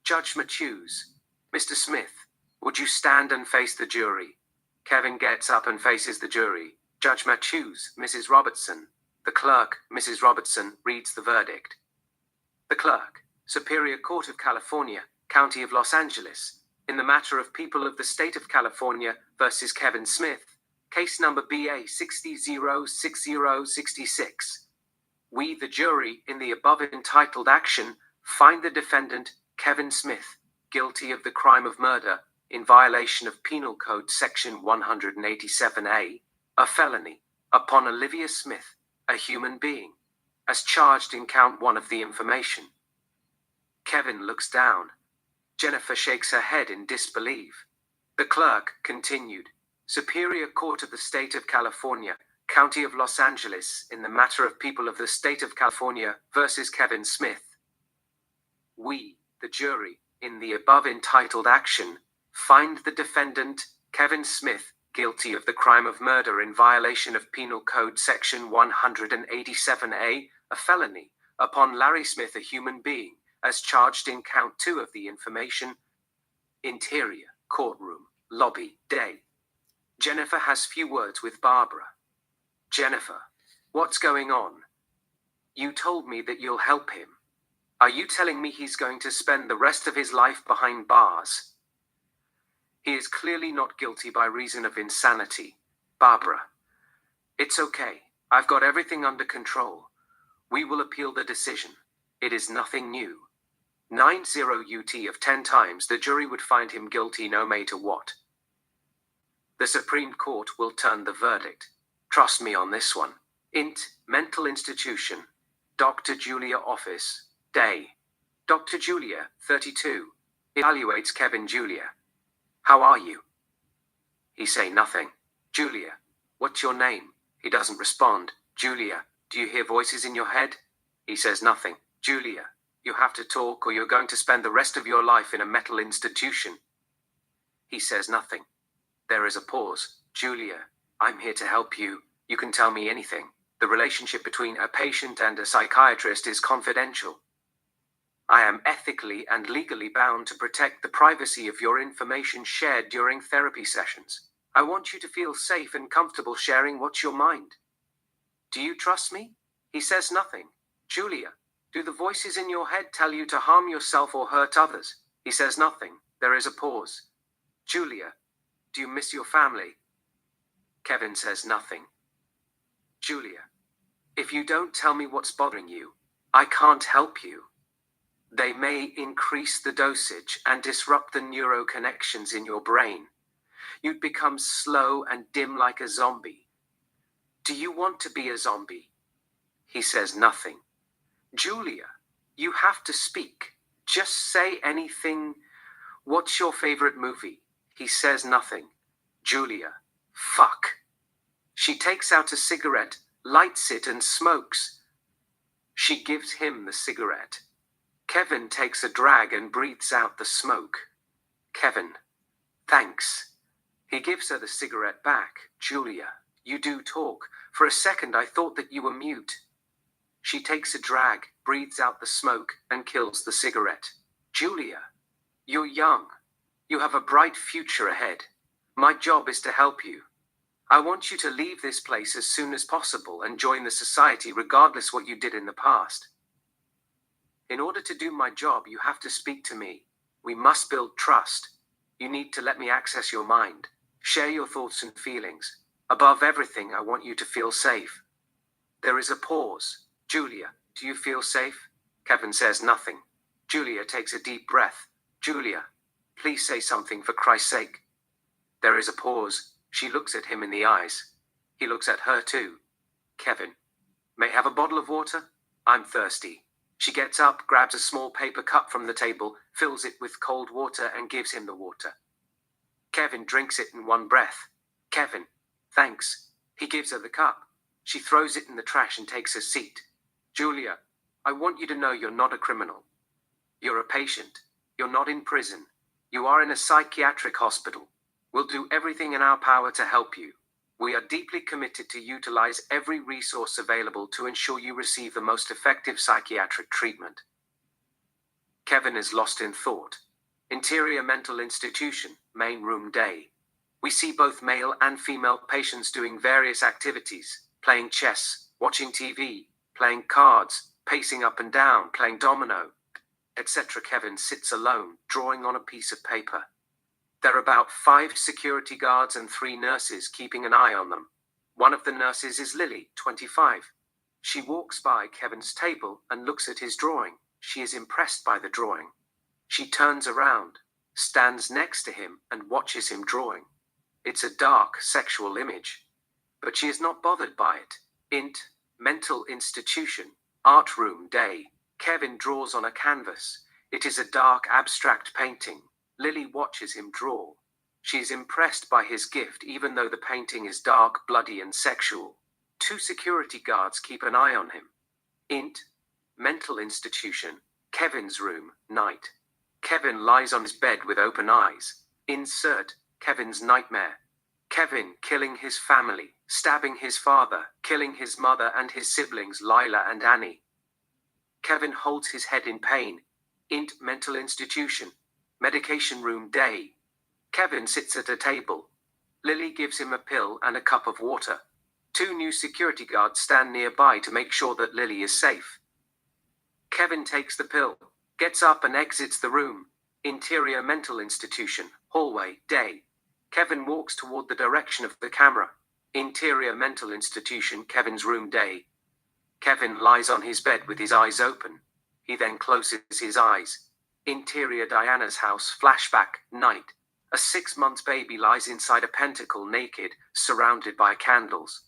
Judge Matthews. Mr. Smith, would you stand and face the jury? Kevin gets up and faces the jury. Judge Matthews, Mrs. Robertson. The clerk, Mrs. Robertson, reads the verdict. The clerk, Superior Court of California, County of Los Angeles, in the matter of people of the state of California versus Kevin Smith, case number BA 606066. We, the jury, in the above entitled action, find the defendant, Kevin Smith, guilty of the crime of murder, in violation of Penal Code Section 187A, a felony, upon Olivia Smith, a human being, as charged in count 1 of the information. Kevin looks down. Jennifer shakes her head in disbelief. The clerk continued. Superior Court of the State of California, County of Los Angeles, in the matter of people of the State of California versus Kevin Smith. We, the jury, in the above entitled action, find the defendant, Kevin Smith, guilty of the crime of murder in violation of Penal Code Section 187A, a felony, upon Larry Smith, a human being, as charged in count 2 of the information. Interior, courtroom, lobby, day. Jennifer has few words with Barbara. Jennifer, what's going on? You told me that you'll help him. Are you telling me he's going to spend the rest of his life behind bars? He is clearly not guilty by reason of insanity. Barbara, it's okay. I've got everything under control. We will appeal the decision. It is nothing new. 90 UT of 10 times the jury would find him guilty no matter what. The Supreme Court will turn the verdict. Trust me on this one. Mental institution. Dr. Julia office. Day. Dr. Julia, 32. Evaluates Kevin. Julia. How are you? He say nothing. Julia. What's your name? He doesn't respond. Julia. Do you hear voices in your head? He says nothing. Julia. You have to talk or you're going to spend the rest of your life in a mental institution. He says nothing. There is a pause. Julia. I'm here to help you. You can tell me anything. The relationship between a patient and a psychiatrist is confidential. I am ethically and legally bound to protect the privacy of your information shared during therapy sessions. I want you to feel safe and comfortable sharing what's your mind. Do you trust me? He says nothing. Julia, do the voices in your head tell you to harm yourself or hurt others? He says nothing. There is a pause. Julia, do you miss your family? Kevin says nothing. Julia, if you don't tell me what's bothering you, I can't help you. They may increase the dosage and disrupt the neuroconnections in your brain. You'd become slow and dim like a zombie. Do you want to be a zombie? He says nothing. Julia, you have to speak. Just say anything. What's your favorite movie? He says nothing. Julia, fuck. She takes out a cigarette, lights it, and smokes. She gives him the cigarette. Kevin takes a drag and breathes out the smoke. Kevin, thanks. He gives her the cigarette back. Julia, you do talk. For a second I thought that you were mute. She takes a drag, breathes out the smoke, and kills the cigarette. Julia, you're young. You have a bright future ahead. My job is to help you. I want you to leave this place as soon as possible and join the society regardless what you did in the past. In order to do my job, you have to speak to me. We must build trust. You need to let me access your mind. Share your thoughts and feelings. Above everything, I want you to feel safe. There is a pause. Julia, do you feel safe? Kevin says nothing. Julia takes a deep breath. Julia, please say something for Christ's sake. There is a pause. She looks at him in the eyes. He looks at her too. Kevin, may I have a bottle of water? I'm thirsty. She gets up, grabs a small paper cup from the table, fills it with cold water, and gives him the water. Kevin drinks it in one breath. Kevin, thanks. He gives her the cup. She throws it in the trash and takes her seat. Julia, I want you to know you're not a criminal. You're a patient. You're not in prison. You are in a psychiatric hospital. We'll do everything in our power to help you. We are deeply committed to utilize every resource available to ensure you receive the most effective psychiatric treatment. Kevin is lost in thought. Interior mental institution, main room day. We see both male and female patients doing various activities, playing chess, watching TV, playing cards, pacing up and down, playing domino, etc. Kevin sits alone, drawing on a piece of paper. There are about 5 security guards and 3 nurses keeping an eye on them. One of the nurses is Lily, 25. She walks by Kevin's table and looks at his drawing. She is impressed by the drawing. She turns around, stands next to him, and watches him drawing. It's a dark, sexual image. But she is not bothered by it. Mental institution, art room day. Kevin draws on a canvas. It is a dark, abstract painting. Lily watches him draw. She is impressed by his gift, even though the painting is dark, bloody, and sexual. 2 security guards keep an eye on him. Mental institution, Kevin's room, night. Kevin lies on his bed with open eyes. Insert Kevin's nightmare. Kevin killing his family, stabbing his father, killing his mother and his siblings Lila and Annie. Kevin holds his head in pain. Mental institution, medication room day. Kevin sits at a table. Lily gives him a pill and a cup of water. 2 new security guards stand nearby to make sure that Lily is safe. Kevin takes the pill, gets up and exits the room. Interior mental institution, hallway, day. Kevin walks toward the direction of the camera. Interior mental institution, Kevin's room, day. Kevin lies on his bed with his eyes open. He then closes his eyes. Interior Diana's house, flashback, night. A 6-month baby lies inside a pentacle naked, surrounded by candles.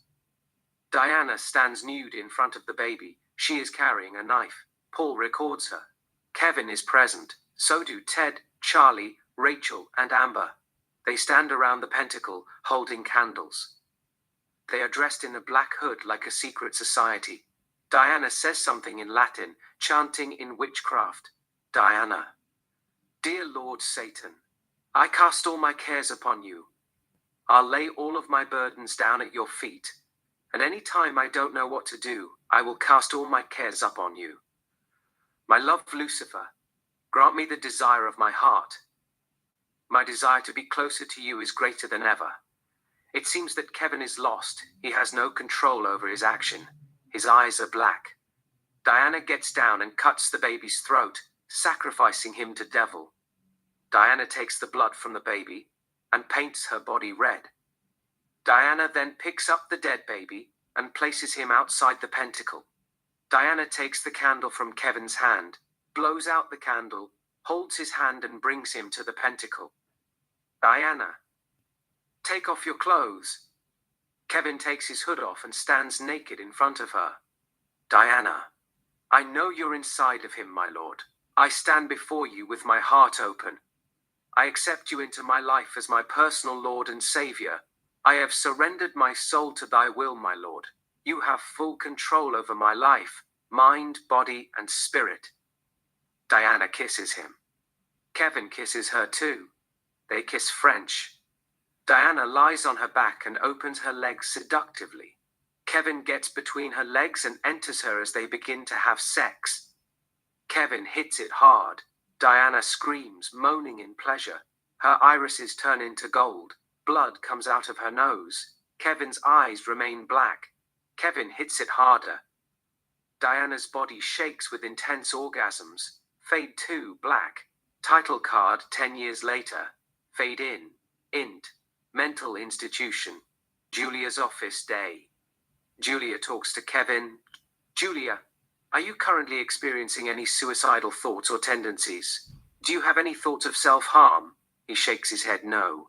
Diana stands nude in front of the baby. She is carrying a knife. Paul records her. Kevin is present. So do Ted, Charlie, Rachel, and Amber. They stand around the pentacle, holding candles. They are dressed in a black hood like a secret society. Diana says something in Latin, chanting in witchcraft. Diana. Dear Lord Satan, I cast all my cares upon you. I'll lay all of my burdens down at your feet. And any time I don't know what to do, I will cast all my cares upon you. My love, Lucifer, grant me the desire of my heart. My desire to be closer to you is greater than ever. It seems that Kevin is lost. He has no control over his action. His eyes are black. Diana gets down and cuts the baby's throat, sacrificing him to devil. Diana takes the blood from the baby and paints her body red. Diana then picks up the dead baby and places him outside the pentacle. Diana takes the candle from Kevin's hand, blows out the candle, holds his hand and brings him to the pentacle. Diana. Take off your clothes. Kevin takes his hood off and stands naked in front of her. Diana, I know you're inside of him, my lord. I stand before you with my heart open. I accept you into my life as my personal Lord and Savior. I have surrendered my soul to thy will, my Lord. You have full control over my life, mind, body, and spirit. Diana kisses him. Kevin kisses her too. They kiss French. Diana lies on her back and opens her legs seductively. Kevin gets between her legs and enters her as they begin to have sex. Kevin hits it hard. Diana screams, moaning in pleasure. Her irises turn into gold. Blood comes out of her nose. Kevin's eyes remain black. Kevin hits it harder. Diana's body shakes with intense orgasms. Fade to black. Title card 10 years later. Fade in. Int. Mental institution. Julia's office day. Julia talks to Kevin. Julia, are you currently experiencing any suicidal thoughts or tendencies? Do you have any thoughts of self-harm? He shakes his head no.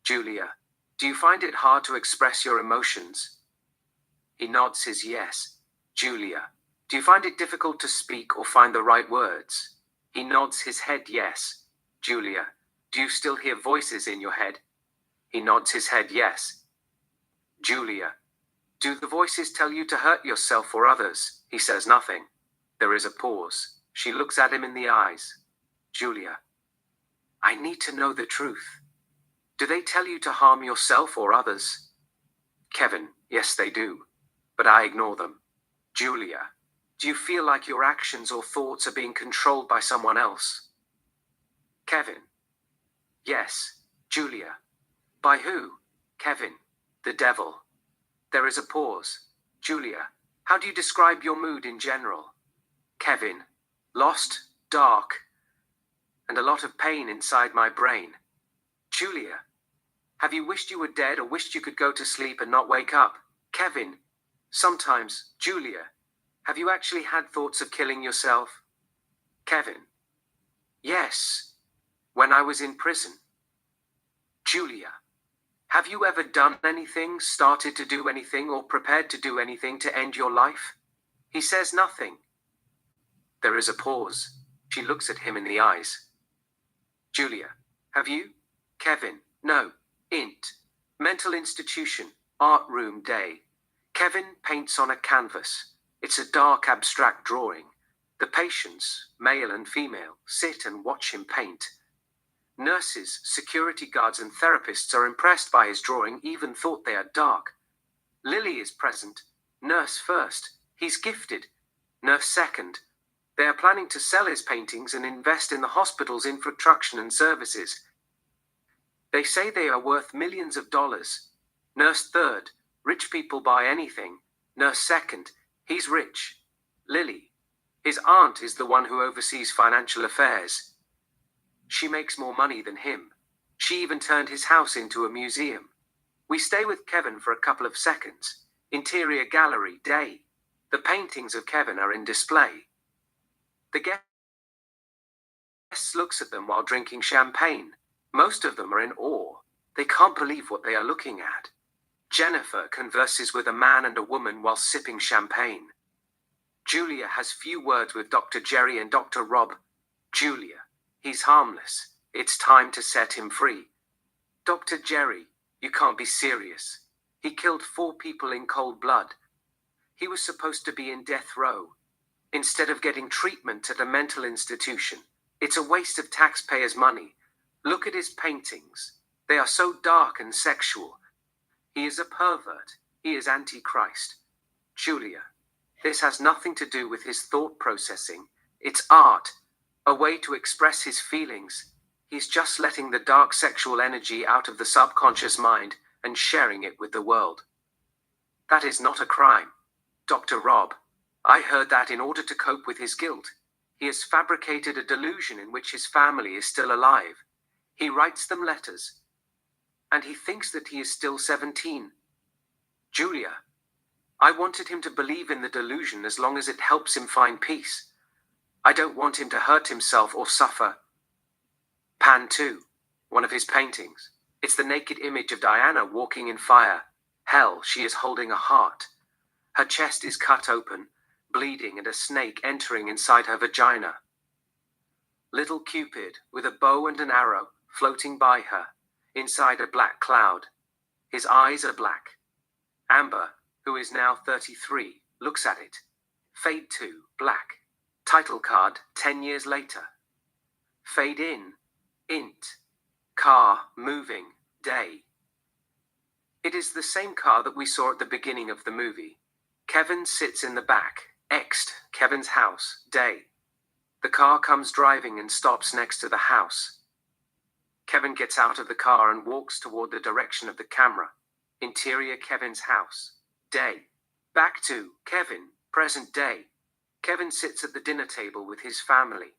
Julia, do you find it hard to express your emotions? He nods his yes. Julia, do you find it difficult to speak or find the right words? He nods his head yes. Julia, do you still hear voices in your head? He nods his head yes. Julia, do the voices tell you to hurt yourself or others? He says nothing. There is a pause. She looks at him in the eyes. Julia, I need to know the truth. Do they tell you to harm yourself or others? Kevin, yes they do, but I ignore them. Julia, do you feel like your actions or thoughts are being controlled by someone else? Kevin, yes. Julia, by who? Kevin, the devil. There is a pause. Julia, how do you describe your mood in general? Kevin, lost, dark, and a lot of pain inside my brain. Julia, have you wished you were dead or wished you could go to sleep and not wake up? Kevin, sometimes. Julia, have you actually had thoughts of killing yourself? Kevin, yes, when I was in prison. Julia, have you ever done anything, started to do anything, or prepared to do anything to end your life? He says nothing. There is a pause. She looks at him in the eyes. Julia, have you? Kevin, no. Int. Mental institution. Art room day. Kevin paints on a canvas. It's a dark abstract drawing. The patients, male and female, sit and watch him paint. Nurses, security guards, and therapists are impressed by his drawing, even thought they are dark. Lily is present. Nurse first. He's gifted. Nurse second. They are planning to sell his paintings and invest in the hospital's infrastructure and services. They say they are worth millions of dollars. Nurse third. Rich people buy anything. Nurse second. He's rich. Lily. His aunt is the one who oversees financial affairs. She makes more money than him. She even turned his house into a museum. We stay with Kevin for a couple of seconds. Interior gallery, day. The paintings of Kevin are in display. The guest looks at them while drinking champagne. Most of them are in awe. They can't believe what they are looking at. Jennifer converses with a man and a woman while sipping champagne. Julia has few words with Dr. Jerry and Dr. Rob. Julia, he's harmless. It's time to set him free. Dr. Jerry, you can't be serious. He killed 4 people in cold blood. He was supposed to be in death row. Instead of getting treatment at a mental institution, it's a waste of taxpayers' money. Look at his paintings. They are so dark and sexual. He is a pervert. He is Antichrist. Julia, this has nothing to do with his thought processing. It's art, a way to express his feelings. He's just letting the dark sexual energy out of the subconscious mind and sharing it with the world. That is not a crime. Dr. Rob, I heard that in order to cope with his guilt, he has fabricated a delusion in which his family is still alive. He writes them letters, and he thinks that he is still 17. Julia, I wanted him to believe in the delusion as long as it helps him find peace. I don't want him to hurt himself or suffer. Pan 2, one of his paintings. It's the naked image of Diana walking in fire. Hell, she is holding a heart. Her chest is cut open, bleeding, and a snake entering inside her vagina. Little Cupid, with a bow and an arrow, floating by her, inside a black cloud. His eyes are black. Amber, who is now 33, looks at it. Fade to black. Title card 10 years later. Fade in. Int. Car, moving, day. It is the same car that we saw at the beginning of the movie. Kevin sits in the back. Ext. Kevin's house, day. The car comes driving and stops next to the house. Kevin gets out of the car and walks toward the direction of the camera. Interior Kevin's house, day. Back to Kevin, present day. Kevin sits at the dinner table with his family.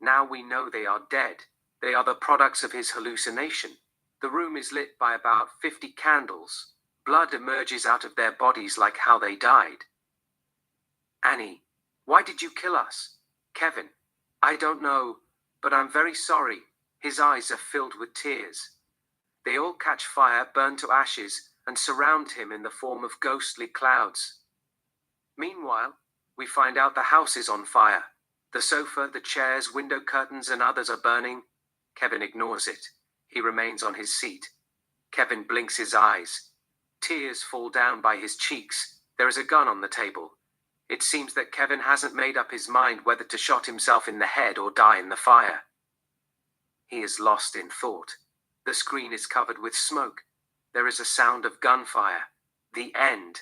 Now we know they are dead. They are the products of his hallucination. The room is lit by about 50 candles. Blood emerges out of their bodies like how they died. Annie, why did you kill us? Kevin, I don't know, but I'm very sorry. His eyes are filled with tears. They all catch fire, burn to ashes, and surround him in the form of ghostly clouds. Meanwhile, we find out the house is on fire. The sofa, the chairs, window curtains, and others are burning. Kevin ignores it. He remains on his seat. Kevin blinks his eyes. Tears fall down by his cheeks. There is a gun on the table. It seems that Kevin hasn't made up his mind whether to shot himself in the head or die in the fire. He is lost in thought. The screen is covered with smoke. There is a sound of gunfire. The end.